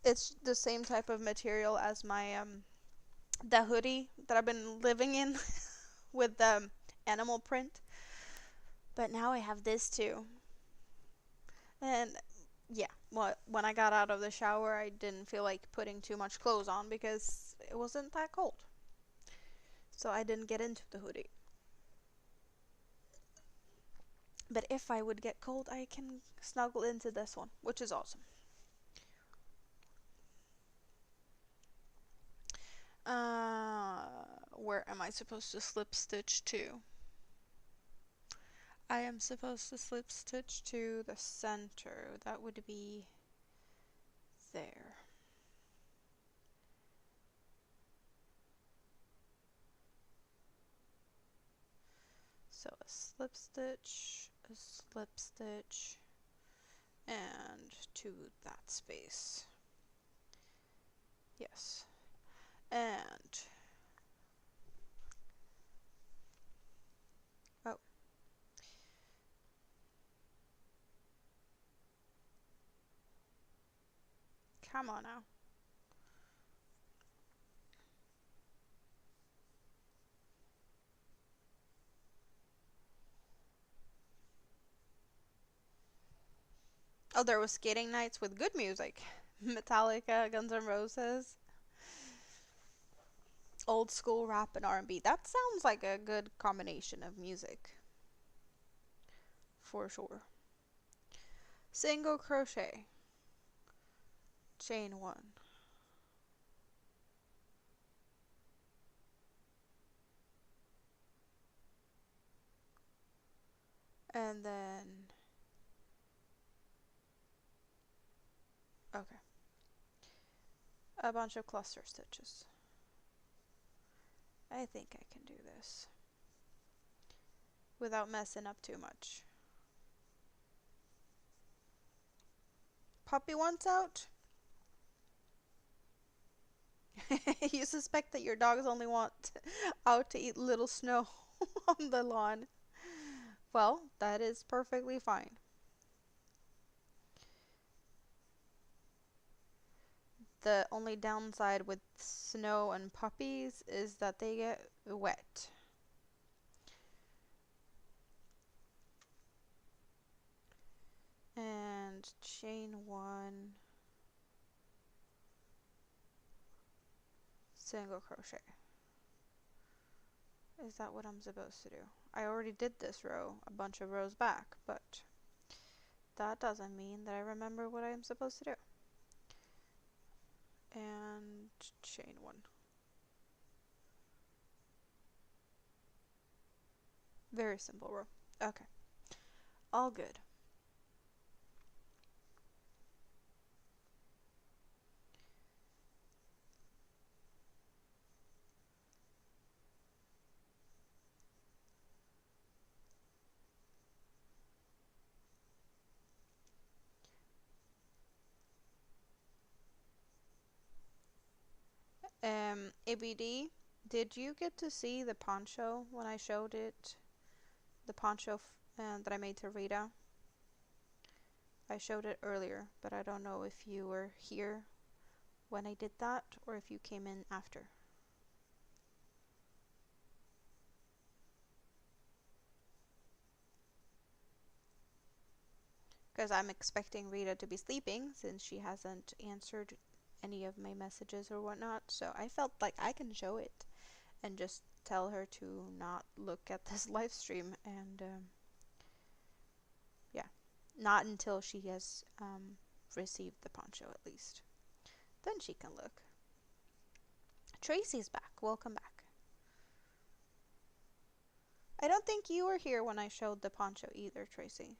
It's the same type of material as my the hoodie that I've been living in with the animal print. But now I have this too. And yeah, when I got out of the shower, I didn't feel like putting too much clothes on because it wasn't that cold. So I didn't get into the hoodie. But if I would get cold, I can snuggle into this one, which is awesome. Where am I supposed to slip stitch to? I am supposed to slip stitch to the center. That would be there. So a slip stitch, and to that space. Yes. And oh. Come on now. Oh, there was skating nights with good music. Metallica, Guns N' Roses, old school rap and R&B. That sounds like a good combination of music. For sure. Single crochet. Chain 1. And then okay. A bunch of cluster stitches. I think I can do this without messing up too much. Puppy wants out? You suspect that your dogs only want out to eat little snow. on the lawn. Well, that is perfectly fine. The only downside with snow and puppies is that they get wet. And chain one, single crochet. Is that what I'm supposed to do? I already did this row a bunch of rows back, but that doesn't mean that I remember what I'm supposed to do. And chain one. Very simple row. Okay. All good. ABD, did you get to see the poncho when I showed it? The poncho that I made to Rita? I showed it earlier, but I don't know if you were here when I did that or if you came in after. Because I'm expecting Rita to be sleeping since she hasn't answered any of my messages or whatnot. So I felt like I can show it and just tell her to not look at this live stream and yeah, not until she has received the poncho at least. Then she can look. Tracy's back. Welcome back. I don't think you were here when I showed the poncho either, Tracy.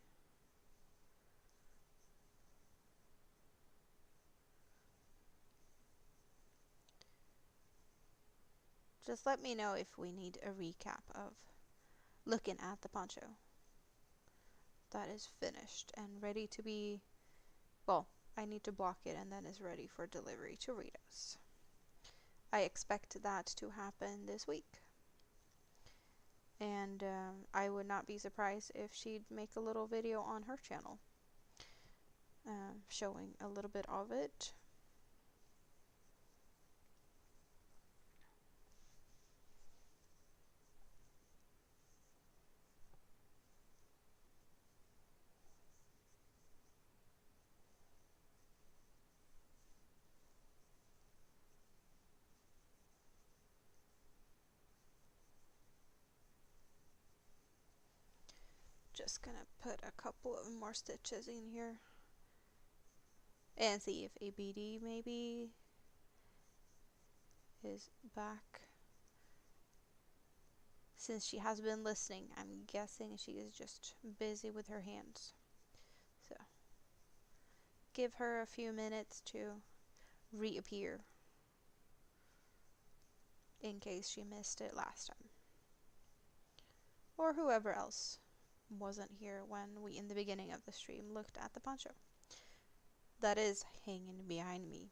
Just let me know if we need a recap of looking at the poncho. That is finished and ready to be, well, I need to block it and then is ready for delivery to Rita's. I expect that to happen this week. And I would not be surprised if she'd make a little video on her channel showing a little bit of it. Just gonna put a couple of more stitches in here and see if ABD maybe is back. Since she has been listening, I'm guessing she is just busy with her hands. So give her a few minutes to reappear in case she missed it last time. Or whoever else wasn't here when we, in the beginning of the stream, looked at the poncho. That is hanging behind me.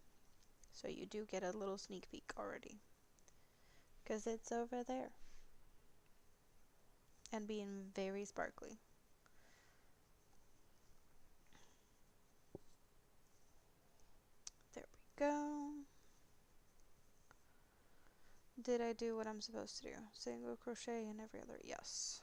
So you do get a little sneak peek already. Because it's over there. And being very sparkly. There we go. Did I do what I'm supposed to do? Single crochet in every other? Yes.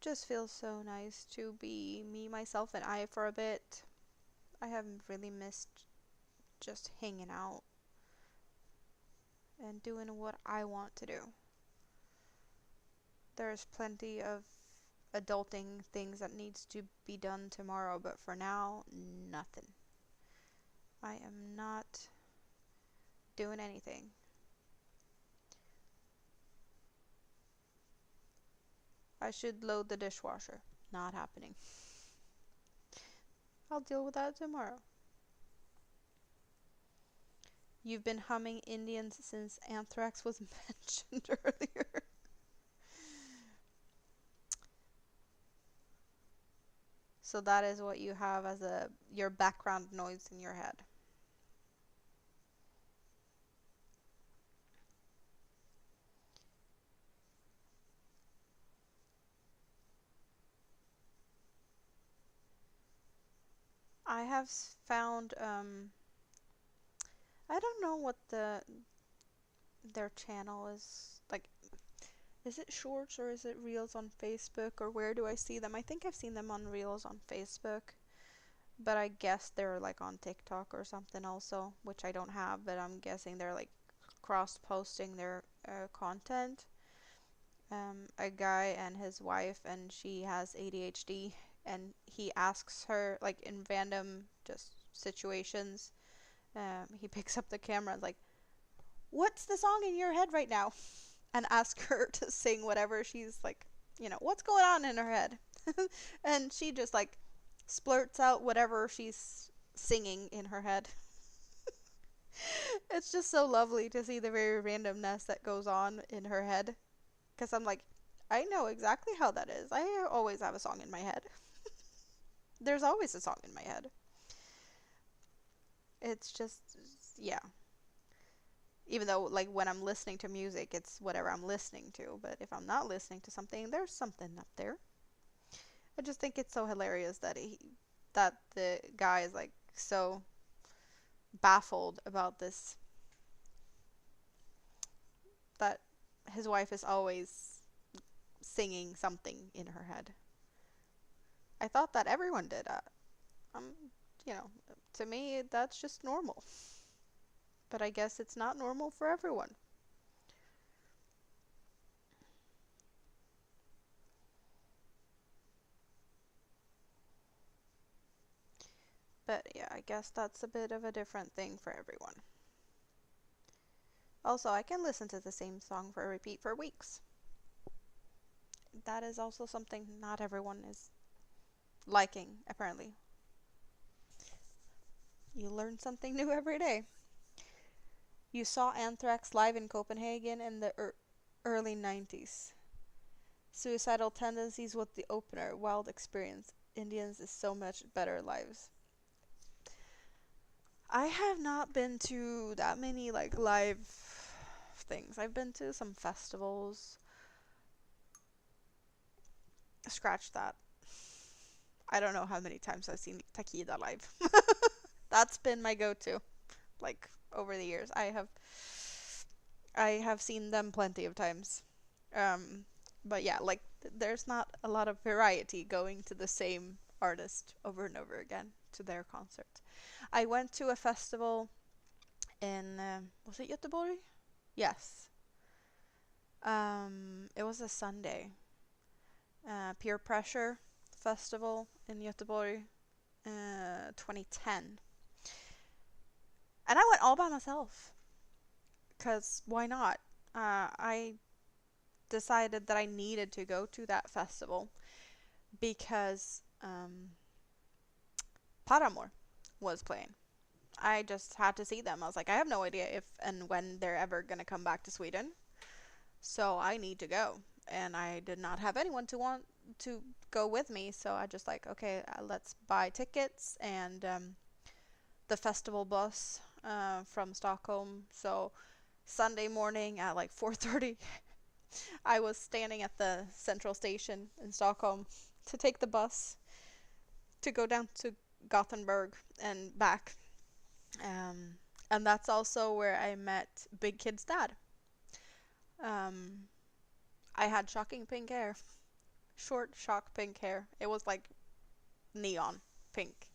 Just feels so nice to be me, myself, and I for a bit. I haven't really missed just hanging out and doing what I want to do. There's plenty of adulting things that needs to be done tomorrow, but for now, nothing. I am not doing anything. I should load the dishwasher. Not happening. I'll deal with that tomorrow. You've been humming Indians since Anthrax was mentioned earlier. So that is what you have as your background noise in your head. I have found I don't know what their channel is like. Is it shorts or is it reels on Facebook, or where do I see them? I think I've seen them on reels on Facebook, but I guess they're like on TikTok or something also, which I don't have, but I'm guessing they're like cross posting their content. A guy and his wife, and she has ADHD, and he asks her like in random just situations. He picks up the camera and is like, "What's the song in your head right now?" and ask her to sing whatever she's like, what's going on in her head. And she just like splurts out whatever she's singing in her head. It's just so lovely to see the very randomness that goes on in her head. Because I'm like, I know exactly how that is. I always have a song in my head. There's always a song in my head. It's just, yeah. Even though, like, when I'm listening to music, it's whatever I'm listening to. But if I'm not listening to something, there's something up there. I just think it's so hilarious that that the guy is like so baffled about this, that his wife is always singing something in her head. I thought that everyone did. Um, you know, to me that's just normal. But I guess it's not normal for everyone. But yeah, I guess that's a bit of a different thing for everyone. Also, I can listen to the same song for a repeat for weeks. That is also something not everyone is liking, apparently. You learn something new every day. You saw Anthrax live in Copenhagen in the early 90s. Suicidal Tendencies was the opener. Wild experience. Indians is so much better lives. I have not been to that many like live things. I've been to some festivals. Scratch that. I don't know how many times I've seen Takida live. That's been my go-to, like over the years. I have seen them plenty of times. Um, but yeah, like there's not a lot of variety going to the same artist over and over again to their concert. I went to a festival in was it Göteborg? Yes. It was a Sunday. Peer Pressure Festival in Göteborg, 2010. And I went all by myself. Because why not? I decided that I needed to go to that festival because Paramore was playing. I just had to see them. I was like, I have no idea if and when they're ever going to come back to Sweden. So I need to go. And I did not have anyone to want to go with me. So I just like, okay, let's buy tickets and the festival bus from Stockholm. So Sunday morning at like 4:30, I was standing at the central station in Stockholm to take the bus to go down to Gothenburg and back. Um, and that's also where I met Big Kid's dad. Um, I had shocking pink hair, short, shock pink hair. It was like neon pink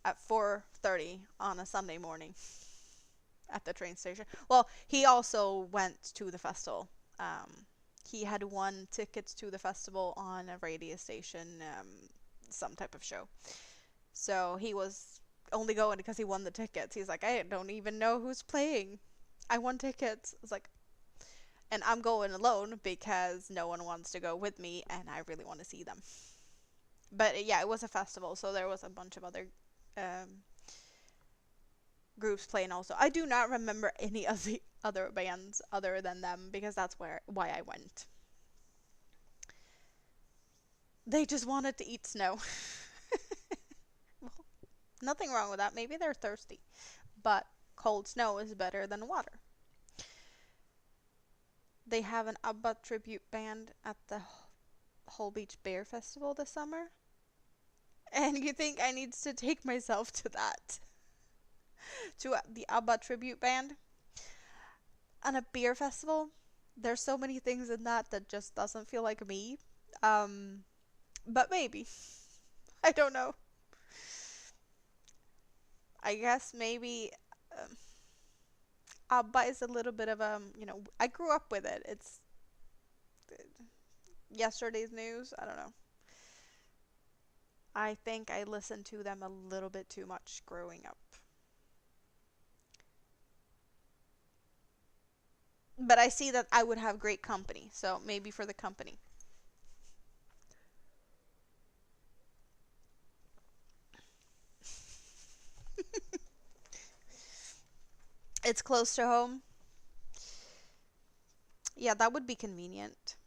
at 4:30 on a Sunday morning at the train station. Well, he also went to the festival. Um, he had won tickets to the festival on a radio station, some type of show. So he was only going because he won the tickets. He's like, I don't even know who's playing. I won tickets. It's like, and I'm going alone because no one wants to go with me, and I really want to see them. But yeah, it was a festival, so there was a bunch of other um, groups playing also. I do not remember any of the other bands other than them because that's why I went. They just wanted to eat snow. Well, nothing wrong with that. Maybe they're thirsty, but cold snow is better than water. They have an ABBA tribute band at the Whole Beach Bear Festival this summer. And you think I need to take myself to that? To the ABBA tribute band? On a beer festival? There's so many things in that that just doesn't feel like me. Um, but maybe. I don't know. I guess maybe ABBA is a little bit of I grew up with it. It's yesterday's news. I don't know. I think I listened to them a little bit too much growing up. But I see that I would have great company, so maybe for the company. It's close to home. Yeah, that would be convenient.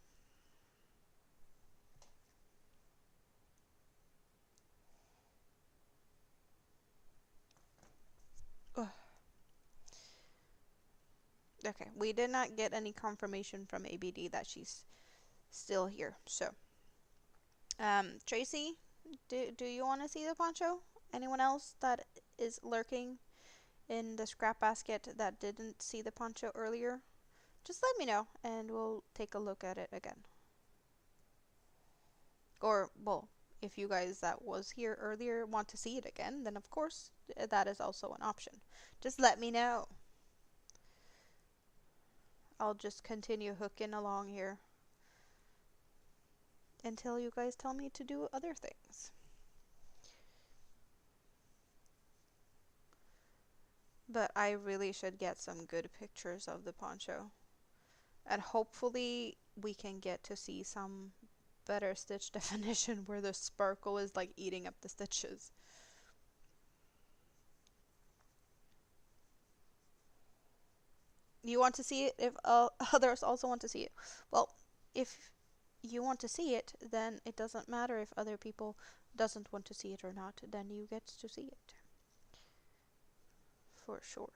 Ugh. Okay, we did not get any confirmation from ABD that she's still here. So, Tracy, do you want to see the poncho? Anyone else that is lurking in the scrap basket that didn't see the poncho earlier? Just let me know and we'll take a look at it again. Or, well, if you guys that was here earlier want to see it again, then of course that is also an option. Just let me know. I'll just continue hooking along here until you guys tell me to do other things. But I really should get some good pictures of the poncho. And hopefully we can get to see some better stitch definition where the sparkle is like eating up the stitches. You want to see it if others also want to see it. Well, if you want to see it, then it doesn't matter if other people doesn't want to see it or not, then you get to see it. For sure.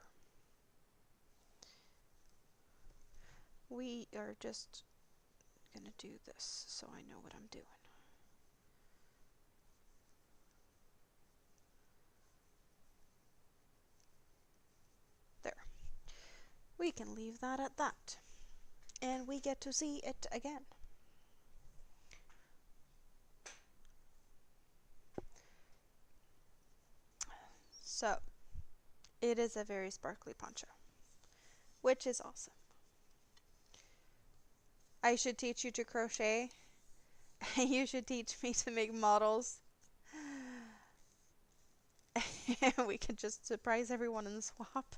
We are just gonna do this so I know what I'm doing. There. We can leave that at that. And we get to see it again. So, it is a very sparkly poncho, which is awesome. I should teach you to crochet. You should teach me to make models. We could just surprise everyone and swap.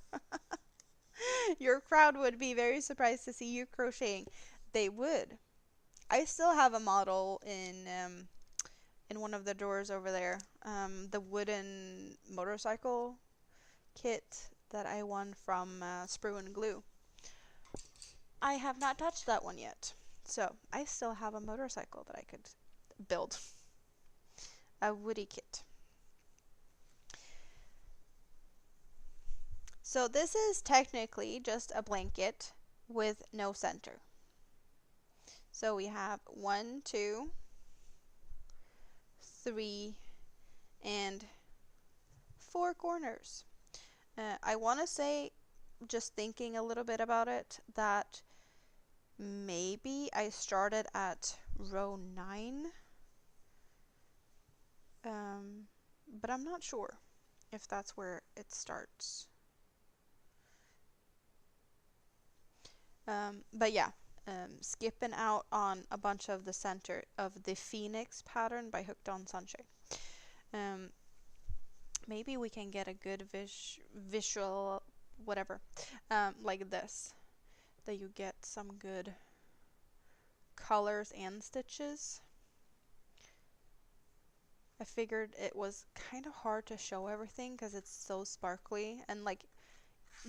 Your crowd would be very surprised to see you crocheting. They would. I still have a model in one of the drawers over there. The wooden motorcycle kit that I won from Sprue and Glue. I have not touched that one yet. So I still have a motorcycle that I could build. A woody kit. So this is technically just a blanket with no center. So we have 1, 2, 3, and 4 corners. I want to say, just thinking a little bit about it, that maybe I started at row 9. But I'm not sure if that's where it starts. But yeah, skipping out on a bunch of the center of the Phoenix pattern by Hooked on Sunshine. Maybe we can get a good visual, whatever, like this, that you get some good colors and stitches. I figured it was kind of hard to show everything because it's so sparkly, and like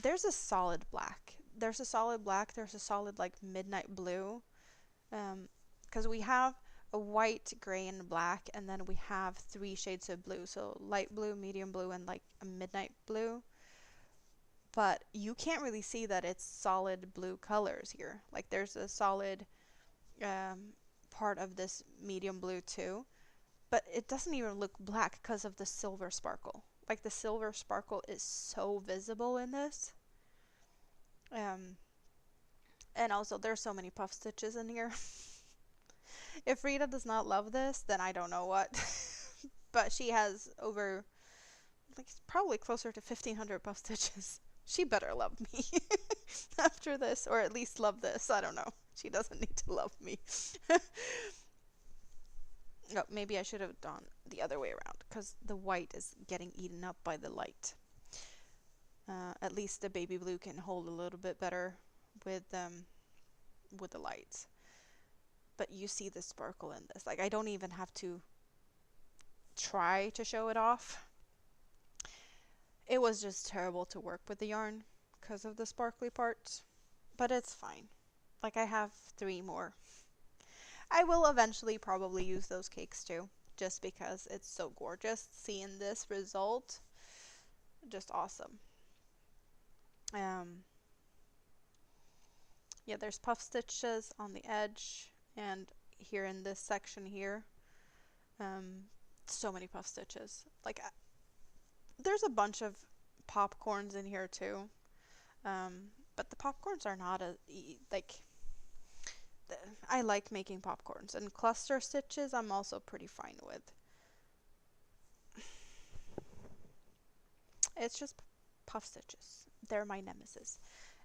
there's a solid black. There's a solid black, there's a solid like midnight blue. Because we have a white, gray, and black, and then we have 3 shades of blue. So light blue, medium blue, and like a midnight blue. But you can't really see that it's solid blue colors here. Like there's a solid part of this medium blue too. but it doesn't even look black because of the silver sparkle. Like the silver sparkle is so visible in this. Um, and also there's so many puff stitches in here. If Rita does not love this, then I don't know what. But she has over, like, probably closer to 1,500 puff stitches. She better love me after this, or at least love this. I don't know. She doesn't need to love me. No, maybe I should have done the other way around, because the white is getting eaten up by the light. At least the baby blue can hold a little bit better with the lights. But you see the sparkle in this. Like, I don't even have to try to show it off. It was just terrible to work with the yarn because of the sparkly parts. But it's fine. Like, I have 3 more. I will eventually probably use those cakes too, just because it's so gorgeous. Seeing this result, just awesome. Yeah, there's puff stitches on the edge and here in this section here. So many puff stitches. Like, there's a bunch of popcorns in here too. But the popcorns are not like, I like making popcorns, and cluster stitches I'm also pretty fine with. It's just puff stitches. They're my nemesis.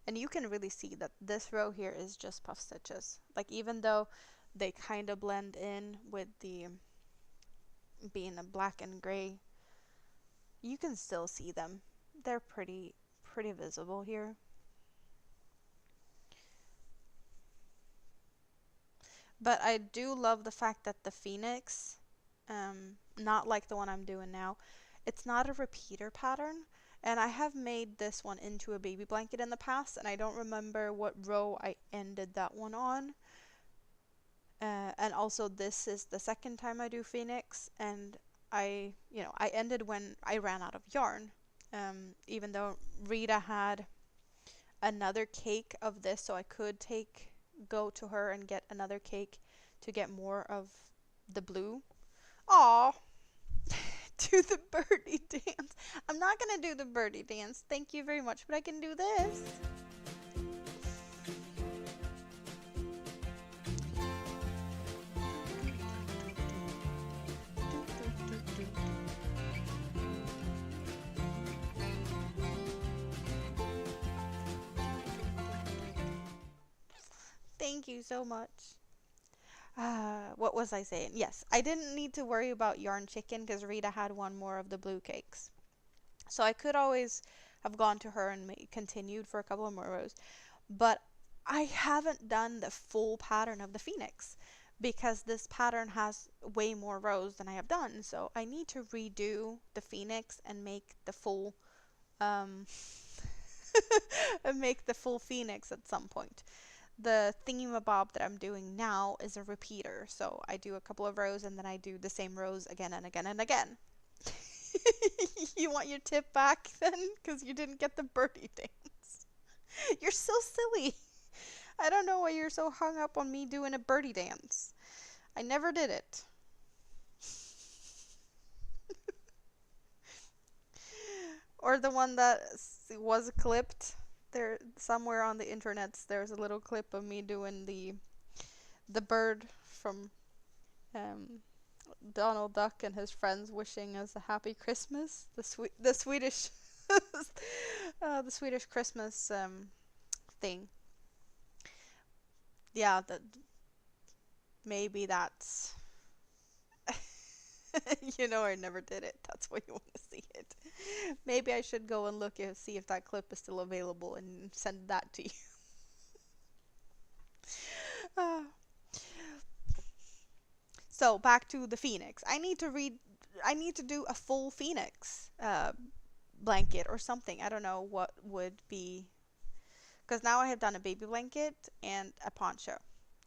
And you can really see that this row here is just puff stitches. Like, even though they kind of blend in with the being a black and gray, you can still see them. They're pretty visible here. But I do love the fact that the Phoenix, not like the one I'm doing now, it's not a repeater pattern. And I have made this one into a baby blanket in the past, and I don't remember what row I ended that one on. And also this is the second time I do Phoenix, and I ended when I ran out of yarn. Even though Rita had another cake of this, so I could go to her and get another cake to get more of the blue. Aw, do the birdie dance. I'm not gonna do the birdie dance, thank you very much, but I can do this. Thank you so much. What was I saying? Yes, I didn't need to worry about yarn chicken because Rita had one more of the blue cakes. So I could always have gone to her and continued for a couple of more rows. But I haven't done the full pattern of the Phoenix because this pattern has way more rows than I have done. So I need to redo the Phoenix and make the full and make the full Phoenix at some point. The thingamabob that I'm doing now is a repeater, so I do a couple of rows and then I do the same rows again and again and again. You want your tip back then? Because you didn't get the birdie dance. You're so silly. I don't know why you're so hung up on me doing a birdie dance. I never did it. Or the one that was clipped. There, somewhere on the internet, there's a little clip of me doing the bird from Donald Duck and his friends wishing us a happy Christmas. The Swedish the Swedish Christmas thing. Yeah, maybe that's I never did it. That's why you want to see it. Maybe I should go and look and see if that clip is still available and send that to you. So back to the Phoenix. I need to do a full Phoenix blanket or something. I don't know what would be, because now I have done a baby blanket and a poncho.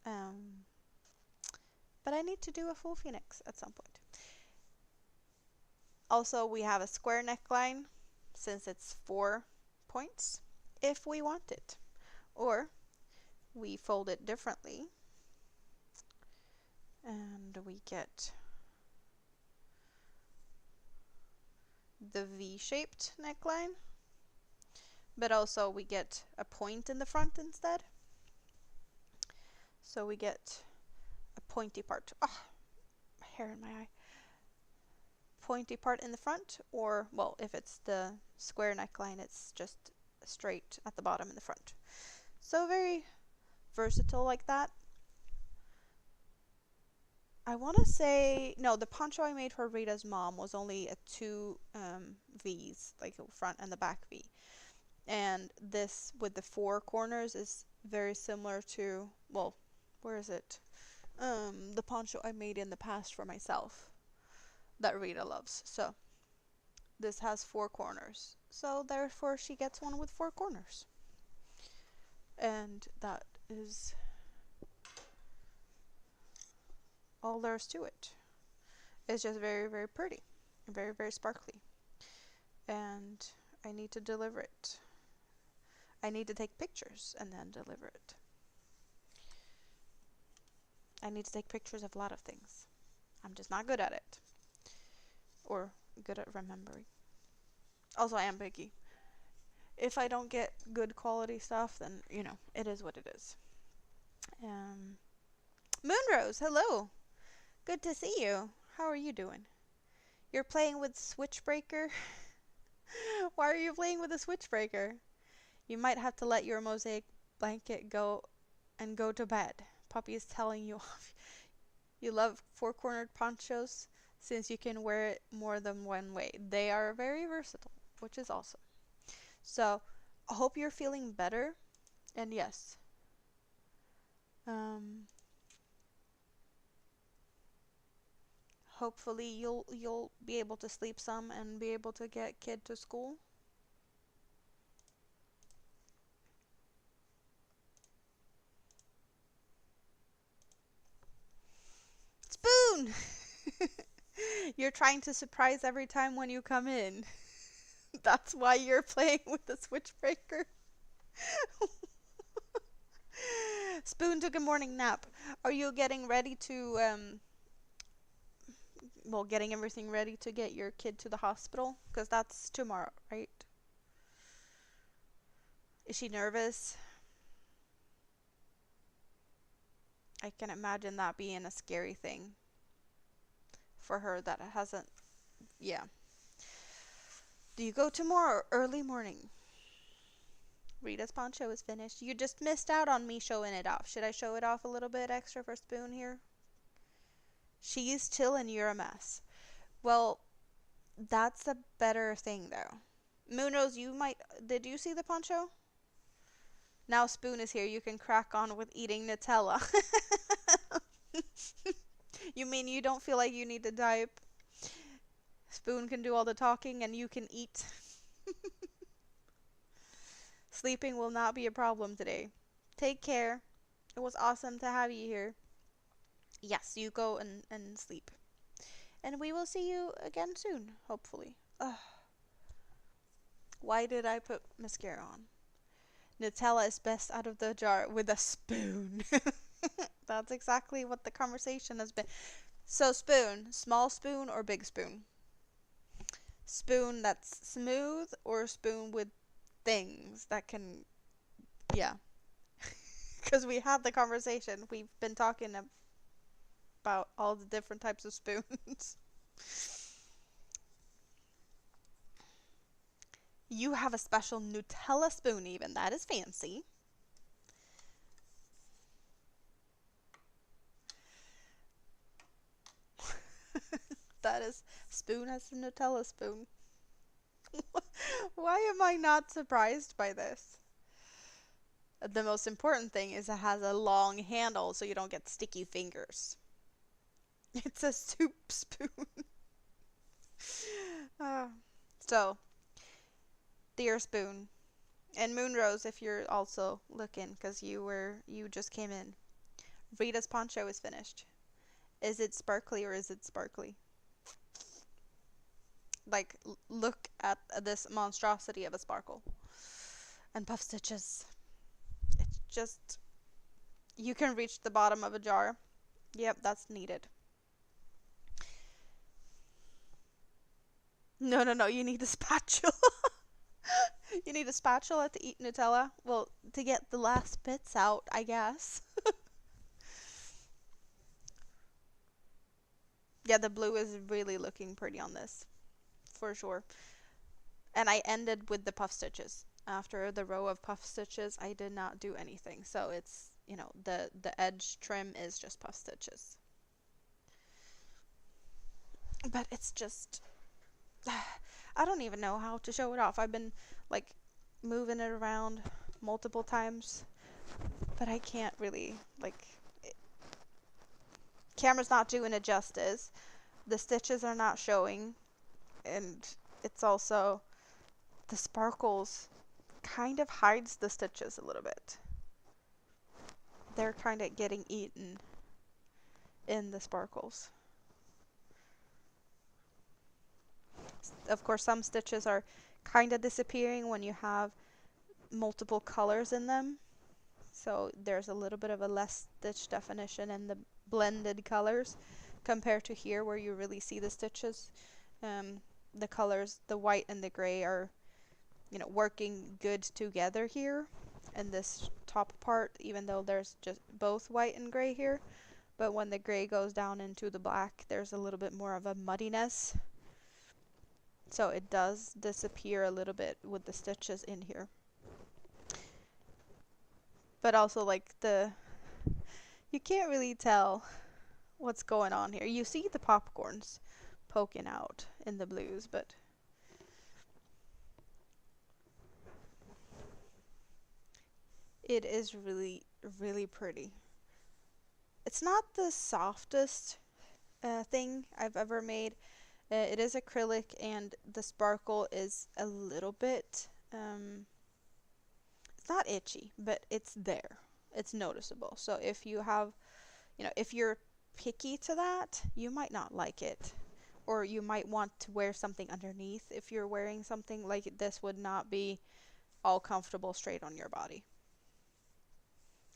But I need to do a full Phoenix at some point. Also, we have a square neckline since it's 4 points if we want it. Or we fold it differently and we get the V-shaped neckline, but also we get a point in the front instead. So we get a pointy part. Oh, my hair in my eye. Pointy part in the front, or, well, if it's the square neckline, it's just straight at the bottom in the front. So very versatile like that. I want to say, no, the poncho I made for Rita's mom was only a 2 V's, like the front and the back V. And this with the 4 corners is very similar to, well, where is it? The poncho I made in the past for myself that Rita loves. So this has 4 corners. So therefore she gets one with 4 corners. And that is all there is to it. It's just very, very pretty. Very, very sparkly. And I need to deliver it. I need to take pictures and then deliver it. I need to take pictures of a lot of things. I'm just not good at it. Or good at remembering. Also, I am picky. If I don't get good quality stuff, then, you know, it is what it is. Moonrose, hello. Good to see you. How are you doing? You're playing with Switchbreaker? Why are you playing with a Switchbreaker? You might have to let your mosaic blanket go and go to bed. Poppy is telling you off. You love 4-cornered ponchos since you can wear it more than one way. They are very versatile, which is awesome. So, I hope you're feeling better. And yes. Hopefully you'll be able to sleep some and be able to get kid to school. Spoon! You're trying to surprise every time when you come in. That's why you're playing with the Switchbreaker. Spoon took a morning nap. Are you getting ready to, well, getting everything ready to get your kid to the hospital? Because that's tomorrow, right? Is she nervous? I can imagine that being a scary thing for her that hasn't, yeah. Do you go tomorrow or early morning? Rita's poncho is finished. You just missed out on me showing it off. Should I show it off a little bit extra for Spoon here? She's chill and you're a mess. Well, that's a better thing though. Moonrose, did you see the poncho? Now Spoon is here, you can crack on with eating Nutella. You mean you don't feel like you need to type? Spoon can do all the talking and you can eat. Sleeping will not be a problem today. Take care. It was awesome to have you here. Yes, you go and sleep. And we will see you again soon, hopefully. Ugh. Why did I put mascara on? Nutella is best out of the jar with a spoon. That's exactly what the conversation has been. So Spoon, small spoon or big spoon? Spoon that's smooth or spoon with things that can, yeah. Because we had the conversation. We've been talking about all the different types of spoons. You have a special Nutella spoon even. That is fancy. That is, Spoon has a Nutella spoon. Why am I not surprised by this? The most important thing is it has a long handle so you don't get sticky fingers. It's a soup spoon. So, dear Spoon, and Moonrose, if you're also looking, because you just came in. Rita's poncho is finished. Is it sparkly or is it sparkly? Like, look at this monstrosity of a sparkle. And puff stitches. It's just, you can reach the bottom of a jar. Yep, that's needed. No, no, no, you need a spatula. You need a spatula to eat Nutella? Well, to get the last bits out, I guess. Yeah, the blue is really looking pretty on this, for sure. And I ended with the puff stitches. After the row of puff stitches, I did not do anything. So it's, the edge trim is just puff stitches. But it's just, I don't even know how to show it off. I've been like moving it around multiple times, but I can't really, camera's not doing it justice. The stitches are not showing, and it's also, the sparkles kind of hides the stitches a little bit. They're kind of getting eaten in the sparkles. Of course, some stitches are kind of disappearing when you have multiple colors in them. So there's a little bit of a less stitch definition in the blended colors compared to here where you really see the stitches. The colors, the white and the gray are, working good together here in this top part, even though there's just both white and gray here. But when the gray goes down into the black, there's a little bit more of a muddiness. So it does disappear a little bit with the stitches in here. But also, you can't really tell what's going on here. You see the popcorns poking out in the blues, but it is really, really pretty. It's not the softest thing I've ever made. It is acrylic, and the sparkle is a little bit, it's not itchy, but it's there. It's noticeable. So if you have, if you're picky to that, you might not like it. Or you might want to wear something underneath. If you're wearing something like this, would not be all comfortable straight on your body.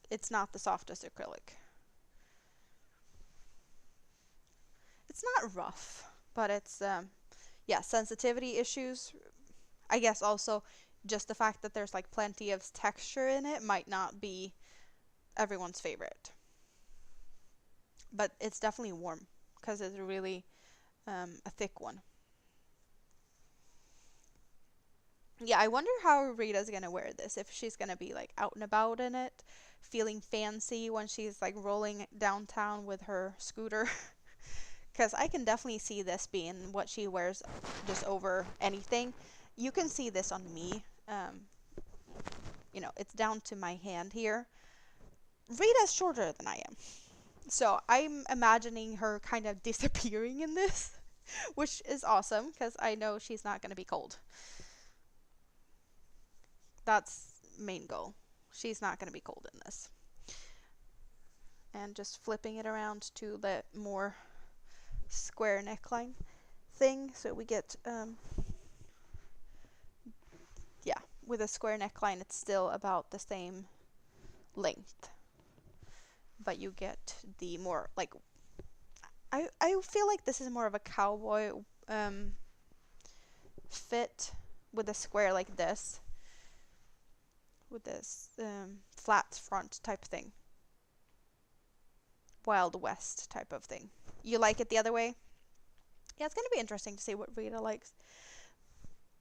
It's not the softest acrylic. It's not rough, but it's, sensitivity issues. I guess also just the fact that there's plenty of texture in it might not be everyone's favorite. But it's definitely warm because it's really a thick one. Yeah, I wonder how Rita's gonna wear this. If she's gonna be out and about in it, feeling fancy when she's rolling downtown with her scooter. Because I can definitely see this being what she wears just over anything. You can see this on me. It's down to my hand here. Rita's shorter than I am. So I'm imagining her kind of disappearing in this, which is awesome because I know she's not going to be cold. That's main goal. She's not going to be cold in this. And just flipping it around to the more square neckline thing. So we get, with a square neckline, it's still about the same length. But you get the more, I feel like this is more of a cowboy fit with a square like this. With this flat front type thing. Wild West type of thing. You like it the other way? Yeah, it's going to be interesting to see what Rita likes.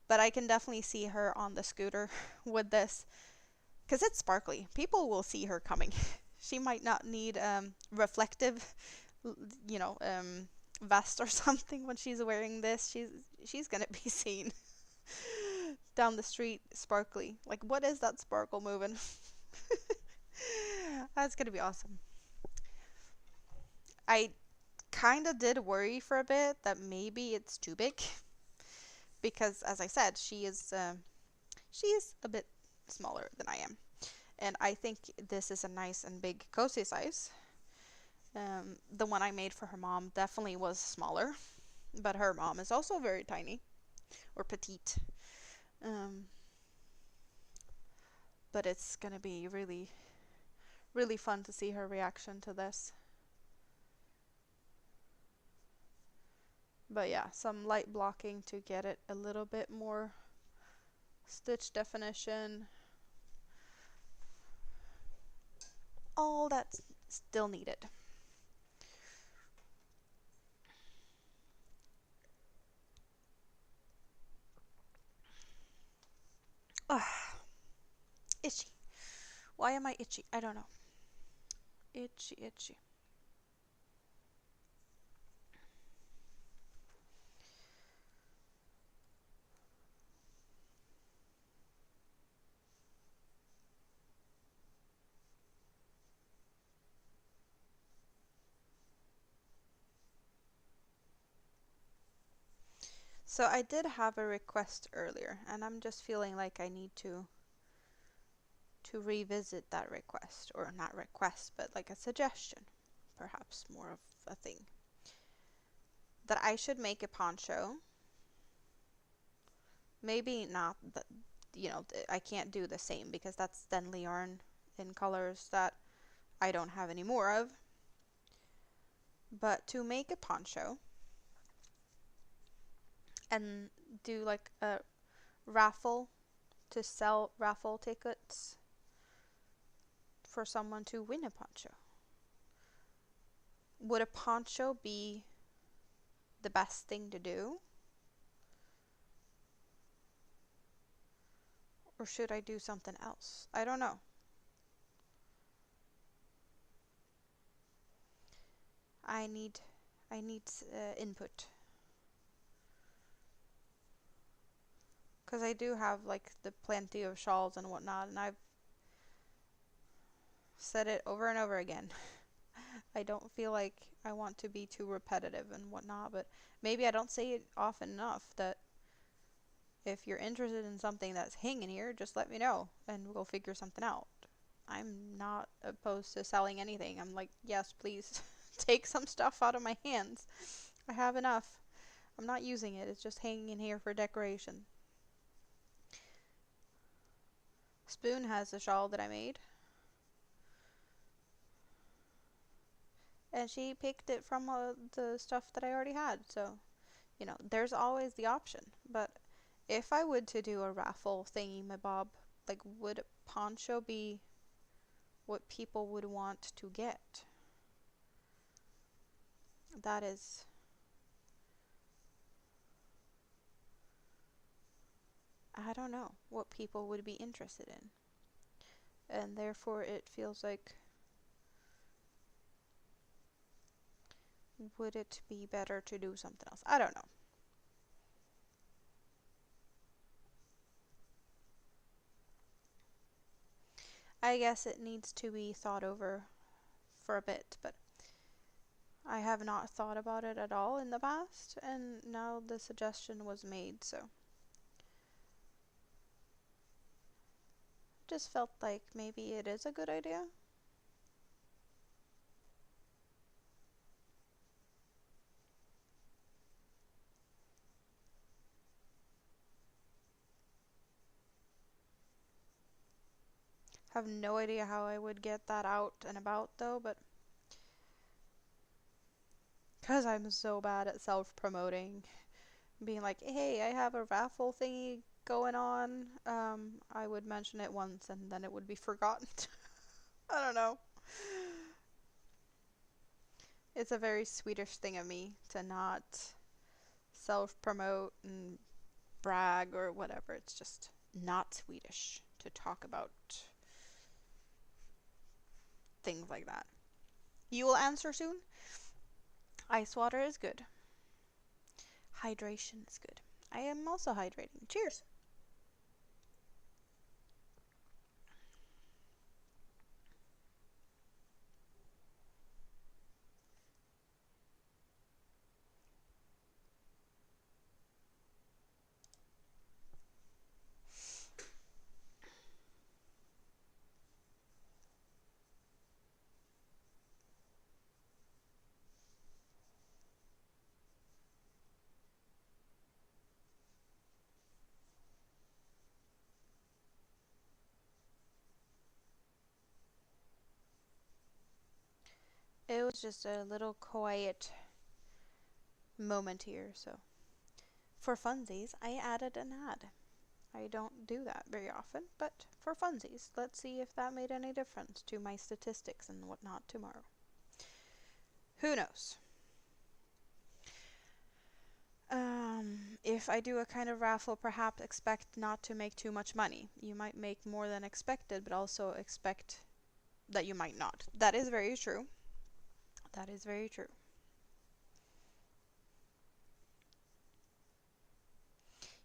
But I can definitely see her on the scooter with this. Because it's sparkly. People will see her coming. She might not need reflective, vest or something when she's wearing this. She's going to be seen down the street sparkly. What is that sparkle moving? That's going to be awesome. I kind of did worry for a bit that maybe it's too big. Because, as I said, she is a bit smaller than I am. And I think this is a nice and big cozy size. The one I made for her mom definitely was smaller. But her mom is also very tiny. Or petite. But it's going to be really, really fun to see her reaction to this. But yeah, some light blocking to get it a little bit more stitch definition. All that's still needed. Ugh, itchy. Why am I itchy? I don't know. Itchy, itchy. So I did have a request earlier, and I'm just feeling like I need to revisit that request, or not request, but like a suggestion, perhaps more of a thing. That I should make a poncho. Maybe not that, I can't do the same because that's Denly yarn in colors that I don't have any more of. But to make a poncho and do like a raffle to sell raffle tickets for someone to win a poncho. Would a poncho be the best thing to do? Or should I do something else? I don't know. I need input. Because I do have like the plenty of shawls and whatnot, and I've said it over and over again. I don't feel like I want to be too repetitive and whatnot, but maybe I don't say it often enough that if you're interested in something that's hanging here, just let me know and we'll figure something out. I'm not opposed to selling anything. I'm like, yes, please take some stuff out of my hands. I have enough. I'm not using it. It's just hanging in here for decoration. Spoon has a shawl that I made. And she picked it from the stuff that I already had. So, there's always the option. But if I would to do a raffle thingy my bob, like, would poncho be what people would want to get? That is, I don't know what people would be interested in. And therefore it feels like, would it be better to do something else? I don't know. I guess it needs to be thought over for a bit, but I have not thought about it at all in the past, and now the suggestion was made, so just felt like maybe it is a good idea. Have no idea how I would get that out and about though, but because I'm so bad at self-promoting, being like, hey, I have a raffle thingy going on, I would mention it once and then it would be forgotten. I don't know. It's a very Swedish thing of me to not self-promote and brag or whatever. It's just not Swedish to talk about things like that. You will answer soon? Ice water is good. Hydration is good. I am also hydrating. Cheers. It was just a little quiet moment here. So for funsies, I added an ad. I don't do that very often, but for funsies, let's see if that made any difference to my statistics and whatnot tomorrow. Who knows? If I do a kind of raffle, perhaps expect not to make too much money. You might make more than expected, but also expect that you might not. That is very true. That is very true.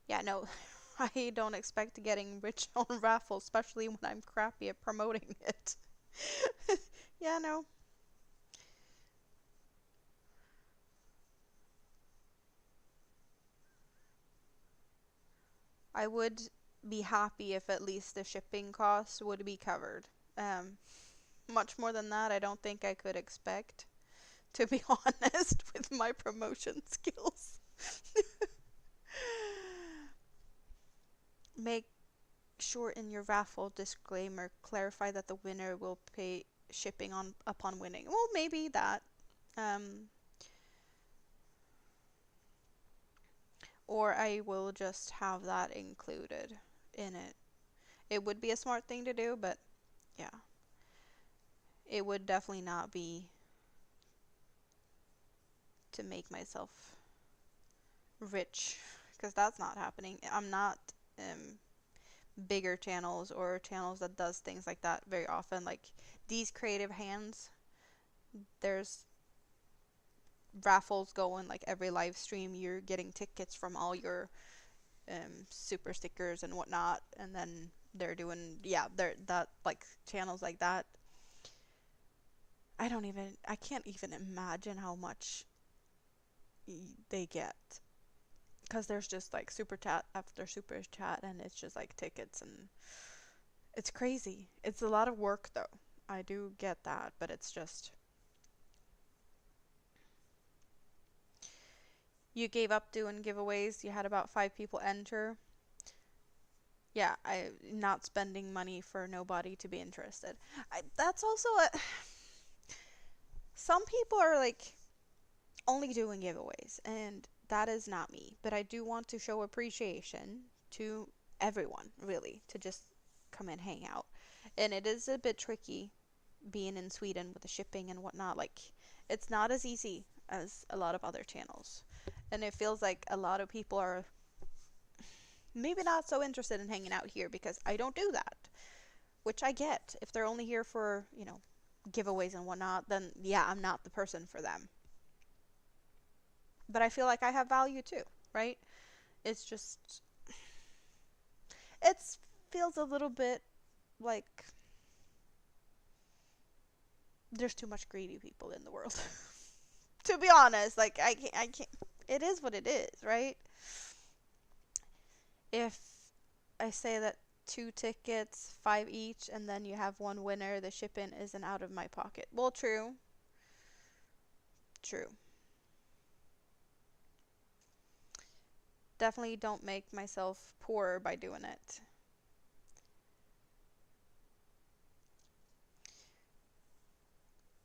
Yeah, no, I don't expect getting rich on raffles, especially when I'm crappy at promoting it. Yeah, no. I would be happy if at least the shipping costs would be covered. Um, Much more than that, I don't think I could expect, to be honest, with my promotion skills. Make sure in your raffle disclaimer clarify that the winner will pay shipping on upon winning. Well, maybe that. Um, or I will just have that included in it. It would be a smart thing to do, but yeah. It would definitely not be to make myself rich, because that's not happening. I'm not bigger channels or channels that does things like that very often. Like these creative hands, there's raffles going like every live stream. You're getting tickets from all your super stickers and whatnot, and then they're doing they're that like channels like that. I can't even imagine how much they get, because there's just like super chat after super chat, and it's just like tickets, and it's crazy. It's a lot of work though. I do get that, but it's just you gave up doing giveaways. You had about 5 people enter. Yeah, I not spending money for nobody to be interested. That's also a some people are like only doing giveaways, and that is not me. But I do want to show appreciation to everyone, really, to just come and hang out. And it is a bit tricky being in Sweden with the shipping and whatnot. Like, it's not as easy as a lot of other channels. And it feels like a lot of people are maybe not so interested in hanging out here because I don't do that, which I get. If they're only here for, giveaways and whatnot, then yeah, I'm not the person for them. But I feel like I have value too, right? It's just, it feels a little bit like there's too much greedy people in the world. To be honest, like I can't. It is what it is, right? If I say that 2 tickets, 5 each, and then you have one winner, the shipping isn't out of my pocket. Well, true, true. Definitely don't make myself poorer by doing it.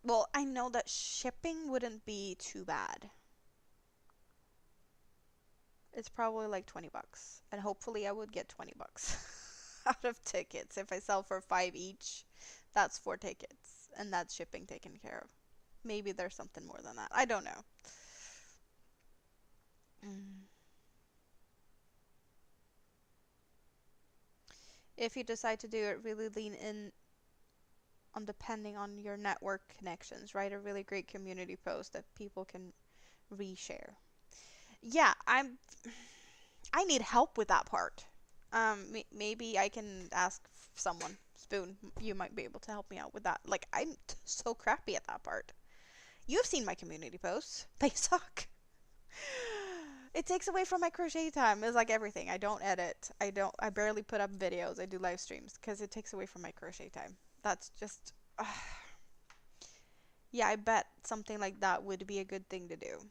Well, I know that shipping wouldn't be too bad. It's probably like $20, and hopefully I would get $20 out of tickets if I sell for 5 each. That's 4 tickets, and that's shipping taken care of. Maybe there's something more than that. I don't know. Mm. If you decide to do it, really lean in on depending on your network connections. Write a really great community post that people can reshare. Yeah, I need help with that part. Maybe I can ask someone. Spoon, you might be able to help me out with that. Like, I'm so crappy at that part. You've seen my community posts. They suck. It takes away from my crochet time. It's like everything. I don't edit. I barely put up videos. I do live streams because it takes away from my crochet time. That's just yeah, I bet something like that would be a good thing to do.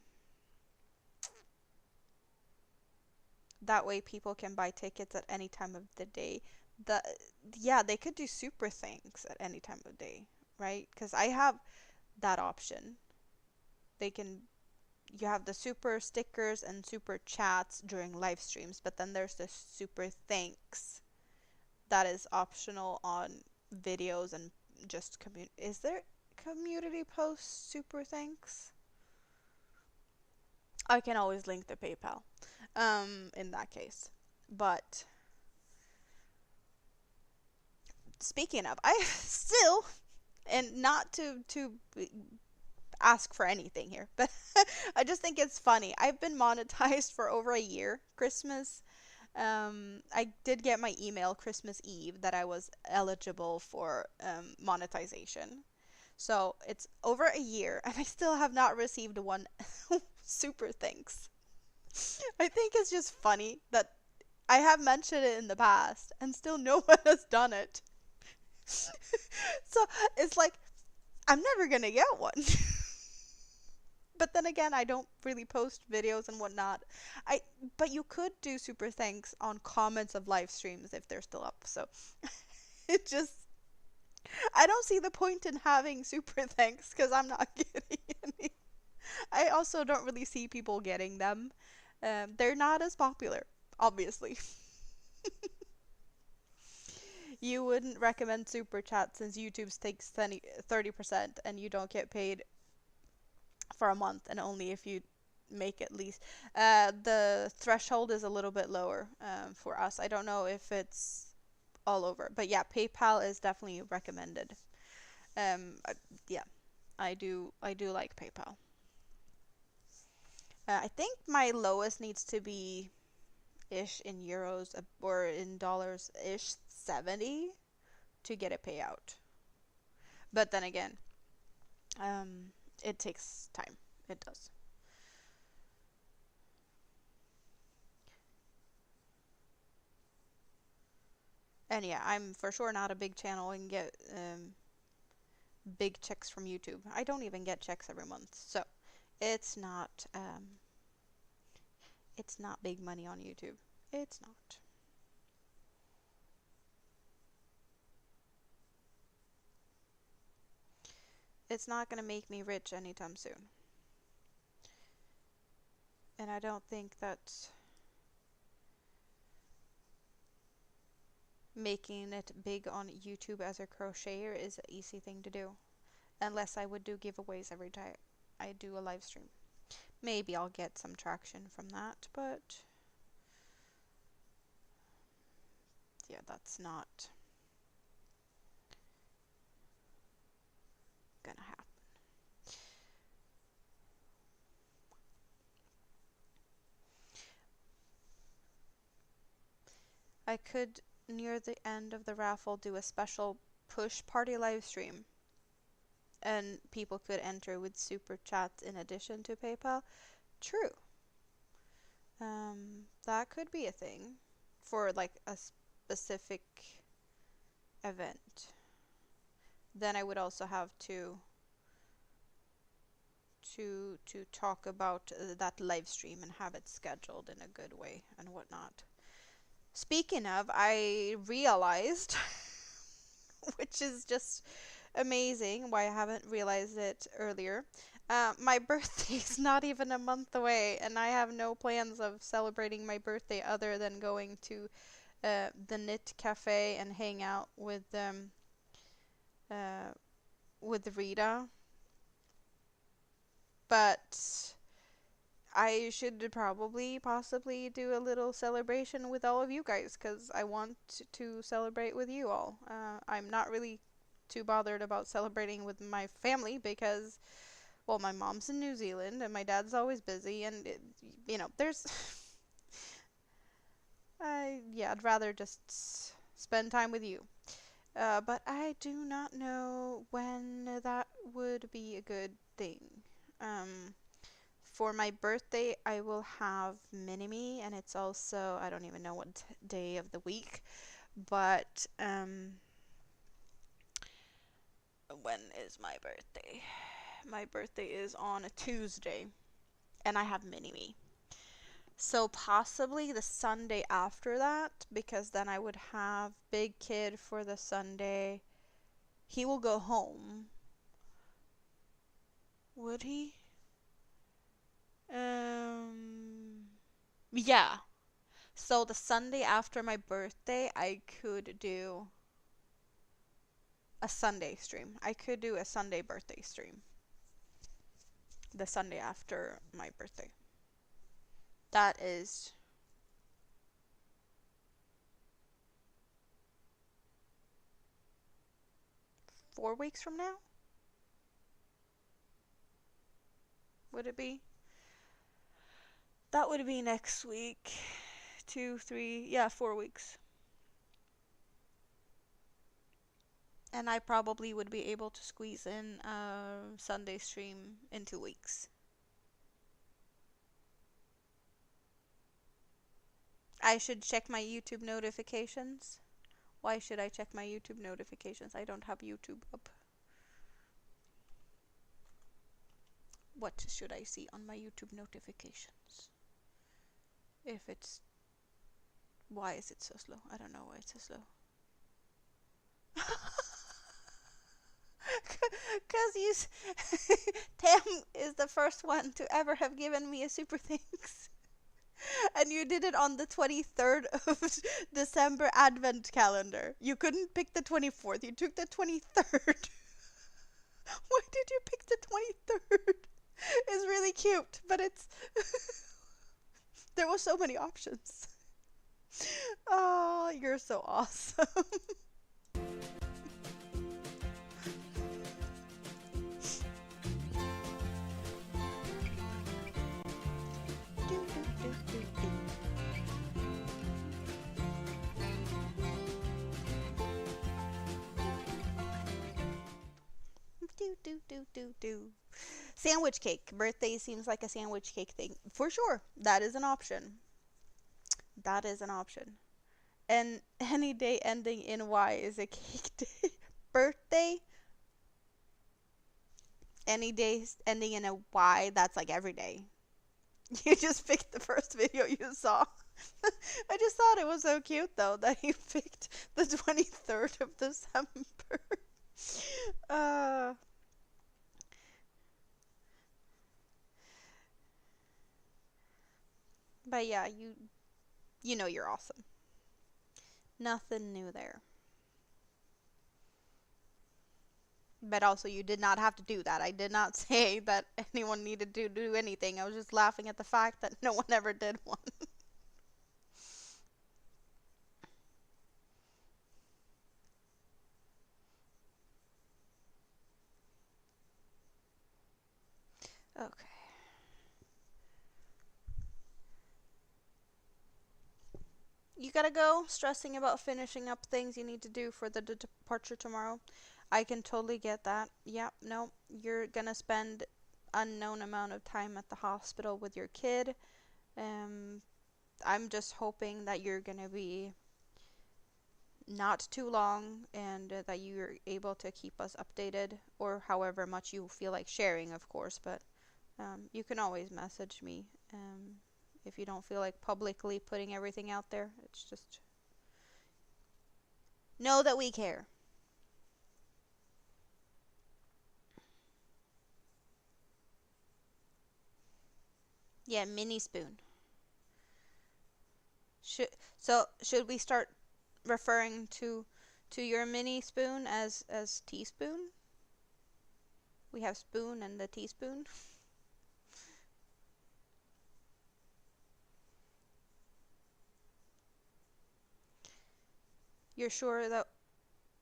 That way people can buy tickets at any time of the day. The Yeah, they could do super things at any time of day, right? Cuz I have that option. They can you have the super stickers and super chats during live streams, but then there's the super thanks that is optional on videos and just community. Is there community post super thanks? I can always link the PayPal in that case. But speaking of, I still, and not to ask for anything here, but I just think it's funny. I've been monetized for over a year. Christmas, I did get my email Christmas Eve that I was eligible for monetization. So it's over a year, and I still have not received one super thanks. I think it's just funny that I have mentioned it in the past, and still no one has done it. So it's like, I'm never gonna get one. But then again, I don't really post videos and whatnot. But you could do super thanks on comments of live streams if they're still up. So it just, I don't see the point in having super thanks because I'm not getting any. I also don't really see people getting them. They're not as popular, obviously. You wouldn't recommend super chat since YouTube takes 30% and you don't get paid for a month and only if you make at least. The threshold is a little bit lower for us. I don't know if it's all over, but yeah, PayPal is definitely recommended. Yeah, I do like PayPal. I think my lowest needs to be ish in euros or in dollars ish 70 to get a payout. But then again, it takes time. It does. And yeah, I'm for sure not a big channel and get big checks from YouTube. I don't even get checks every month, so it's not it's not big money on YouTube. It's not. It's not gonna make me rich anytime soon. And I don't think that making it big on YouTube as a crocheter is an easy thing to do. Unless I would do giveaways every time I do a live stream. Maybe I'll get some traction from that, but yeah, that's not gonna happen. I could, near the end of the raffle, do a special push party live stream. And people could enter with super chats in addition to PayPal. True. That could be a thing for like a specific event. Then I would also have to talk about that live stream and have it scheduled in a good way and whatnot. Speaking of, I realized, which is just amazing, why I haven't realized it earlier. My birthday's not even a month away, and I have no plans of celebrating my birthday other than going to the Knit Cafe and hang out uh, with Rita. But I should probably possibly do a little celebration with all of you guys because I want to celebrate with you all. I'm not really too bothered about celebrating with my family because, well, my mom's in New Zealand and my dad's always busy, and there's. Yeah, I'd rather just spend time with you. But I do not know when that would be a good thing. Um, For my birthday, I will have Mini-Me, and it's also, I don't even know what day of the week, but when is my birthday? My birthday is on a Tuesday, and I have Mini-Me. So possibly the Sunday after that, because then I would have Big Kid for the Sunday. He will go home. Would he? Um, yeah. So the Sunday after my birthday, I could do a Sunday stream. I could do a Sunday birthday stream. The Sunday after my birthday. That is 4 weeks from now? Would it be? That would be next week. 2, 3, yeah, 4 weeks. And I probably would be able to squeeze in a Sunday stream in 2 weeks. I should check my YouTube notifications. Why should I check my YouTube notifications? I don't have YouTube up. What should I see on my YouTube notifications? If it's... Why is it so slow? I don't know why it's so slow. Because you... Tam is the first one to ever have given me a super thanks. And you did it on the 23rd of December advent calendar. You couldn't pick the 24th. You took the 23rd. Why did you pick the 23rd? It's really cute, but it's... There were so many options. Oh, you're so awesome. Sandwich cake. Birthday seems like a sandwich cake thing. For sure. That is an option. That is an option. And any day ending in Y is a cake day. Birthday. Any day ending in a Y, that's like every day. You just picked the first video you saw. I just thought it was so cute though that you picked the 23rd of December. uh but yeah, you know you're awesome. Nothing new there. But also you did not have to do that. I did not say that anyone needed to do anything. I was just laughing at the fact that no one ever did one. Okay. You gotta go, stressing about finishing up things you need to do for the departure tomorrow. I can totally get that. Yeah, no, you're gonna spend unknown amount of time at the hospital with your kid. Um, I'm just hoping that you're gonna be not too long and that you're able to keep us updated, or however much you feel like sharing, of course. But you can always message me if you don't feel like publicly putting everything out there. It's just know that we care. Yeah, mini spoon. Should should we start referring to your mini spoon as teaspoon? We have spoon and the teaspoon. You're sure that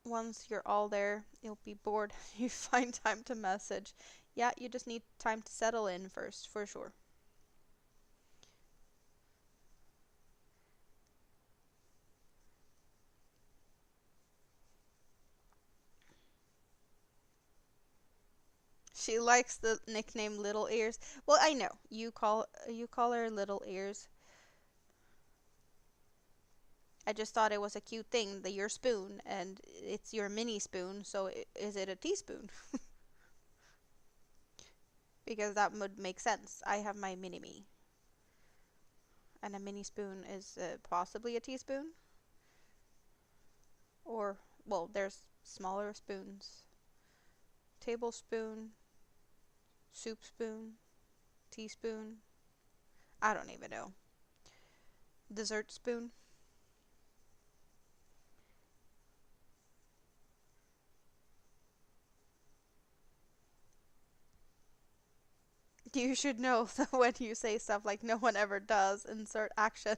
once you're all there, you'll be bored. You find time to message. Yeah, you just need time to settle in first, for sure. She likes the nickname Little Ears. Well, I know you call her Little Ears. I just thought it was a cute thing that your spoon and it's your mini spoon. So is it a teaspoon? Because that would make sense. I have my mini me, and a mini spoon is possibly a teaspoon. Or well, there's smaller spoons: tablespoon, soup spoon, teaspoon. I don't even know. Dessert spoon. You should know that when you say stuff like no one ever does, insert action,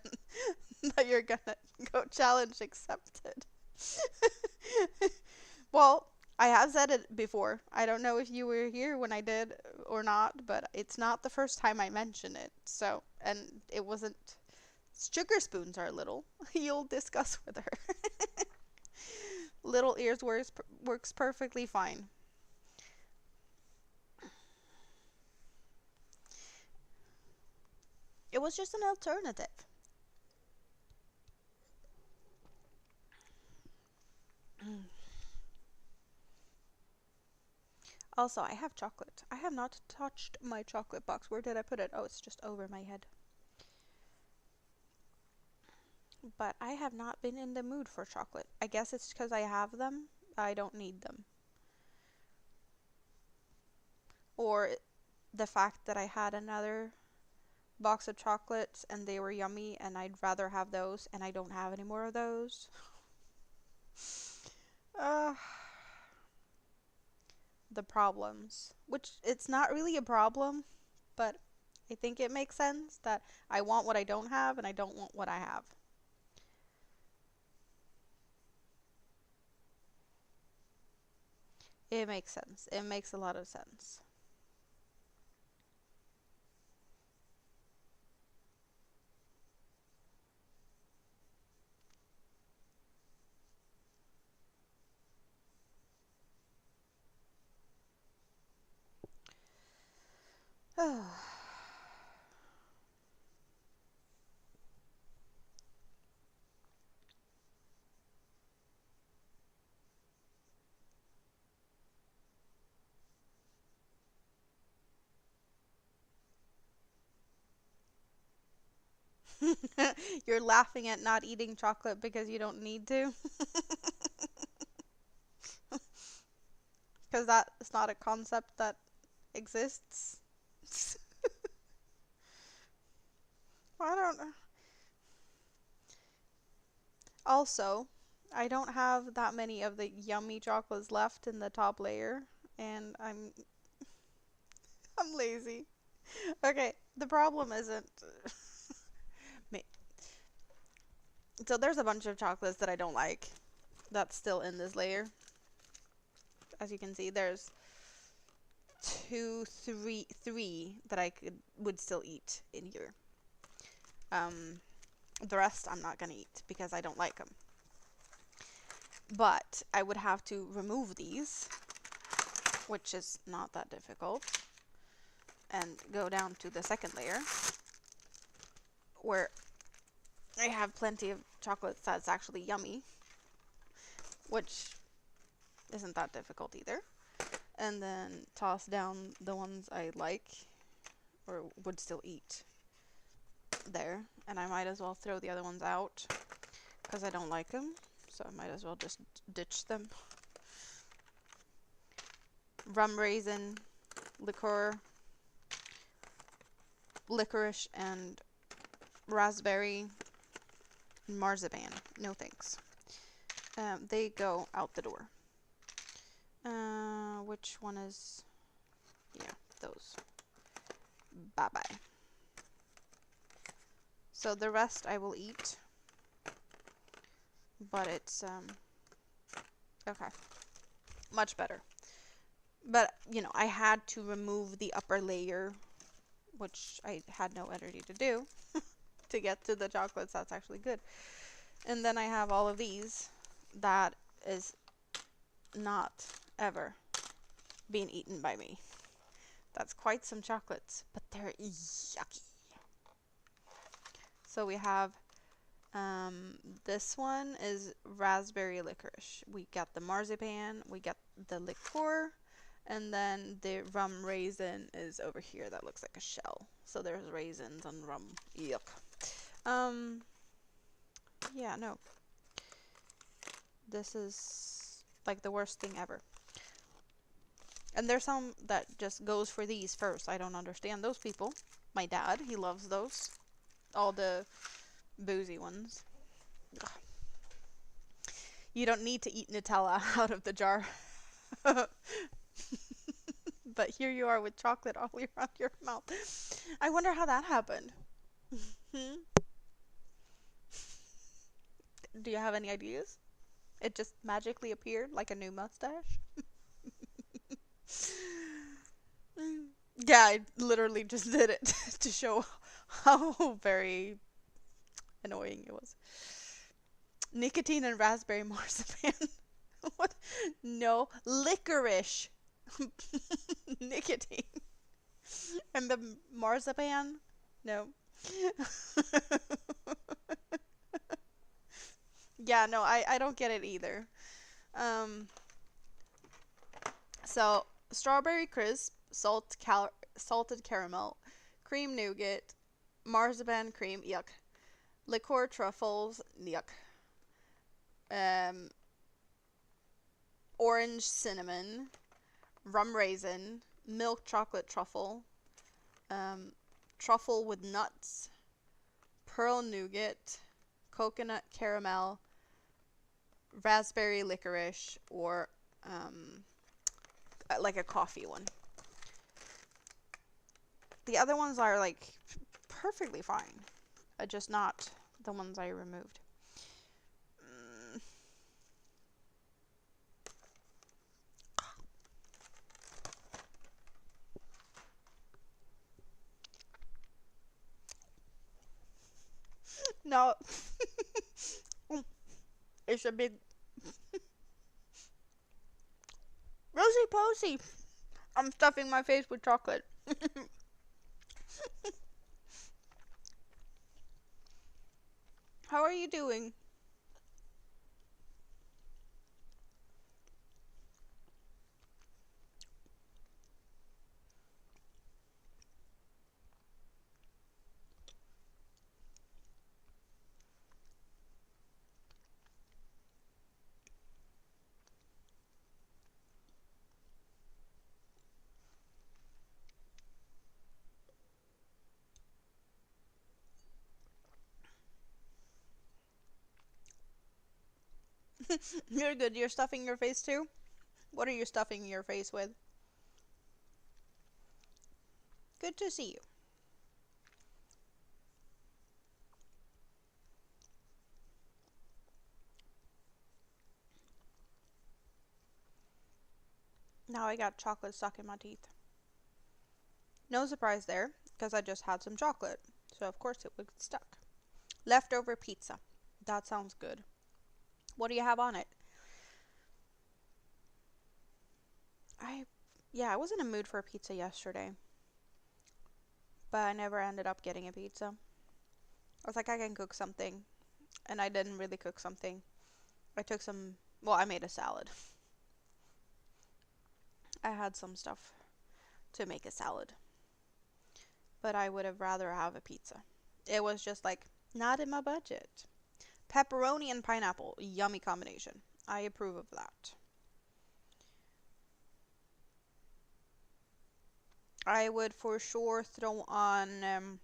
that you're gonna go challenge accepted. Well, I have said it before. I don't know if you were here when I did or not, but it's not the first time I mention it. So, and it wasn't. Sugar spoons are little. You'll discuss with her. Little ears works perfectly fine. It was just an alternative. Also, I have chocolate. I have not touched my chocolate box. Where did I put it? Oh, it's just over my head. But I have not been in the mood for chocolate. I guess it's because I have them. I don't need them. Or the fact that I had another box of chocolates and they were yummy and I'd rather have those and I don't have any more of those. Uh, the problems. Which it's not really a problem, but I think it makes sense that I want what I don't have and I don't want what I have. It makes sense. It makes a lot of sense. You're laughing at not eating chocolate because you don't need to? Because that is not a concept that exists. I don't know. Also, I don't have that many of the yummy chocolates left in the top layer, and I'm lazy. Okay, the problem isn't me. So there's a bunch of chocolates that I don't like that's still in this layer. As you can see, there's three that I would still eat in here. The rest I'm not gonna eat because I don't like them. But I would have to remove these, which is not that difficult, and go down to the second layer where I have plenty of chocolates that's actually yummy, which isn't that difficult either. And then toss down the ones I like or would still eat there. And I might as well throw the other ones out because I don't like them. So I might as well just ditch them. Rum raisin, licorice, and raspberry, and marzipan. No thanks. They go out the door. Which one is... Yeah, those. Bye-bye. So the rest I will eat. But it's, okay. Much better. But, you know, I had to remove the upper layer, which I had no energy to do, to get to the chocolates that's actually good. And then I have all of these that is not ever being eaten by me. That's quite some chocolates, but they're yucky. So we have this one is raspberry licorice. We got the marzipan, we got the liqueur, and then the rum raisin is over here that looks like a shell. So there's raisins and rum. Yuck. Yeah, no. This is like the worst thing ever. And there's some that just goes for these first. I don't understand those people. My dad, he loves those. All the boozy ones. Ugh. You don't need to eat Nutella out of the jar. But here you are with chocolate all around your mouth. I wonder how that happened. Hmm? Do you have any ideas? It just magically appeared like a new mustache? Yeah, I literally just did it to show how very annoying it was. Nicotine and raspberry marzipan. What? No, licorice. Nicotine. And the marzipan? No. Yeah, no, I don't get it either. Um, so strawberry crisp, salted caramel, cream nougat, marzipan cream, yuck. Liqueur truffles, yuck. Um, orange cinnamon, rum raisin, milk chocolate truffle, um, truffle with nuts, pearl nougat, coconut caramel, raspberry licorice, or like a coffee one. The other ones are like perfectly fine, just not the ones I removed. No, it's a big Rosie Posey. I'm stuffing my face with chocolate. How are you doing? You're good. You're stuffing your face too? What are you stuffing your face with? Good to see you. Now I got chocolate stuck in my teeth. No surprise there, because I just had some chocolate. So of course it would get stuck. Leftover pizza. That sounds good. What do you have on it? I yeah, I was in a mood for a pizza yesterday, but I never ended up getting a pizza. I was like, I can cook something, and I didn't really cook something. I took some, well, I made a salad. I had some stuff to make a salad, but I would have rather have a pizza. It was just like not in my budget. Pepperoni and pineapple, yummy combination. I approve of that. I would for sure throw on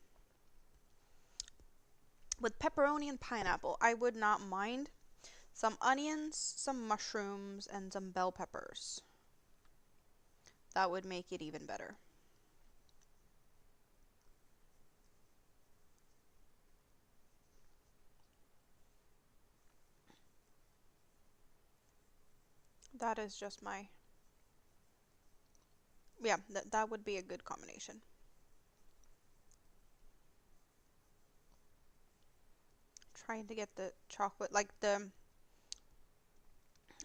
with pepperoni and pineapple. I would not mind some onions, some mushrooms, and some bell peppers. That would make it even better. That is just my, yeah, that would be a good combination. Trying to get the chocolate, like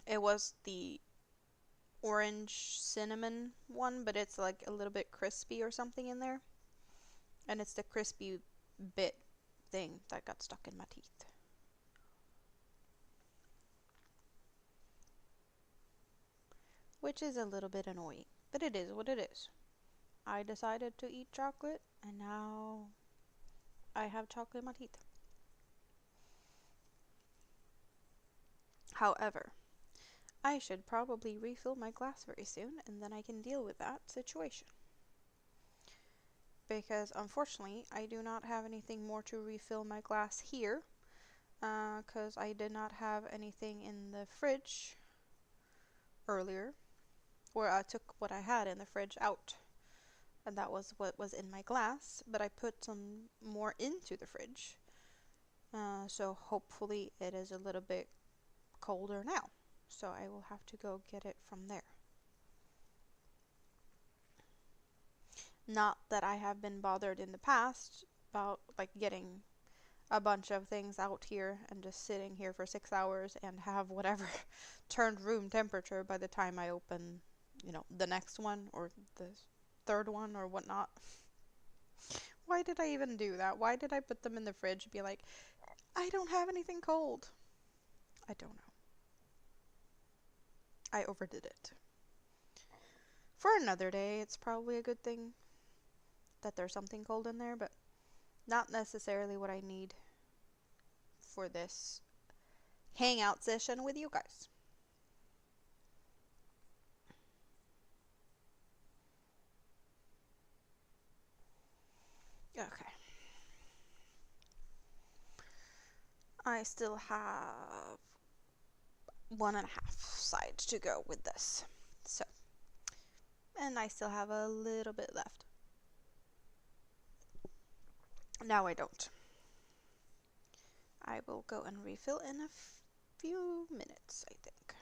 it was the orange cinnamon one, but it's like a little bit crispy or something in there. And it's the crispy bit thing that got stuck in my teeth. Which is a little bit annoying, but it is what it is. I decided to eat chocolate, and now I have chocolate in my teeth. However, I should probably refill my glass very soon, and then I can deal with that situation. because unfortunately I do not have anything more to refill my glass here, because I did not have anything in the fridge earlier, where I took what I had in the fridge out, and that was what was in my glass, but I put some more into the fridge, so hopefully it is a little bit colder now, so I will have to go get it from there. Not that I have been bothered in the past about like getting a bunch of things out here and just sitting here for 6 hours and have whatever turned room temperature by the time I open, the next one or the third one or whatnot. Why did I even do that? Why did I put them in the fridge and be like, I don't have anything cold? I don't know. I overdid it. For another day, it's probably a good thing that there's something cold in there, but not necessarily what I need for this hangout session with you guys. Okay. I still have 1.5 sides to go with this. So, and I still have a little bit left. Now I don't. I will go and refill in a few minutes, I think.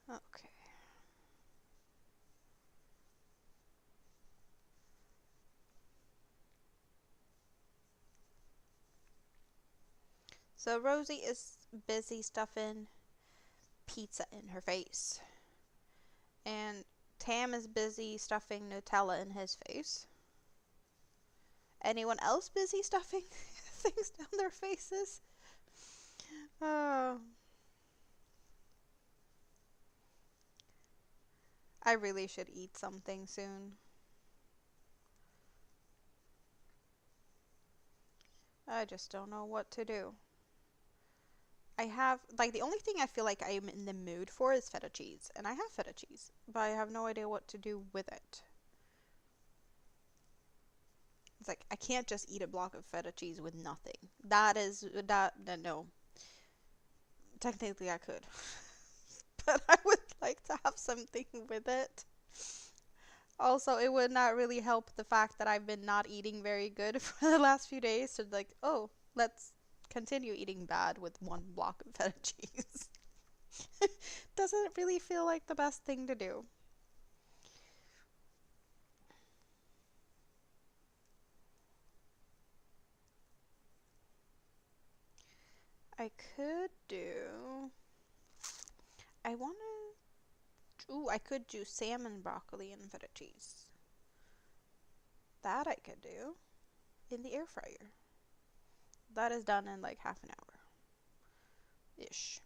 Okay. So Rosie is busy stuffing pizza in her face. And Tam is busy stuffing Nutella in his face. Anyone else busy stuffing things down their faces? Oh. I really should eat something soon. I just don't know what to do. I have, like, the only thing I feel like I'm in the mood for is feta cheese. And I have feta cheese, but I have no idea what to do with it. It's like, I can't just eat a block of feta cheese with nothing. No. Technically I could. But I would like to have something with it. Also, it would not really help the fact that I've been not eating very good for the last few days. So, like, oh, let's continue eating bad with one block of feta cheese. Doesn't really feel like the best thing to do. I could do... I want to... Ooh, I could do salmon, broccoli, and feta cheese. That I could do in the air fryer. That is done in like half an hour-ish.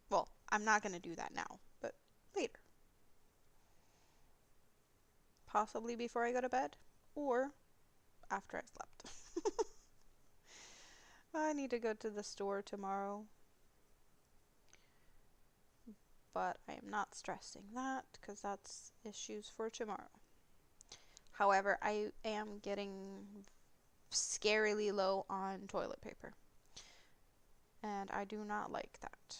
Well, I'm not going to do that now, but later. Possibly before I go to bed, or after I slept. I need to go to the store tomorrow, but I am not stressing that because that's issues for tomorrow. However, I am getting scarily low on toilet paper, and I do not like that.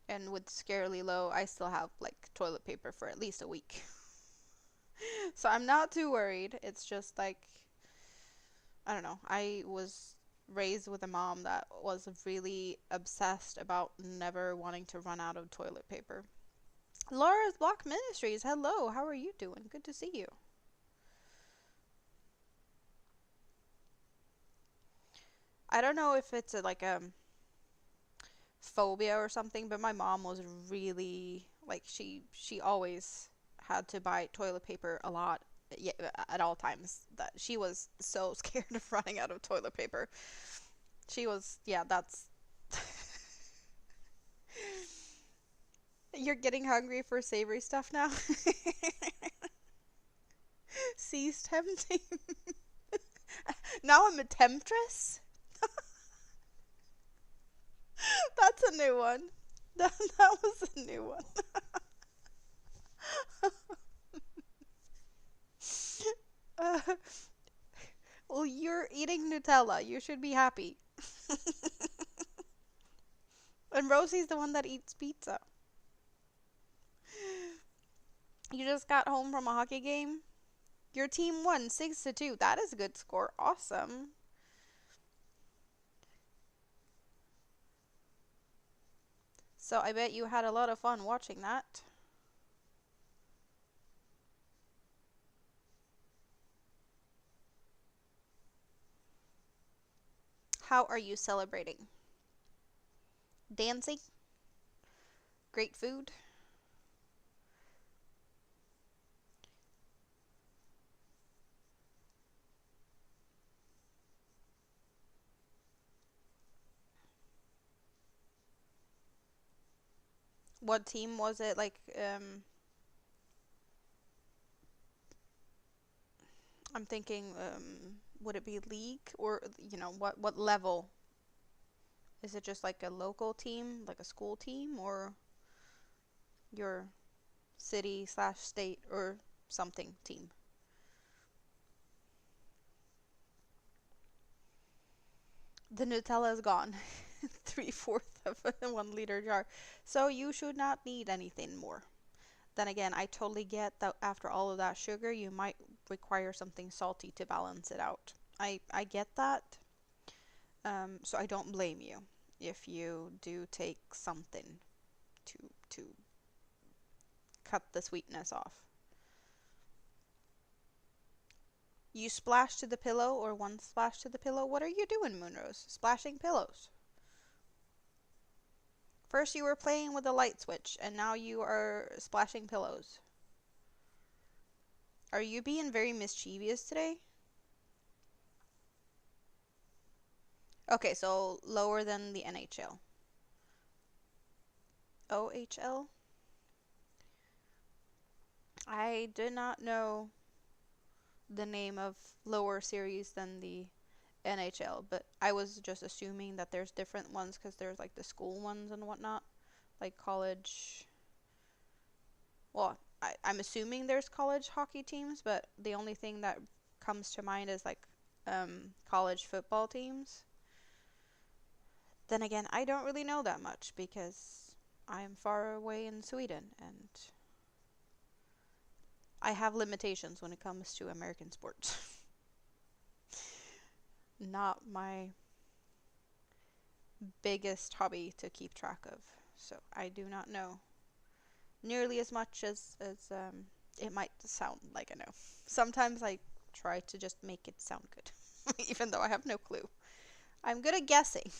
And with scarily low, I still have like toilet paper for at least a week. So I'm not too worried. It's just like, I don't know. I was raised with a mom that was really obsessed about never wanting to run out of toilet paper. Laura's Block Ministries, hello. How are you doing? Good to see you. I don't know if it's like a phobia or something, but my mom was really like she always had to buy toilet paper a lot, yeah, at all times. That she was so scared of running out of toilet paper. She was, yeah, that's You're getting hungry for savory stuff now? Cease tempting. Now I'm a temptress? That's a new one. That was a new one. Uh, well, you're eating Nutella. You should be happy. And Rosie's the one that eats pizza. You just got home from a hockey game. Your team won 6-2. That is a good score. Awesome. So I bet you had a lot of fun watching that. How are you celebrating? Dancing? Great food? What team was it? Like, I'm thinking, would it be league or, what level? Is it just like a local team, like a school team, or your city slash state or something team? The Nutella is gone. 3/4 of a 1 liter jar. So you should not need anything more. Then again, I totally get that after all of that sugar, you might require something salty to balance it out. I get that. So I don't blame you if you do take something to cut the sweetness off. You splash to the pillow or one splash to the pillow. What are you doing, Moonrose? Splashing pillows. First you were playing with a light switch, and now you are splashing pillows. Are you being very mischievous today? Okay, so lower than the NHL. OHL? I did not know the name of lower series than the NHL, but I was just assuming that there's different ones because there's like the school ones and whatnot, like college. Well, I'm assuming there's college hockey teams, but the only thing that comes to mind is like college football teams. Then again, I don't really know that much because I'm far away in Sweden and I have limitations when it comes to American sports. Not my biggest hobby to keep track of. So I do not know nearly as much as it might sound like I know. Sometimes I try to just make it sound good, even though I have no clue. I'm good at guessing.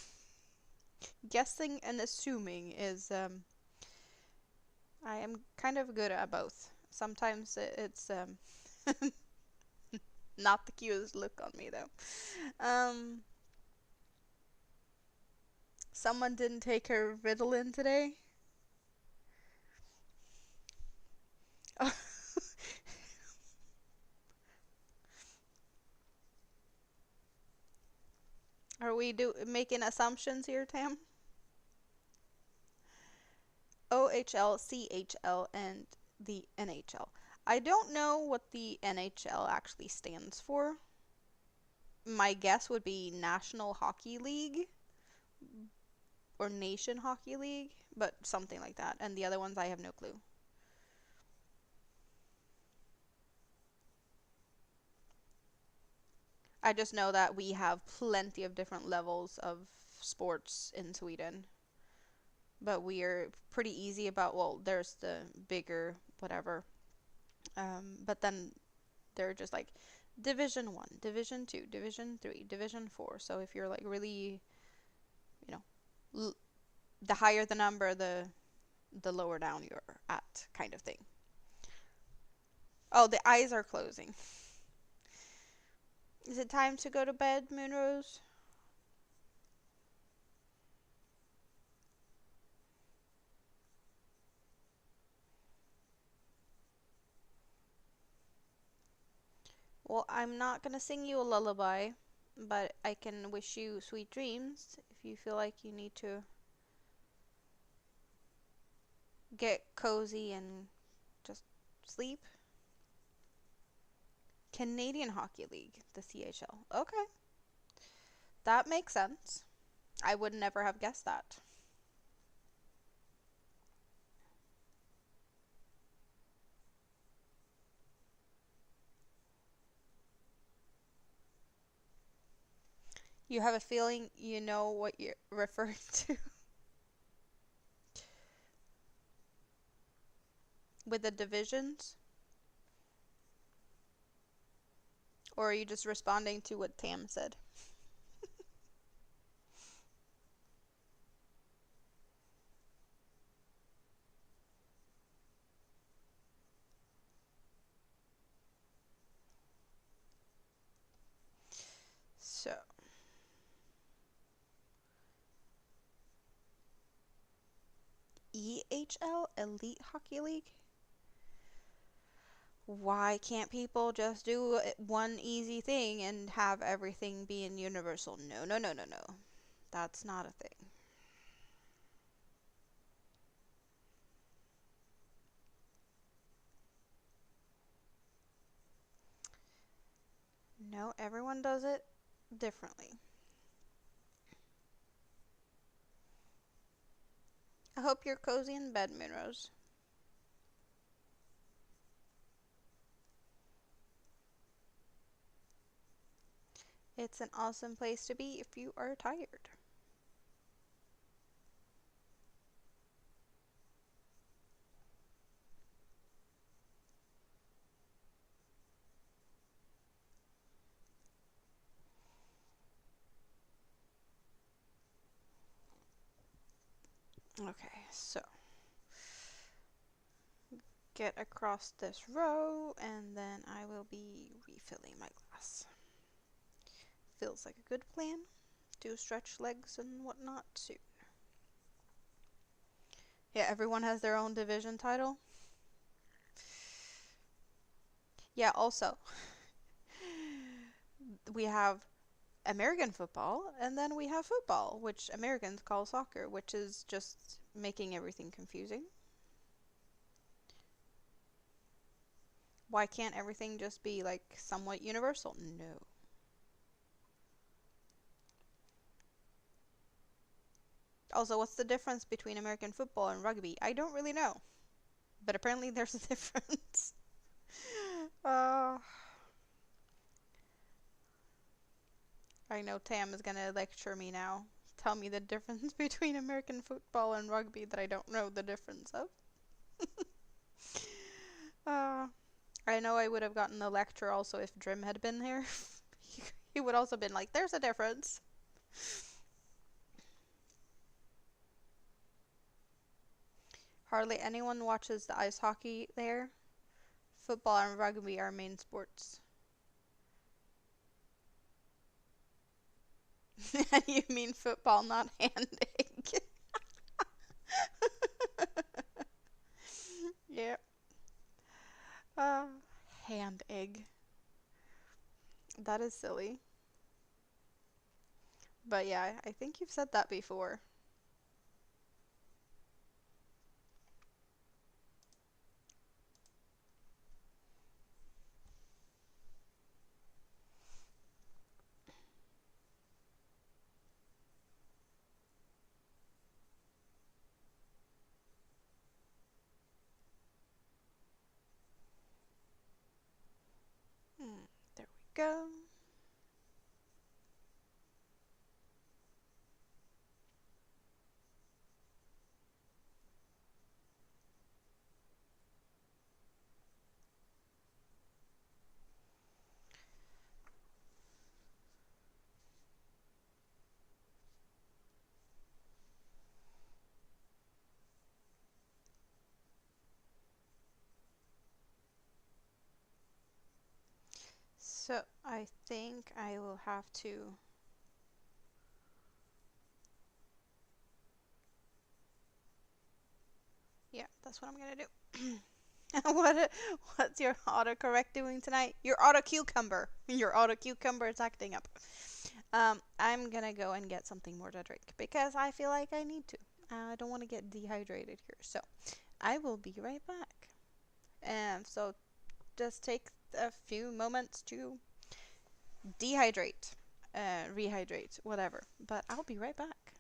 Guessing and assuming is I am kind of good at both. Sometimes it's not the cutest look on me though. Um, Someone didn't take her Ritalin today. Are we making assumptions here, Tam? OHL, CHL, and the NHL. I don't know what the NHL actually stands for. My guess would be National Hockey League or Nation Hockey League, but something like that. And the other ones, I have no clue. I just know that we have plenty of different levels of sports in Sweden, but we are pretty easy about, well, there's the bigger whatever. But then they're just like Division 1, Division 2, Division 3, Division 4. So if you're like really, you know, the higher the number, the lower down you're at, kind of thing. Oh, the eyes are closing. Is it time to go to bed, Moonrose? Well, I'm not gonna sing you a lullaby, but I can wish you sweet dreams if you feel like you need to get cozy and just sleep. Canadian Hockey League, the CHL. Okay, that makes sense. I would never have guessed that. You have a feeling you know what you're referring to with the divisions? Or are you just responding to what Tam said? So, EHL, Elite Hockey League? Why can't people just do one easy thing and have everything be in universal? No, no, no, no, no. That's not a thing. No, everyone does it differently. I hope you're cozy in bed, Moonrose. It's an awesome place to be if you are tired. Okay, so get across this row and then I will be refilling my glass. Feels like a good plan to stretch legs and whatnot soon. Yeah, everyone has their own division title. Yeah, also, we have American football and then we have football, which Americans call soccer, which is just making everything confusing. Why can't everything just be like somewhat universal? No. Also, what's the difference between American football and rugby? I don't really know, but apparently there's a difference. uh, I know Tam is gonna lecture me now. Tell me the difference between American football and rugby that I don't know the difference of. uh, I know I would have gotten the lecture also if Drim had been here. He would also been like, there's a difference. Hardly anyone watches the ice hockey there. Football and rugby are main sports. You mean football, not hand egg. Yeah. Uh, hand egg. That is silly. But yeah, I think you've said that before. There we go. So I think I will have to. Yeah, that's what I'm gonna do. What what's your autocorrect doing tonight? Your auto cucumber. Your auto cucumber is acting up. I'm gonna go and get something more to drink because I feel like I need to. I don't want to get dehydrated here. So I will be right back. And so just take a few moments to dehydrate, rehydrate, whatever. But I'll be right back.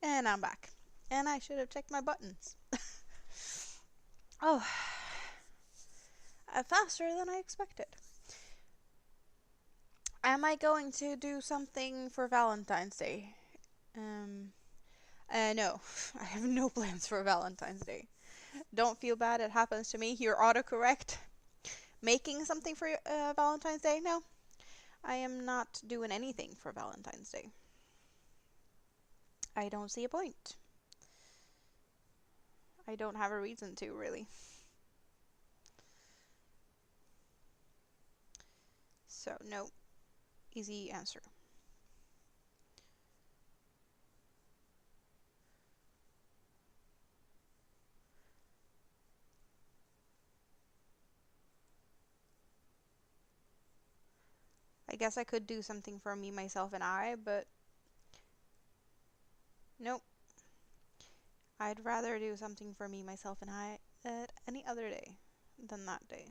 And I'm back. And I should have checked my buttons. Oh, faster than I expected. Am I going to do something for Valentine's Day? Um, no, I have no plans for Valentine's Day. Don't feel bad, it happens to me. You're autocorrect. Making something for Valentine's Day? No, I am not doing anything for Valentine's Day. I don't see a point. I don't have a reason to, really. So, no. Easy answer. I guess I could do something for me, myself, and I, but nope. I'd rather do something for me, myself, and I at any other day than that day.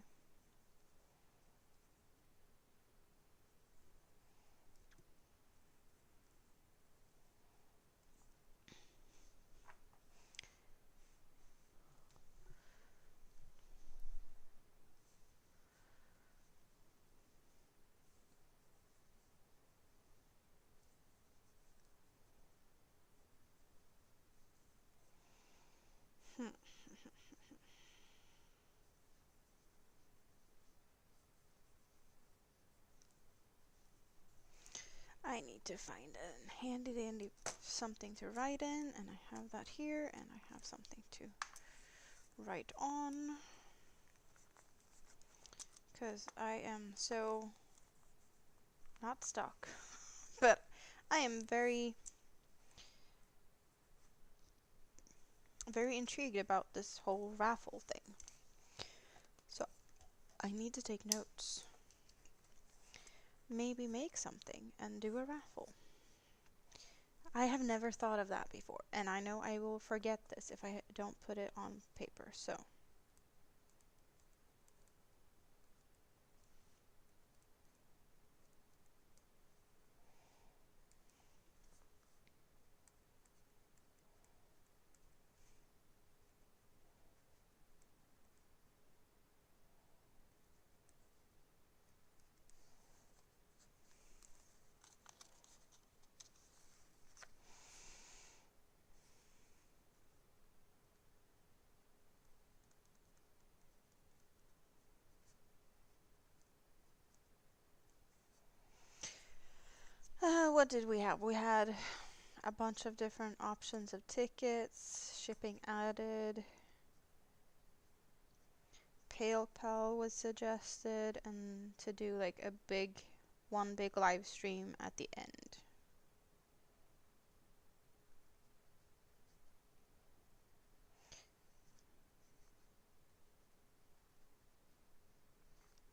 Hmm. I need to find a handy dandy something to write in, and I have that here, and I have something to write on. Because I am so not stuck, but I am very, very intrigued about this whole raffle thing. So I need to take notes. Maybe make something and do a raffle. I have never thought of that before, and I know I will forget this if I don't put it on paper, so. What did we have? We had a bunch of different options of tickets, shipping added, PayPal was suggested, and to do like one big live stream at the end.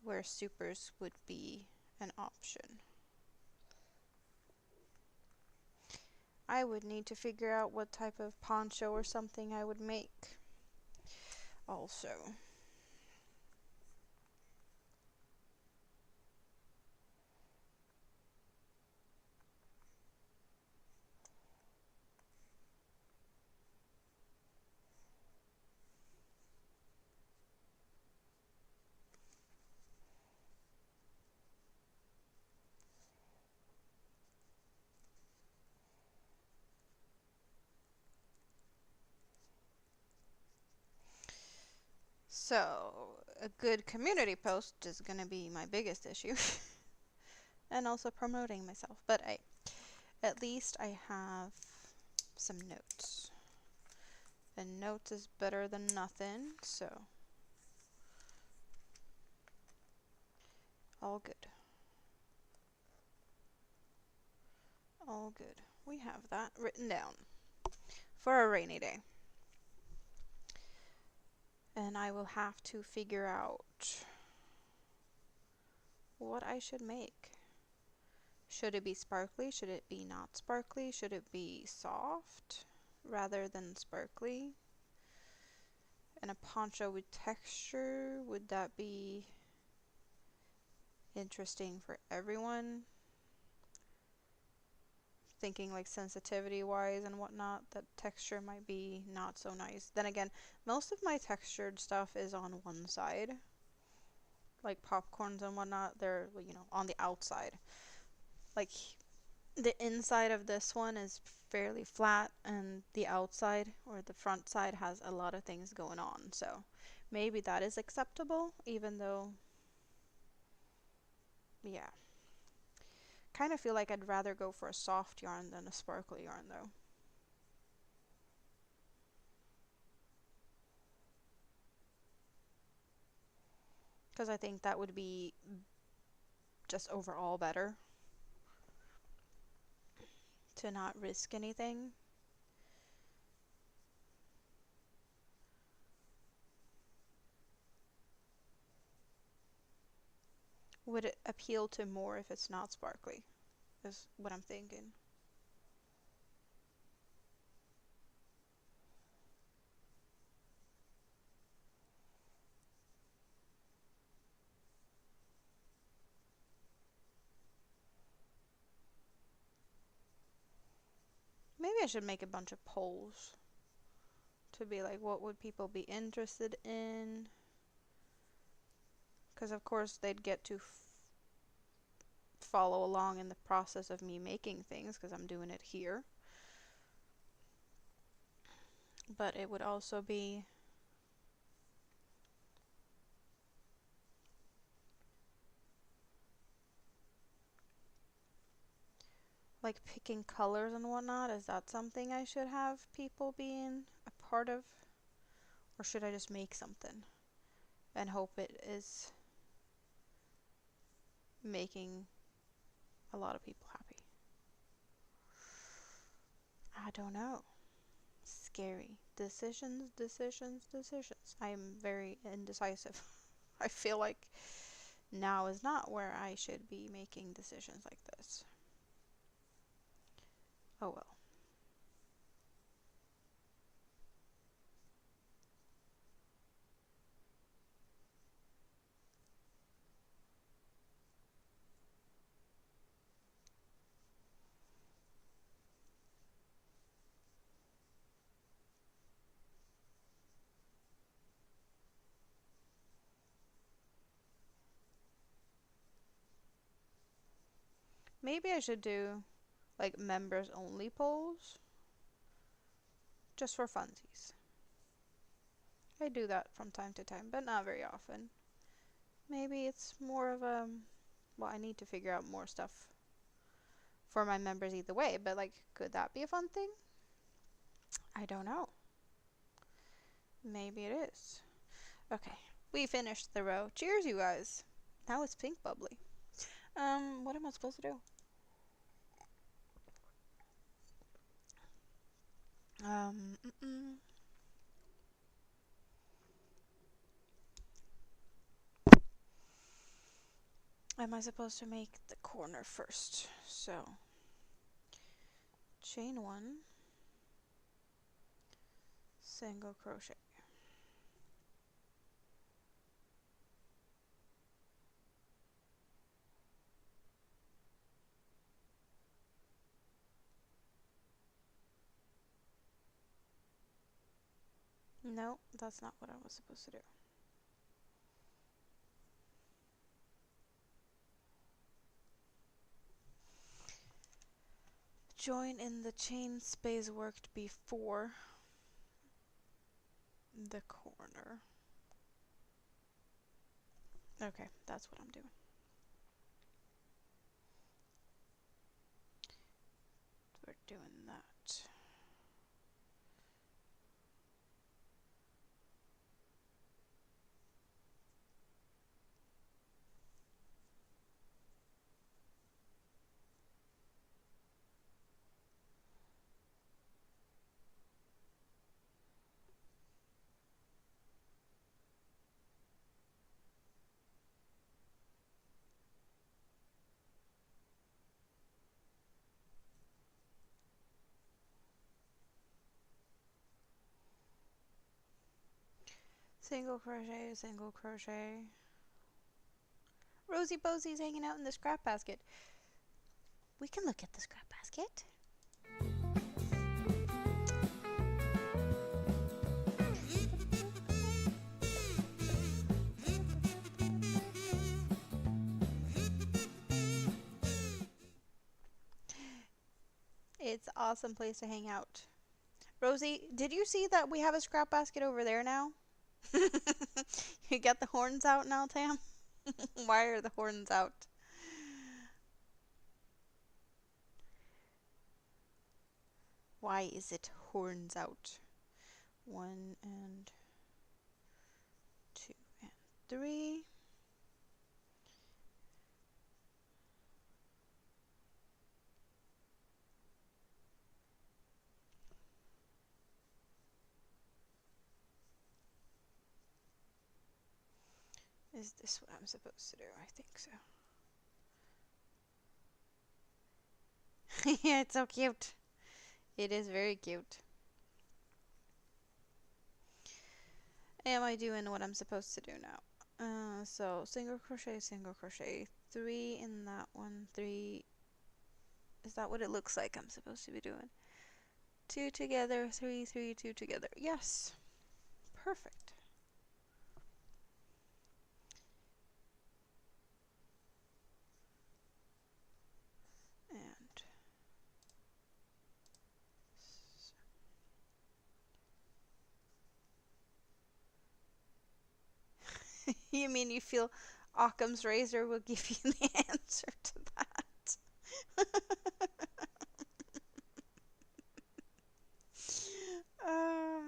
where supers would be an option. I would need to figure out what type of poncho or something I would make also. So, a good community post is going to be my biggest issue. And also promoting myself. But at least I have some notes. And notes is better than nothing, so all good. All good. We have that written down for a rainy day. And I will have to figure out what I should make. Should it be sparkly? Should it be not sparkly? Should it be soft rather than sparkly? And a poncho with texture, would that be interesting for everyone? Thinking like sensitivity wise and whatnot, that texture might be not so nice. Then again, most of my textured stuff is on one side. Like popcorns and whatnot, they're, you know, on the outside. Like the inside of this one is fairly flat and the outside or the front side has a lot of things going on. So maybe that is acceptable, even though, yeah. Kind of feel like I'd rather go for a soft yarn than a sparkly yarn though. Because I think that would be just overall better to not risk anything. Would it appeal to more if it's not sparkly? Is what I'm thinking. Maybe I should make a bunch of polls to be like, what would people be interested in? Because of course they'd get to follow along in the process of me making things because I'm doing it here. But it would also be like picking colors and whatnot. Is that something I should have people being a part of? Or should I just make something and hope it is making a lot of people happy? I don't know. Scary. Decisions, decisions, decisions. I am very indecisive. I feel like now is not where I should be making decisions like this. Oh well. Maybe I should do like members only polls just for funsies. I do that from time to time, but not very often. Maybe it's more of a, well, I need to figure out more stuff for my members either way, but like, could that be a fun thing? I don't know. Maybe it is. Okay, we finished the row. Cheers, you guys. Now it's pink bubbly. What am I supposed to do? Um, mm -mm. am I supposed to make the corner first? So chain 1, single crochet. No, that's not what I was supposed to do. Join in the chain space worked before the corner. Okay, that's what I'm doing. We're doing that. Single crochet, single crochet. Rosie Bosie's hanging out in the scrap basket. We can look at the scrap basket. It's an awesome place to hang out. Rosie, did you see that we have a scrap basket over there now? You got the horns out now, Tam? Why are the horns out? Why is it horns out? 1 and 2 and 3. Is this what I'm supposed to do? I think so. Yeah, it's so cute. It is very cute. Am I doing what I'm supposed to do now? So single crochet, 3 in that one, 3. Is that what it looks like I'm supposed to be doing? 2 together, 3, 3, 2 together. Yes. Perfect. And you mean you feel Occam's razor will give you the answer to that? uh,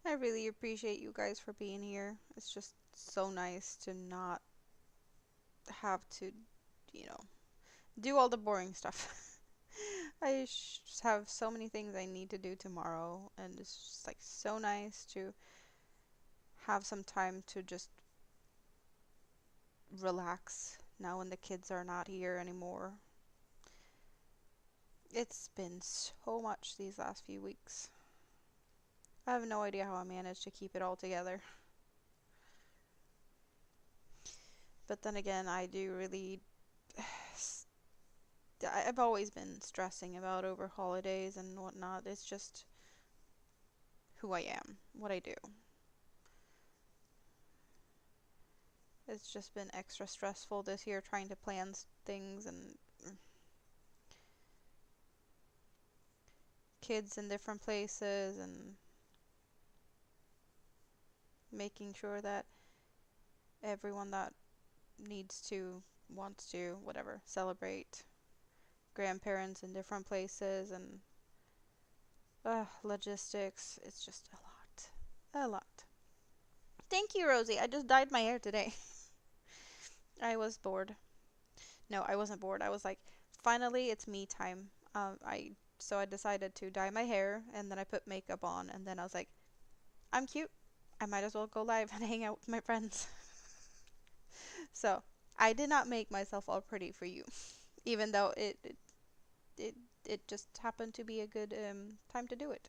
I really appreciate you guys for being here. It's just so nice to not have to, you know, do all the boring stuff. I just have so many things I need to do tomorrow, and it's just like so nice to have some time to just relax now when the kids are not here anymore. It's been so much these last few weeks. I have no idea how I managed to keep it all together. But then again, I do really. I've always been stressing about over holidays and whatnot. It's just who I am, what I do. It's just been extra stressful this year trying to plan things and kids in different places and making sure that everyone that needs to, wants to, whatever, celebrate grandparents in different places and Logistics, it's just a lot. A lot. Thank you, Rosie. I just dyed my hair today. I was bored. No, I wasn't bored. I was like, finally, it's me time. I decided to dye my hair, and then I put makeup on, and then I was like, I'm cute. I might as well go live and hang out with my friends. So I did not make myself all pretty for you, even though it, it just happened to be a good time to do it.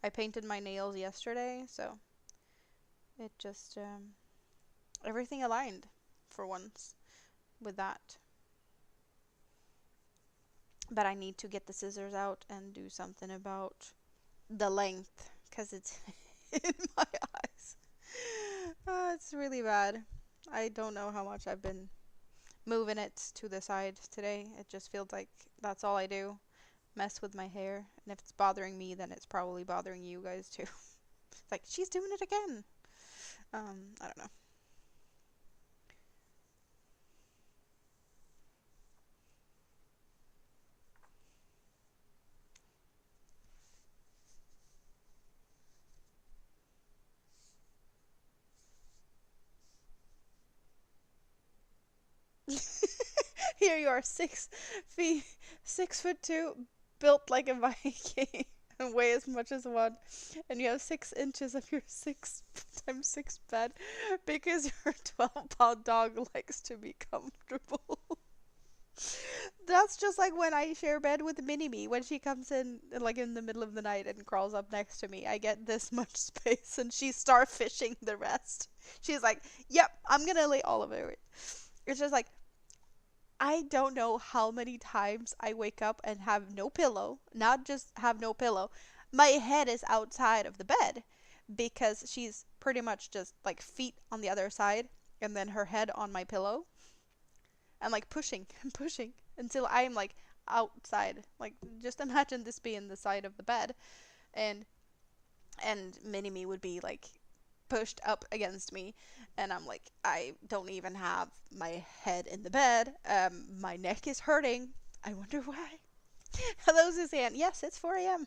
I painted my nails yesterday, so it just everything aligned for once with that. But I need to get the scissors out and do something about the length because it's in my eyes. It's really bad. I don't know how much I've been moving it to the side today. It just feels like that's all I do. Mess with my hair. And if it's bothering me, then it's probably bothering you guys too. It's like, she's doing it again. I don't know. Here you are, 6 feet, 6'2", built like a Viking, and weigh as much as one, and you have 6 inches of your 6 times 6 bed because your 12-pound dog likes to be comfortable. That's just like when I share bed with Mini Me when she comes in like in the middle of the night and crawls up next to me. I get this much space and she's starfishing the rest. She's like, "Yep, I'm gonna lay all of it." It's just like I don't know how many times I wake up and have no pillow, not just have no pillow. My head is outside of the bed because she's pretty much just like feet on the other side and then her head on my pillow and like pushing and pushing until I'm like outside. Like just imagine this being the side of the bed and Mini Me would be like pushed up against me and I'm like I don't even have my head in the bed. My neck is hurting. I wonder why. Hello Suzanne. Yes, it's 4 a.m.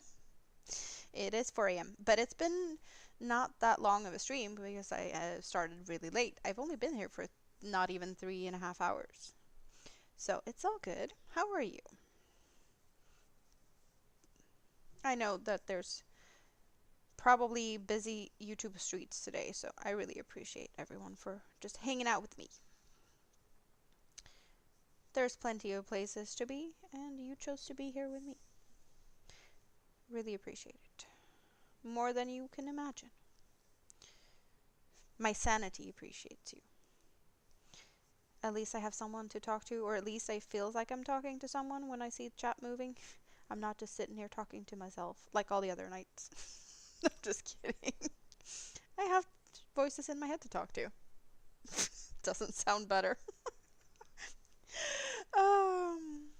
It is 4 a.m. But it's been not that long of a stream because I started really late. I've only been here for not even 3.5 hours. So it's all good. How are you? I know that there's probably busy YouTube streets today, so I really appreciate everyone for just hanging out with me. There's plenty of places to be, and you chose to be here with me. Really appreciate it. More than you can imagine. My sanity appreciates you. At least I have someone to talk to, or at least I feel like I'm talking to someone when I see the chat moving. I'm not just sitting here talking to myself like all the other nights. I'm just kidding. I have voices in my head to talk to. Doesn't sound better. um,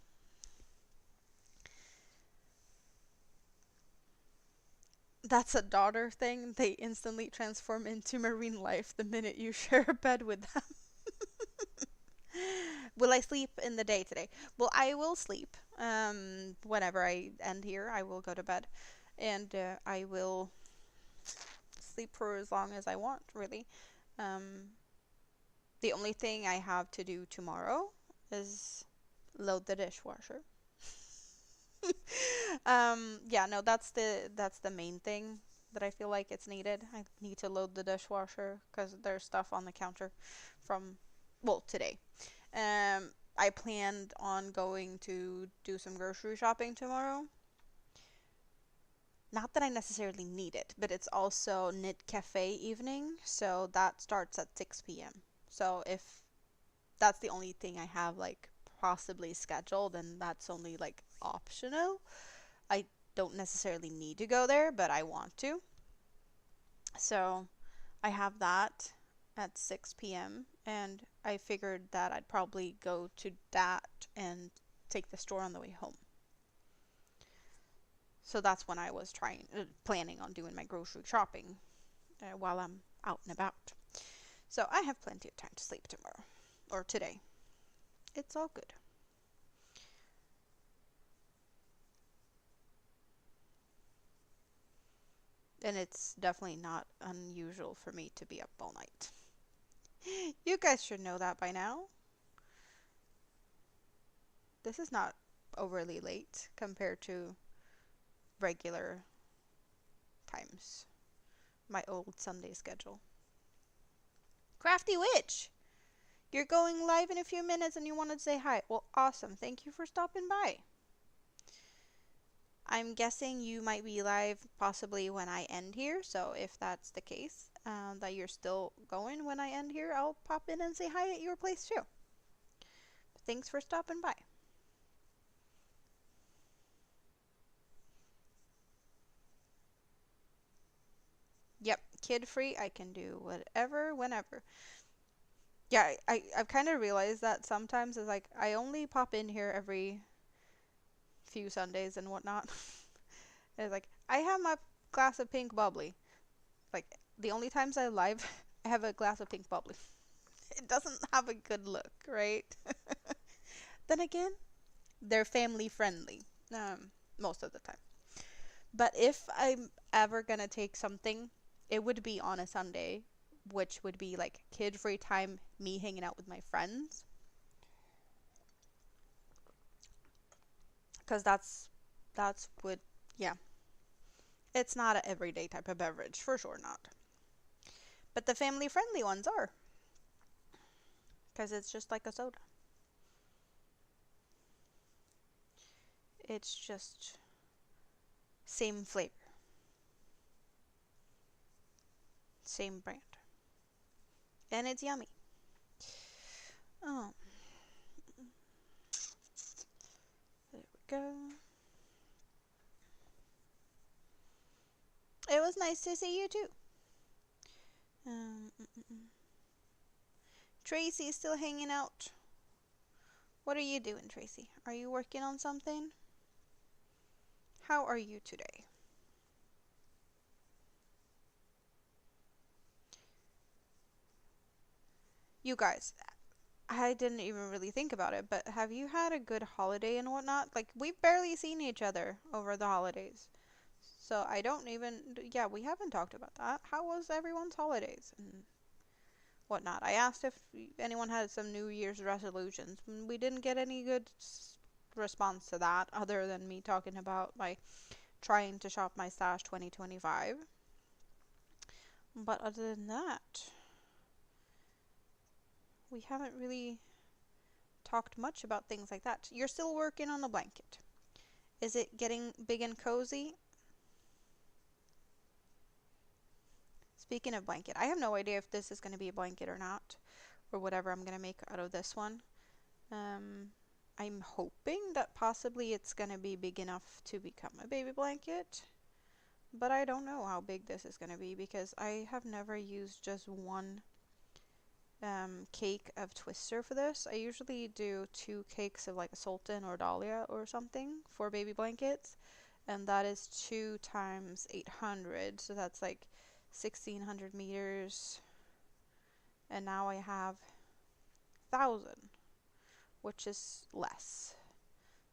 that's a daughter thing. They instantly transform into marine life the minute you share a bed with them. Will I sleep in the day today? Well, I will sleep. Whenever I end here, I will go to bed, and I will sleep for as long as I want. Really. Um, the only thing I have to do tomorrow is load the dishwasher. Yeah, no, that's the main thing that I feel like it's needed. I need to load the dishwasher because there's stuff on the counter from, well, today. I planned on going to do some grocery shopping tomorrow. Not that I necessarily need it, but it's also Knit Cafe evening, so that starts at 6 p.m. So if that's the only thing I have like possibly scheduled and that's only like optional, I don't necessarily need to go there, but I want to. So I have that at 6 p.m. and I figured that I'd probably go to that and take the store on the way home. So that's when I was planning on doing my grocery shopping while I'm out and about. So I have plenty of time to sleep tomorrow or today. It's all good. And it's definitely not unusual for me to be up all night. You guys should know that by now. This is not overly late compared to regular times. My old Sunday schedule. Crafty Witch! You're going live in a few minutes and you wanted to say hi. Well, awesome. Thank you for stopping by. I'm guessing you might be live possibly when I end here, so if that's the case, that you're still going when I end here, I'll pop in and say hi at your place too. Thanks for stopping by. Yep, kid free. I can do whatever, whenever. Yeah, I've kind of realized that sometimes it's like I only pop in here every few Sundays and whatnot. It's like I have my glass of pink bubbly. Like the only times I live, I have a glass of pink bubbly. It doesn't have a good look, right? Then again, they're family friendly, most of the time. But if I'm ever gonna take something, it would be on a Sunday, which would be like kid free time, me hanging out with my friends. Because that's what, yeah. It's not an everyday type of beverage, for sure not. But the family friendly ones are. Because it's just like a soda. It's just same flavor, same brand. And it's yummy. Oh, there we go. It was nice to see you too. Um, mm, mm, mm. Tracy's still hanging out. What are you doing, Tracy? Are you working on something? How are you today? You guys, I didn't even really think about it, but have you had a good holiday and whatnot? Like, we've barely seen each other over the holidays. So I don't even, yeah, we haven't talked about that. How was everyone's holidays and whatnot? I asked if anyone had some New Year's resolutions. We didn't get any good response to that other than me talking about my trying to shop my stash 2025. But other than that, we haven't really talked much about things like that. You're still working on the blanket. Is it getting big and cozy? Speaking of blanket, I have no idea if this is going to be a blanket or not, or whatever I'm going to make out of this one. Um, I'm hoping that possibly it's going to be big enough to become a baby blanket, but I don't know how big this is going to be because I have never used just one cake of Twister for this. I usually do 2 cakes of like a Sultan or Dahlia or something for baby blankets, and that is 2 times 800, so that's like 1600 meters, and now I have 1000, which is less.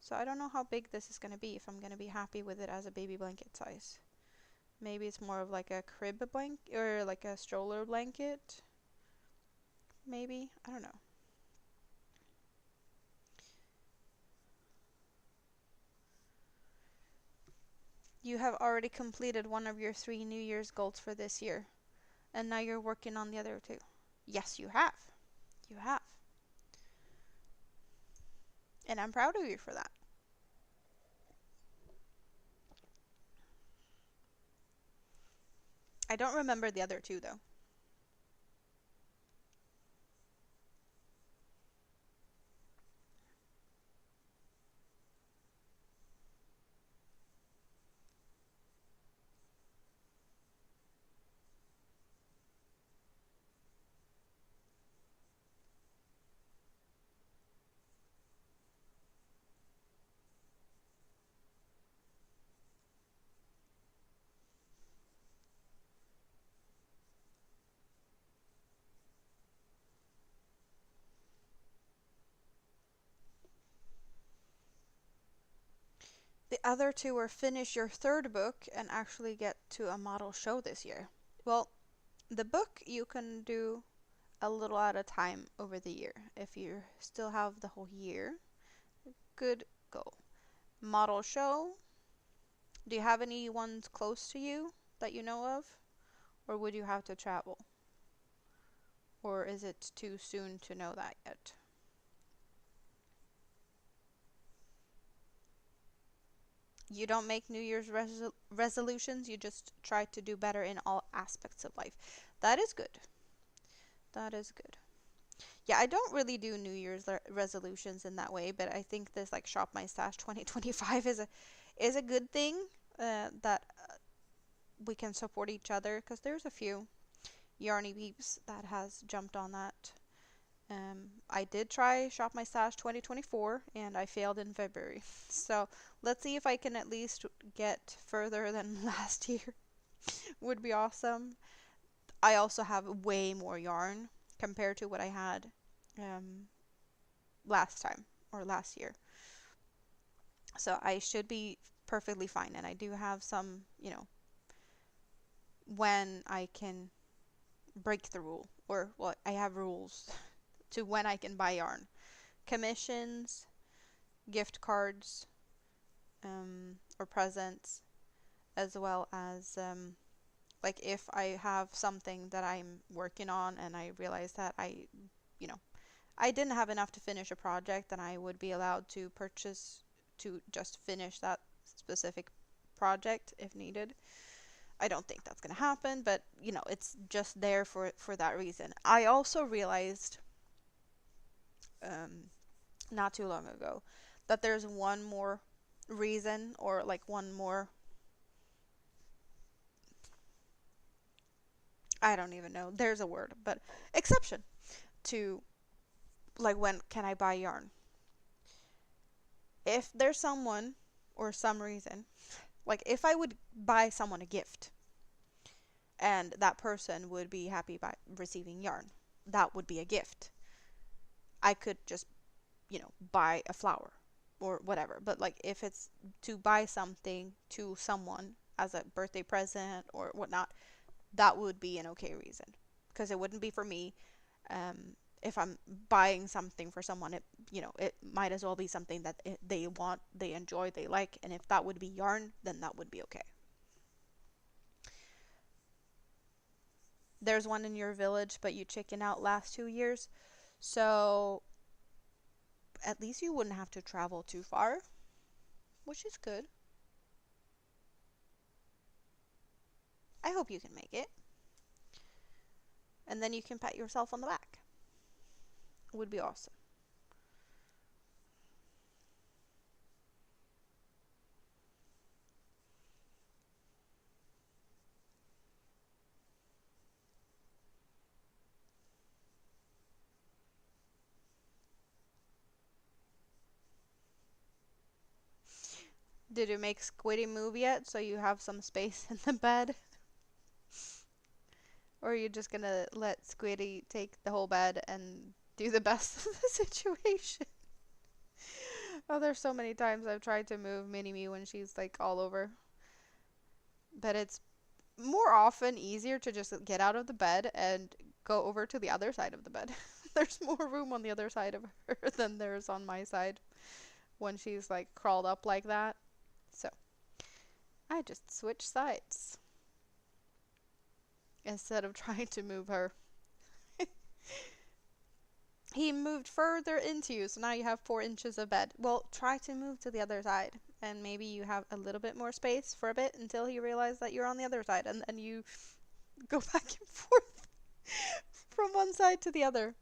So I don't know how big this is going to be, if I'm going to be happy with it as a baby blanket size. Maybe it's more of like a crib blanket or like a stroller blanket. Maybe, I don't know. You have already completed one of your 3 New Year's goals for this year, and now you're working on the other 2. Yes, you have. You have. And I'm proud of you for that. I don't remember the other 2 though. The other two were finish your third book and actually get to a model show this year. Well, the book you can do a little at a time over the year. If you still have the whole year, good goal. Model show, do you have any ones close to you that you know of? Or would you have to travel? Or is it too soon to know that yet? You don't make New Year's resolutions, you just try to do better in all aspects of life. That is good. That is good. Yeah, I don't really do New Year's resolutions in that way, but I think this like Shop My Stash 2025 is a good thing that we can support each other because there's a few Yarny peeps that has jumped on that. I did try Shop My Stash 2024 and I failed in February. So let's see if I can at least get further than last year. Would be awesome. I also have way more yarn compared to what I had um, last time or last year. So I should be perfectly fine. And I do have some, when I can break the rule, or well, I have rules to when I can buy yarn. Commissions, gift cards, or presents, as well as like if I have something that I'm working on and I realize that you know, I didn't have enough to finish a project, then I would be allowed to purchase to just finish that specific project if needed. I don't think that's going to happen, but it's just there for that reason. I also realized um, not too long ago that there's one more reason, or like one more, I don't even know, there's a word, but exception to like when can I buy yarn. If there's someone or some reason, like if I would buy someone a gift and that person would be happy by receiving yarn, that would be a gift. I could just, buy a flower or whatever. But like if it's to buy something to someone as a birthday present or whatnot, that would be an okay reason. Because it wouldn't be for me. If I'm buying something for someone, it might as well be something that they want, they enjoy, they like. And if that would be yarn, then that would be okay. There's one in your village, but you chicken out last 2 years. So at least you wouldn't have to travel too far, which is good. I hope you can make it. And then you can pat yourself on the back. It would be awesome. Did you make Squiddy move yet so you have some space in the bed? Or are you just gonna let Squiddy take the whole bed and do the best of the situation? Oh, there's so many times I've tried to move Mini Me when she's like all over. But it's more often easier to just get out of the bed and go over to the other side of the bed. There's more room on the other side of her than there's on my side when she's like crawled up like that. So I just switch sides instead of trying to move her. He moved further into you, so now you have 4 inches of bed. Well, try to move to the other side, and maybe you have a little bit more space for a bit until he realizes that you're on the other side, and then you go back and forth from one side to the other.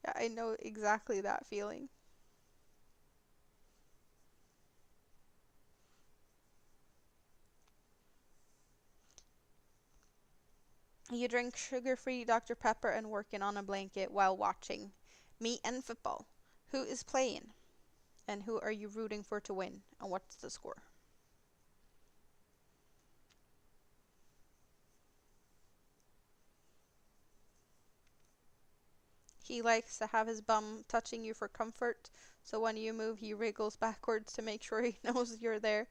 Yeah, I know exactly that feeling. You drink sugar-free Dr. Pepper and working on a blanket while watching Me and Football. Who is playing? And who are you rooting for to win? And what's the score? He likes to have his bum touching you for comfort. So when you move, he wriggles backwards to make sure he knows you're there.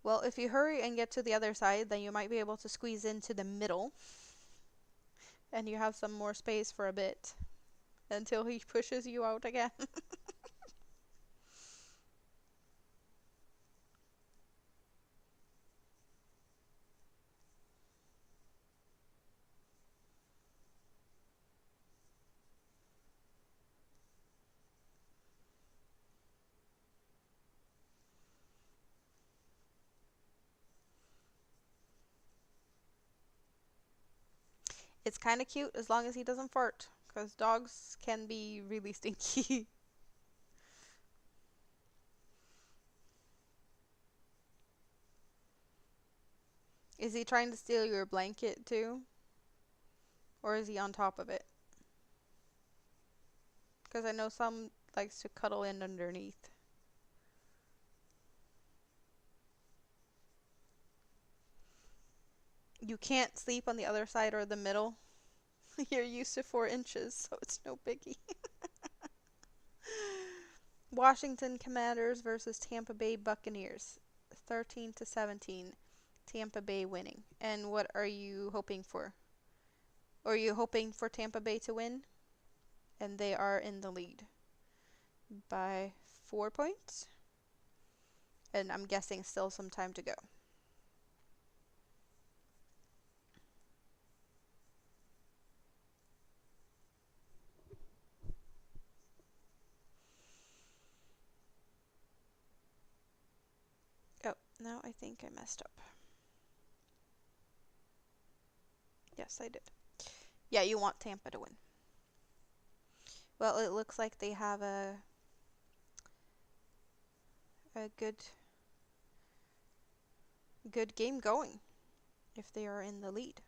Well, if you hurry and get to the other side, then you might be able to squeeze into the middle. And you have some more space for a bit. Until he pushes you out again. It's kind of cute as long as he doesn't fart. Because dogs can be really stinky. Is he trying to steal your blanket too? Or is he on top of it? Because I know some likes to cuddle in underneath. You can't sleep on the other side or the middle. You're used to 4 inches, so it's no biggie. Washington Commanders versus Tampa Bay Buccaneers. 13-17. Tampa Bay winning. And what are you hoping for? Are you hoping for Tampa Bay to win? And they are in the lead by 4 points. And I'm guessing still some time to go. Oh, now I think I messed up. Yes, I did. Yeah, you want Tampa to win. Well, it looks like they have a good game going if they are in the lead.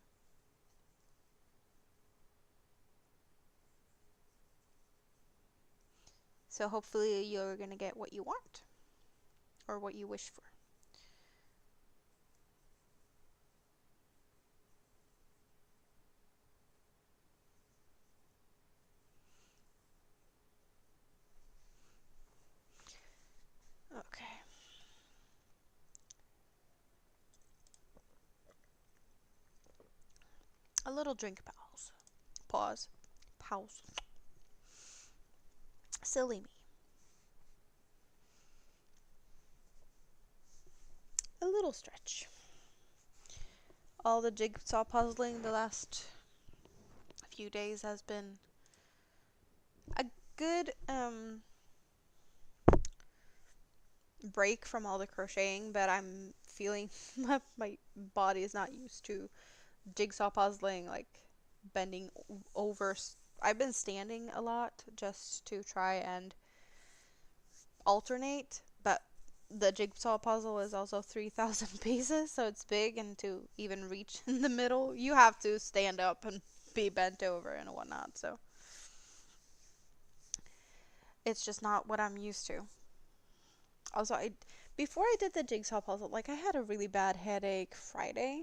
So hopefully you're going to get what you want or what you wish for. Okay. A little drink pause. Pause. Pause. Silly me. A little stretch. All the jigsaw puzzling the last few days has been a good break from all the crocheting, but I'm feeling my body is not used to jigsaw puzzling, like bending over. I've been standing a lot just to try and alternate, but the jigsaw puzzle is also 3,000 pieces, so it's big, and to even reach in the middle, you have to stand up and be bent over and whatnot, so it's just not what I'm used to. Also, before I did the jigsaw puzzle, like I had a really bad headache Friday,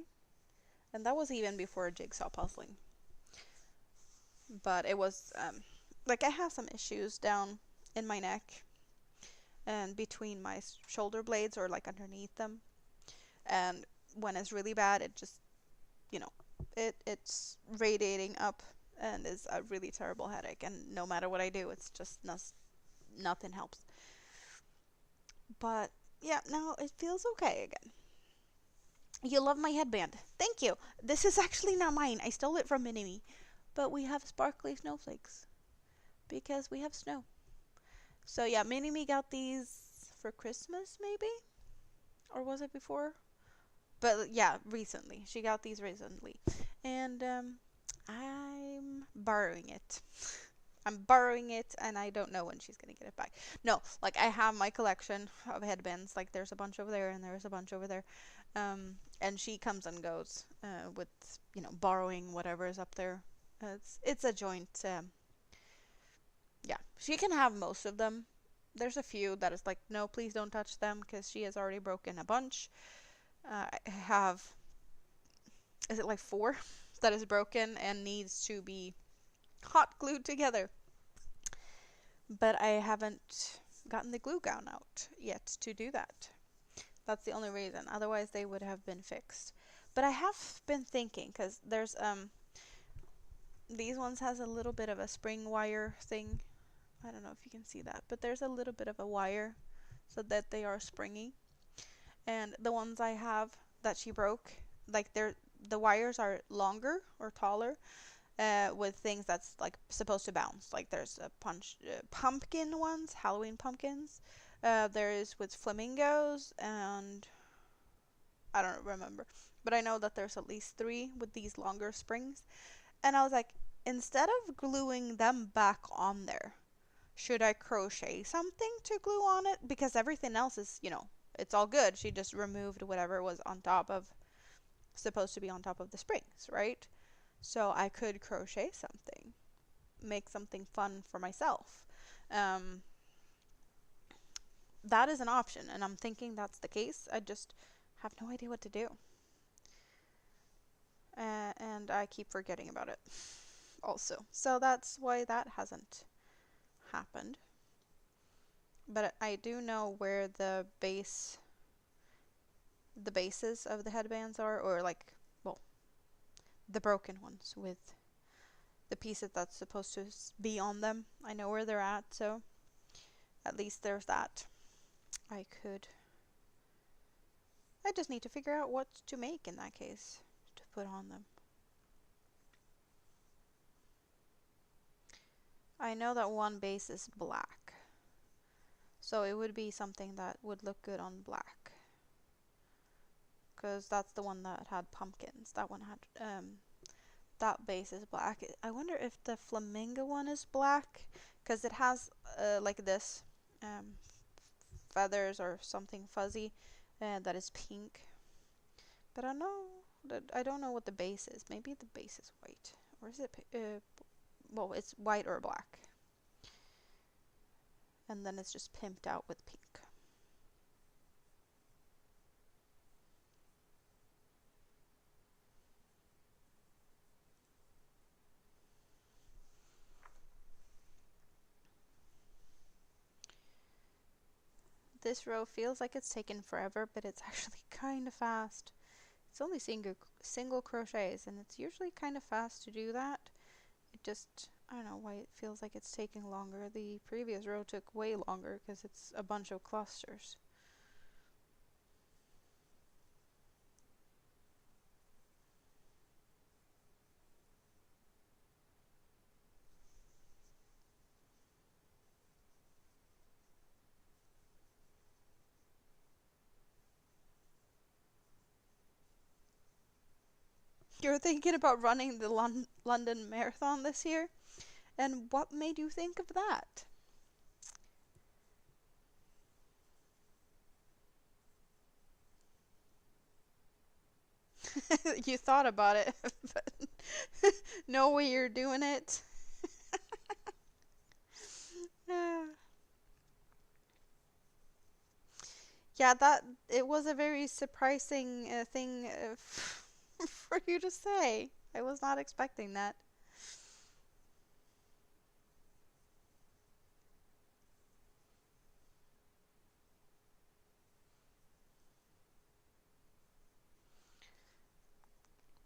and that was even before jigsaw puzzling. But it was like I have some issues down in my neck and between my shoulder blades or like underneath them. And when it's really bad, it just, you know, it's radiating up and is a really terrible headache. And no matter what I do, it's just nothing helps. But yeah, now it feels okay again. You love my headband. Thank you. This is actually not mine. I stole it from Minnie. But we have sparkly snowflakes because we have snow. So yeah, Minnie got these for Christmas maybe? Or was it before? But yeah, recently. She got these recently. And I'm borrowing it. I'm borrowing it and I don't know when she's going to get it back. No, like I have my collection of headbands. Like there's a bunch over there and there's a bunch over there. And she comes and goes with, borrowing whatever is up there. It's a joint. Yeah, she can have most of them. There's a few that is like, no, please don't touch them because she has already broken a bunch. I have, is it like 4? that is broken and needs to be hot glued together. But I haven't gotten the glue gun out yet to do that. That's the only reason. Otherwise, they would have been fixed. But I have been thinking, because there's these ones has a little bit of a spring wire thing. I don't know if you can see that, but there's a little bit of a wire so that they are springy. And the ones I have that she broke, like the wires are longer or taller, with things that's like supposed to bounce. Like there's a pumpkin ones, Halloween pumpkins. There is with flamingos, and I don't remember, but I know that there's at least 3 with these longer springs. And I was like, instead of gluing them back on there, should I crochet something to glue on it? Because everything else is, it's all good. She just removed whatever was on top of, supposed to be on top of the springs, right? So I could crochet something, make something fun for myself. That is an option, and I'm thinking that's the case. I just have no idea what to do. And I keep forgetting about it also. So that's why that hasn't happened. But I do know where the bases of the headbands are, or like, well, the broken ones with the pieces that's supposed to be on them. I know where they're at, so at least there's that. I just need to figure out what to make in that case to put on them. I know that one base is black, so it would be something that would look good on black, because that's the one that had pumpkins. That one had that base is black. I wonder if the flamingo one is black, because it has like this feathers or something fuzzy that is pink. But I don't know what the base is. Maybe the base is white, or is it? Well, it's white or black, and then it's just pimped out with pink. This row feels like it's taken forever, but it's actually kind of fast. It's only single crochets, and it's usually kind of fast to do that. It just, I don't know why it feels like it's taking longer. The previous row took way longer because it's a bunch of clusters. You're thinking about running the London Marathon this year? And what made you think of that? You thought about it, but no way you're doing it. Yeah, that it was a very surprising thing for you to say. I was not expecting that.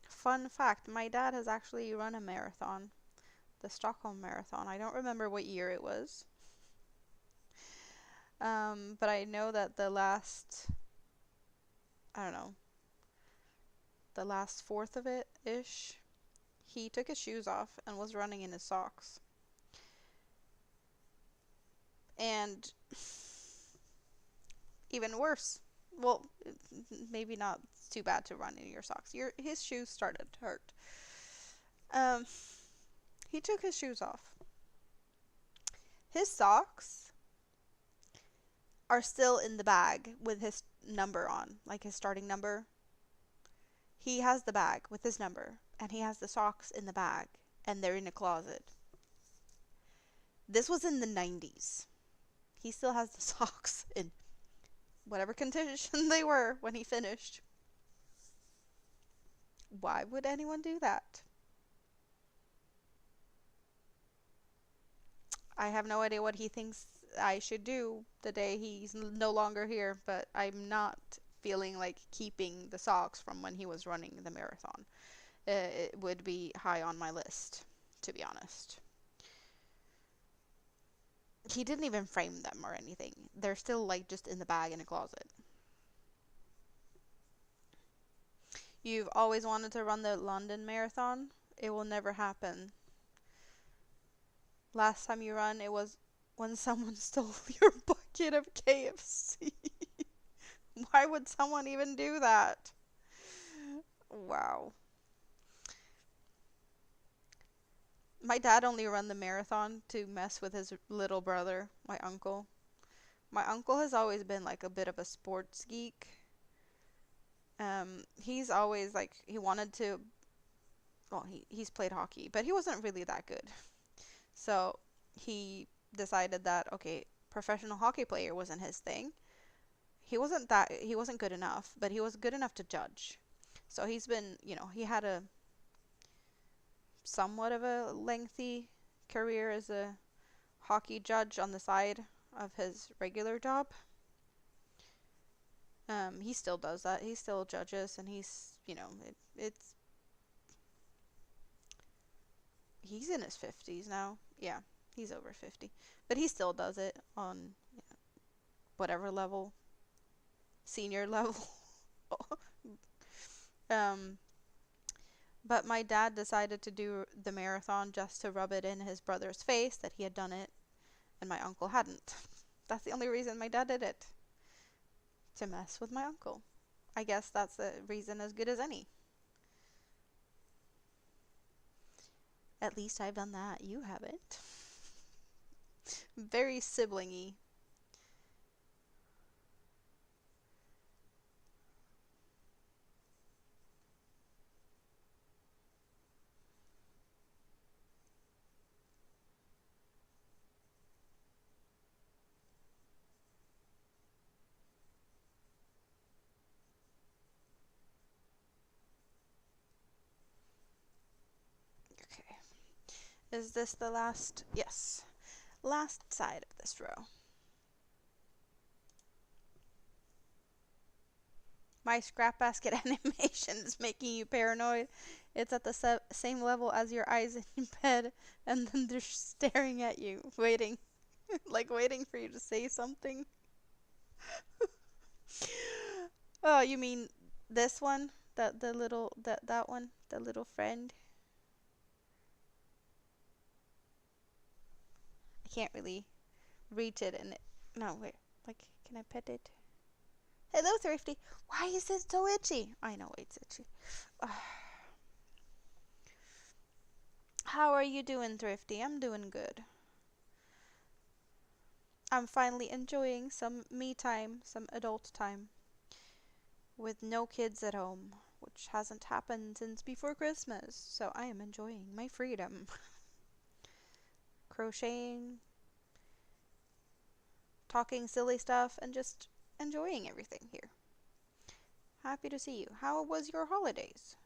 Fun fact, my dad has actually run a marathon, the Stockholm Marathon. I don't remember what year it was. But I know that I don't know, the last fourth of it ish, he took his shoes off and was running in his socks. And even worse, well, maybe not too bad to run in your socks. His shoes started to hurt. Um, he took his shoes off. His socks are still in the bag with his number on, like his starting number. He has the bag with his number, and he has the socks in the bag, and they're in a closet. This was in the 90s. He still has the socks in whatever condition they were when he finished. Why would anyone do that? I have no idea what he thinks I should do the day he's no longer here, but I'm not feeling like keeping the socks from when he was running the marathon. It would be high on my list, to be honest. He didn't even frame them or anything. They're still like just in the bag in a closet. You've always wanted to run the London Marathon. It will never happen. Last time you run, it was when someone stole your bucket of KFC. Why would someone even do that? Wow. My dad only ran the marathon to mess with his little brother, my uncle. My uncle has always been like a bit of a sports geek. He's always like he wanted to. Well, he's played hockey, but he wasn't really that good. So he decided that okay, professional hockey player wasn't his thing. He wasn't good enough, but he was good enough to judge. So he's been, he had a somewhat of a lengthy career as a hockey judge on the side of his regular job. He still does that. He still judges, and it's he's in his 50s now. Yeah, he's over 50, but he still does it on whatever level, senior level. um, but my dad decided to do the marathon just to rub it in his brother's face that he had done it, and my uncle hadn't. That's the only reason my dad did it. To mess with my uncle. I guess that's a reason as good as any. At least I've done that. You haven't. Very siblingy. Okay. Is this the last? Yes. Last side of this row. My scrap basket animation is making you paranoid. It's at the same level as your eyes in bed, and then they're staring at you, waiting, like waiting for you to say something. Oh, you mean this one? That one? The little friend? I can't really reach it and no, wait. Like, can I pet it? Hello, Thrifty. Why is it so itchy? I know it's itchy. How are you doing, Thrifty? I'm doing good. I'm finally enjoying some me time, some adult time, with no kids at home, which hasn't happened since before Christmas, so I am enjoying my freedom. Crocheting, talking silly stuff, and just enjoying everything here. Happy to see you. How was your holidays?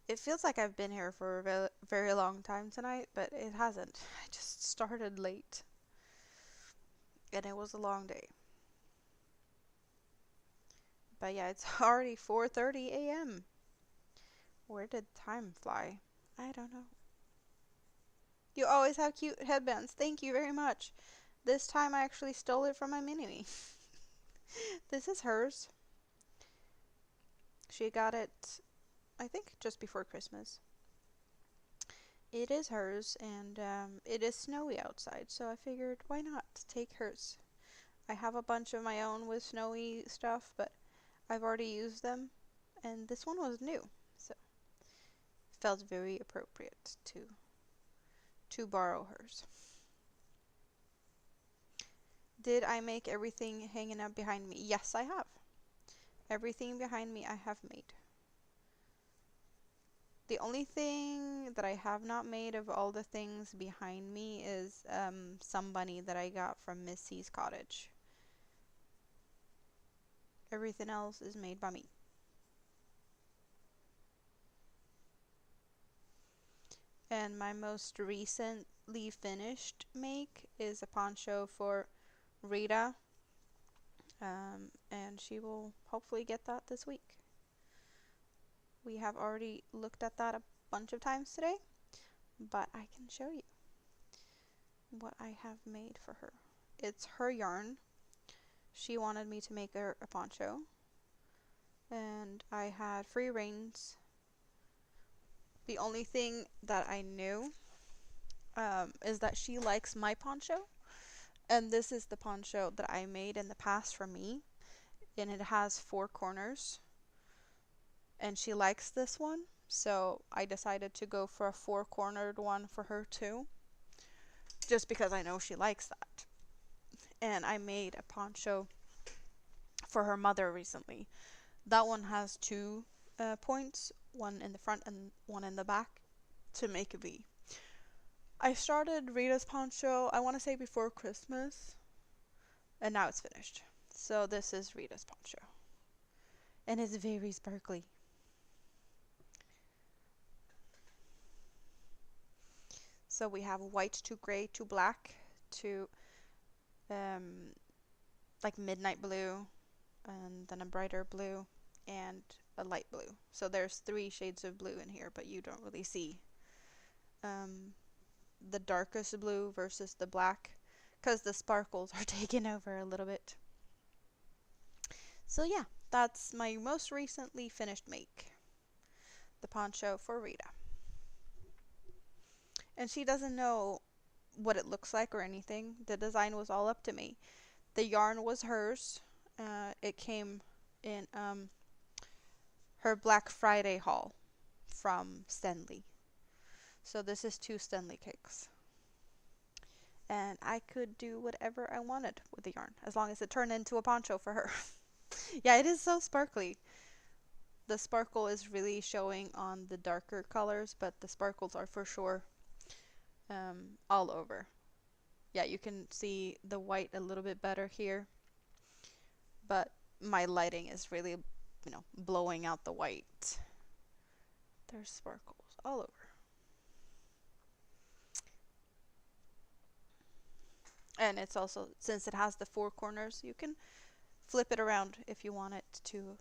It feels like I've been here for a very long time tonight, but it hasn't. I just started late, and it was a long day. But yeah, it's already 4:30 a.m. Where did time fly? I don't know. You always have cute headbands. Thank you very much. This time I actually stole it from my mini-me. This is hers. She got it, I think, just before Christmas. It is hers, and it is snowy outside, so I figured why not take hers. I have a bunch of my own with snowy stuff, but I've already used them, and this one was new, so it felt very appropriate to borrow hers. Did I make everything hanging up behind me? Yes, I have. Everything behind me I have made. The only thing that I have not made of all the things behind me is some bunny that I got from Miss C's cottage. Everything else is made by me. And my most recently finished make is a poncho for Rita. And she will hopefully get that this week. We have already looked at that a bunch of times today, but I can show you what I have made for her. It's her yarn. She wanted me to make her a poncho, and I had free reins. The only thing that I knew is that she likes my poncho, and this is the poncho that I made in the past for me, and it has 4 corners, and she likes this one, so I decided to go for a 4-cornered one for her too, just because I know she likes that. And I made a poncho for her mother recently. That one has 2 points, one in the front and one in the back, to make a V. I started Rita's poncho, I want to say before Christmas, and now it's finished. So this is Rita's poncho, and it's very sparkly. So we have white to gray to black to like midnight blue, and then a brighter blue and a light blue. So there's 3 shades of blue in here, but you don't really see the darkest blue versus the black because the sparkles are taking over a little bit. So yeah, that's my most recently finished make, the poncho for Rita. And she doesn't know what it looks like or anything. The design was all up to me. The yarn was hers. It came in her Black Friday haul from Stenley. So this is 2 Stenley cakes. And I could do whatever I wanted with the yarn, as long as it turned into a poncho for her. Yeah, it is so sparkly. The sparkle is really showing on the darker colors, but the sparkles are for sure all over. Yeah, you can see the white a little bit better here, but my lighting is really, blowing out the white. There's sparkles all over. And it's also, since it has the 4 corners, you can flip it around if you want it to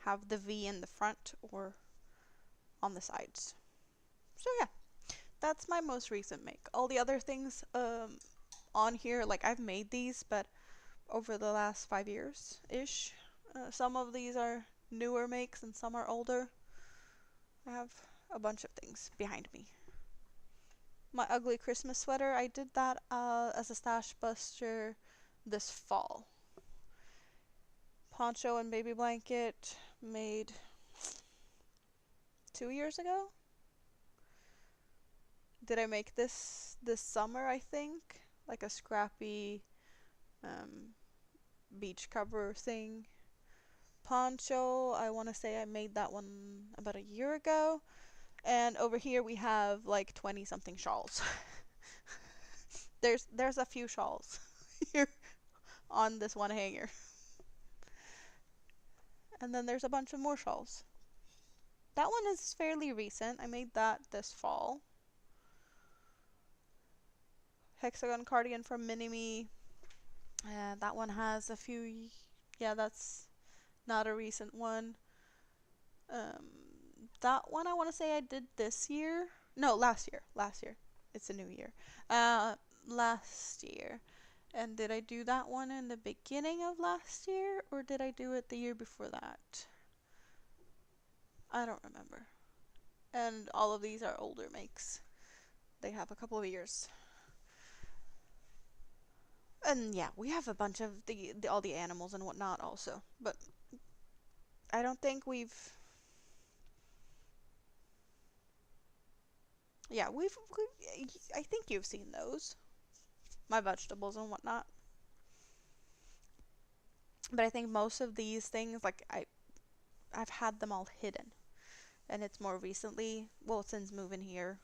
have the V in the front or on the sides. So yeah, that's my most recent make. All the other things on here, like I've made these, but over the last 5 years-ish. Some of these are newer makes and some are older. I have a bunch of things behind me. My ugly Christmas sweater, I did that as a stash buster this fall. Poncho and baby blanket made 2 years ago. Did I make this summer, I think? Like a scrappy beach cover thing. Poncho, I want to say I made that one about a year ago. And over here we have like 20 something shawls. There's a few shawls here on this one hanger. And then there's a bunch of more shawls. That one is fairly recent. I made that this fall. Hexagon cardigan from Mini-Me. That one has a few, yeah, that's not a recent one. That one I want to say I did this year. No, last year. Last year. It's a new year. Last year. And did I do that one in the beginning of last year, or did I do it the year before that? I don't remember. And all of these are older makes. They have a couple of years. And yeah, we have a bunch of all the animals and whatnot also. But I don't think we've... Yeah, I think you've seen those. My vegetables and whatnot. But I think most of these things, like, I've had them all hidden. And it's more recently, well, since moving here,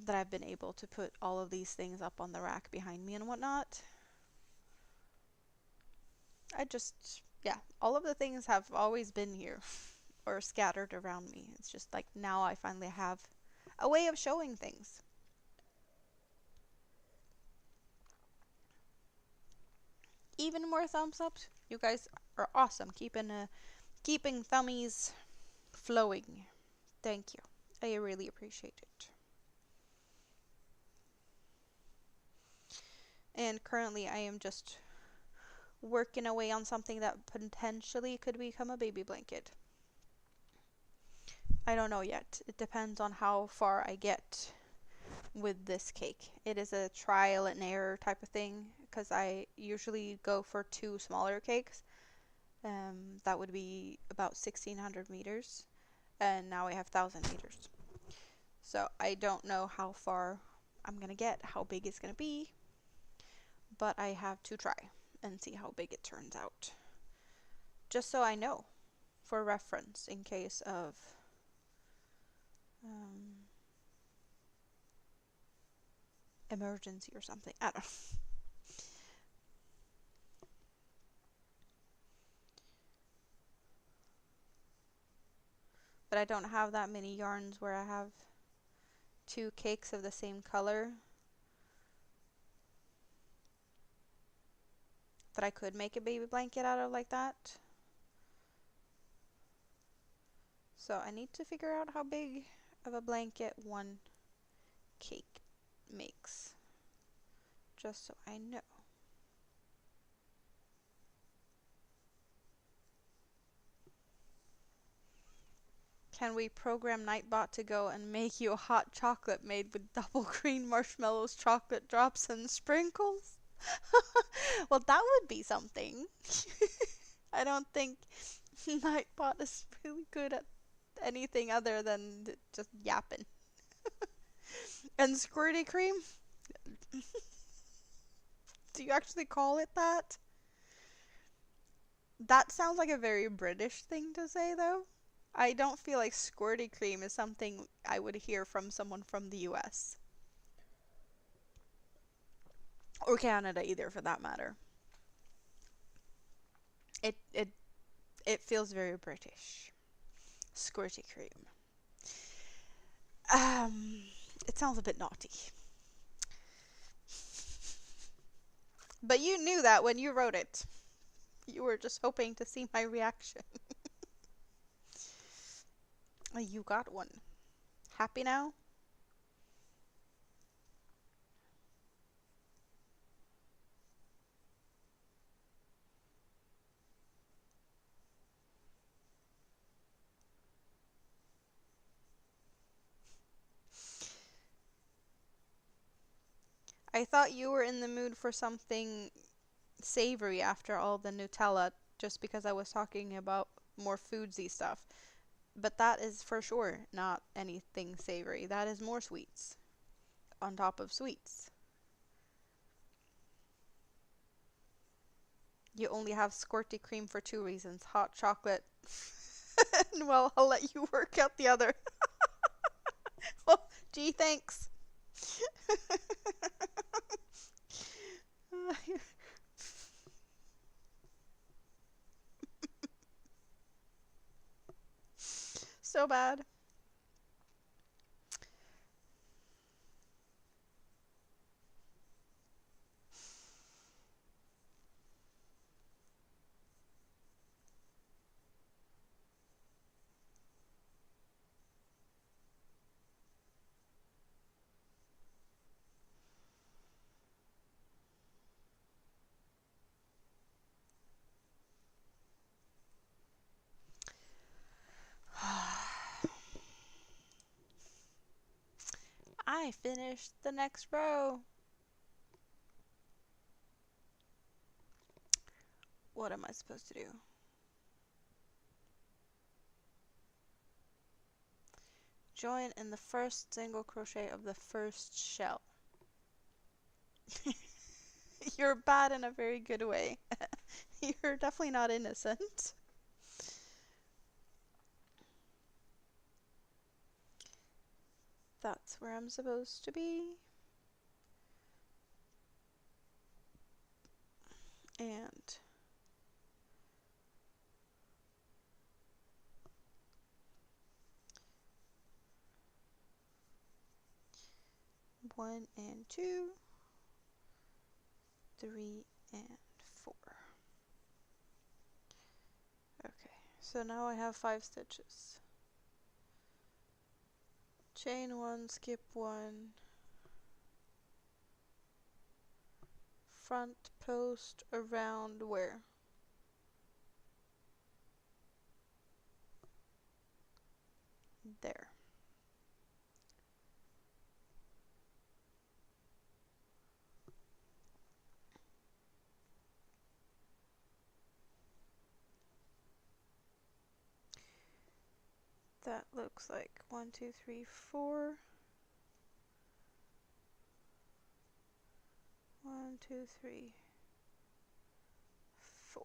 that I've been able to put all of these things up on the rack behind me and whatnot. Yeah, all of the things have always been here or scattered around me. It's just like now I finally have a way of showing things. Even more thumbs ups. You guys are awesome. Keeping thummies flowing. Thank you. I really appreciate it. And currently I am just working away on something that potentially could become a baby blanket. I don't know yet. It depends on how far I get with this cake. It is a trial and error type of thing because I usually go for 2 smaller cakes. That would be about 1600 meters, and now I have 1000 meters. So I don't know how far I'm gonna get, how big it's gonna be, but I have to try and see how big it turns out. Just so I know, for reference, in case of emergency or something. I don't know. But I don't have that many yarns where I have 2 cakes of the same color that I could make a baby blanket out of like that. So I need to figure out how big of a blanket 1 cake makes, just so I know. Can we program Nightbot to go and make you a hot chocolate made with double green marshmallows, chocolate drops, and sprinkles? Well, that would be something. I don't think Nightbot is really good at anything other than just yapping. And squirty cream? Do you actually call it that? That sounds like a very British thing to say, though. I don't feel like squirty cream is something I would hear from someone from the US. Or Canada either, for that matter. It feels very British. Squirty cream. It sounds a bit naughty. But you knew that when you wrote it. You were just hoping to see my reaction. You got one. Happy now? I thought you were in the mood for something savory after all the Nutella, just because I was talking about more foodsy stuff. But that is for sure not anything savory. That is more sweets on top of sweets. You only have squirty cream for 2 reasons. Hot chocolate. And well, I'll let you work out the other. Well, gee, thanks. So bad. I finished the next row. What am I supposed to do? Join in the first single crochet of the first shell. You're bad in a very good way. You're definitely not innocent. That's where I'm supposed to be. And one and two, 3 and 4. Okay, so now I have 5 stitches. Chain 1, skip 1, front post around where? There. That looks like 1, 2, 3, 4. 1, 2, 3, 4.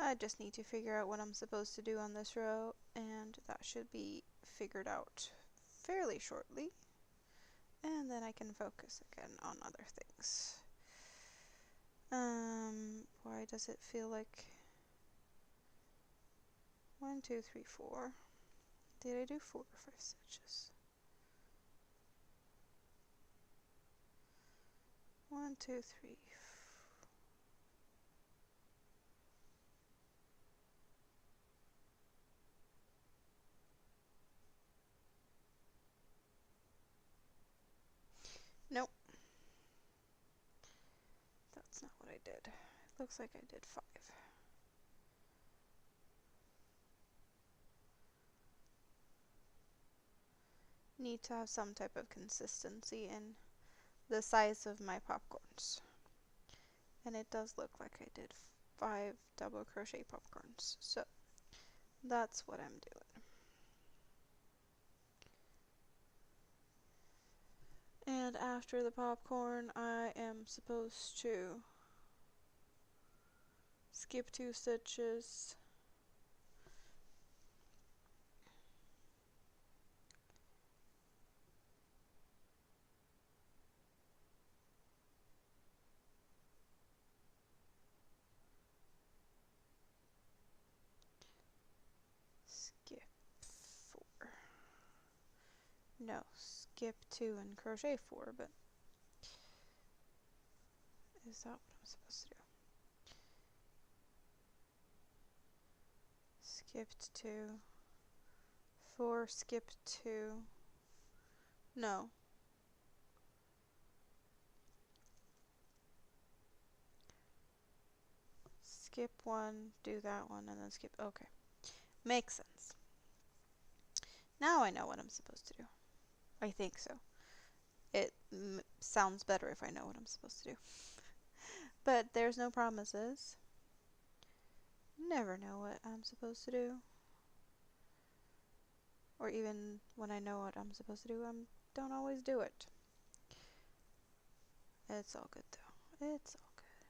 I just need to figure out what I'm supposed to do on this row, and that should be figured out fairly shortly. And then I can focus again on other things. Why does it feel like 1, 2, 3, 4? Did I do 4 or 5 stitches? 1, 2, 3. Nope. That's not what I did. It looks like I did 5. Need to have some type of consistency in the size of my popcorns. And it does look like I did 5 double crochet popcorns. So that's what I'm doing. And after the popcorn, I am supposed to skip 2 stitches, skip 4. No, skip 2 and crochet 4, but is that what I'm supposed to do? Skipped 2, 4, skip 2. No. Skip 1, do that one, and then skip. Okay. Makes sense. Now I know what I'm supposed to do. I think so. It sounds better if I know what I'm supposed to do. But there's no promises. Never know what I'm supposed to do. Or even when I know what I'm supposed to do, I don't always do it. It's all good though. It's all good.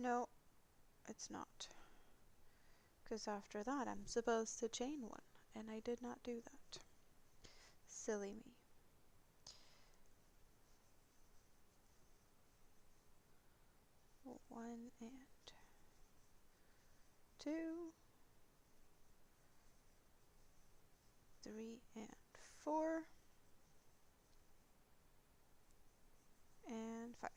No, it's not. Because after that I'm supposed to chain 1, and I did not do that. Silly me. One and 2, 3 and 4, and 5.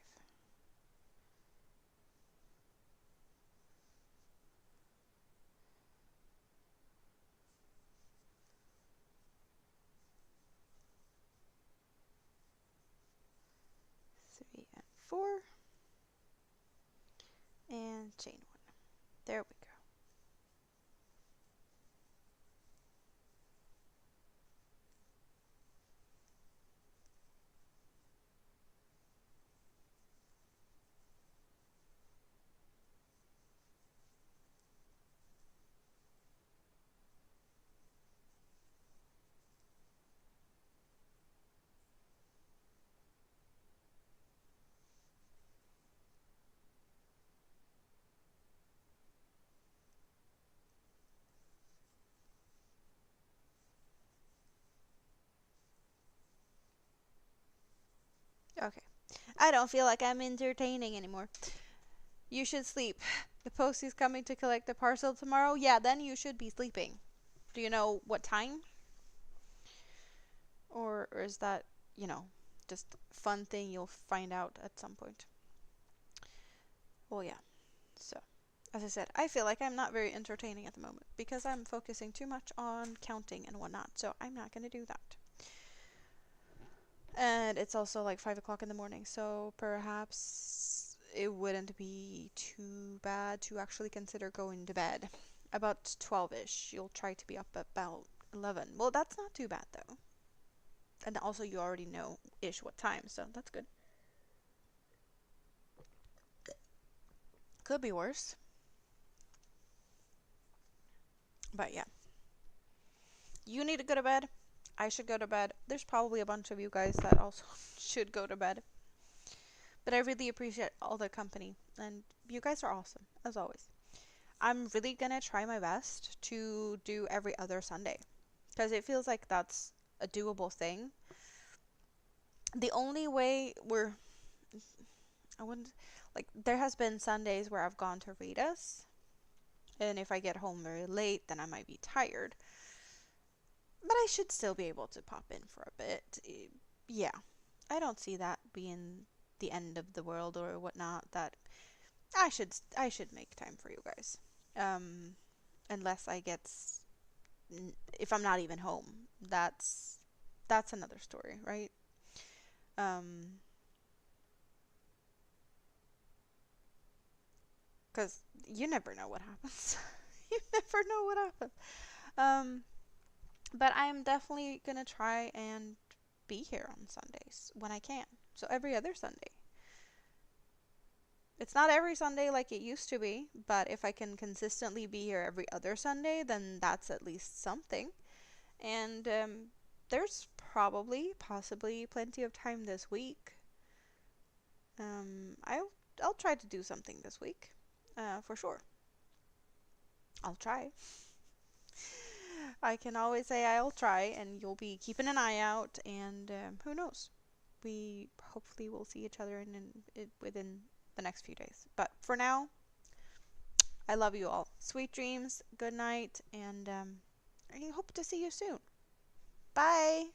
4 and chain 1. There we go. Okay. I don't feel like I'm entertaining anymore. You should sleep. The postie's coming to collect the parcel tomorrow. Yeah, then you should be sleeping. Do you know what time? Or is that, you know, just a fun thing you'll find out at some point? Well, yeah. So, as I said, I feel like I'm not very entertaining at the moment because I'm focusing too much on counting and whatnot. So, I'm not going to do that. And it's also like 5 o'clock in the morning. So, perhaps it wouldn't be too bad to actually consider going to bed. About 12-ish. You'll try to be up about 11. Well, that's not too bad though. And also you already know ish what time, so that's good. Could be worse. But yeah. You need to go to bed. I should go to bed. There's probably a bunch of you guys that also should go to bed. But I really appreciate all the company. And you guys are awesome, as always. I'm really gonna try my best to do every other Sunday. Because it feels like that's a doable thing. The only way I wouldn't, like, there has been Sundays where I've gone to Rita's. And if I get home very late, then I might be tired. But I should still be able to pop in for a bit. Yeah, I don't see that being the end of the world or whatnot. That I should make time for you guys. Um, unless if I'm not even home, that's another story, right? Um, because you never know what happens. You never know what happens. Um, but I'm definitely gonna try and be here on Sundays when I can. So every other Sunday. It's not every Sunday like it used to be, but if I can consistently be here every other Sunday, then that's at least something. And there's possibly plenty of time this week. I'll try to do something this week, for sure. I'll try. I can always say I'll try, and you'll be keeping an eye out. And who knows? We hopefully will see each other within the next few days. But for now, I love you all. Sweet dreams, good night, and I hope to see you soon. Bye!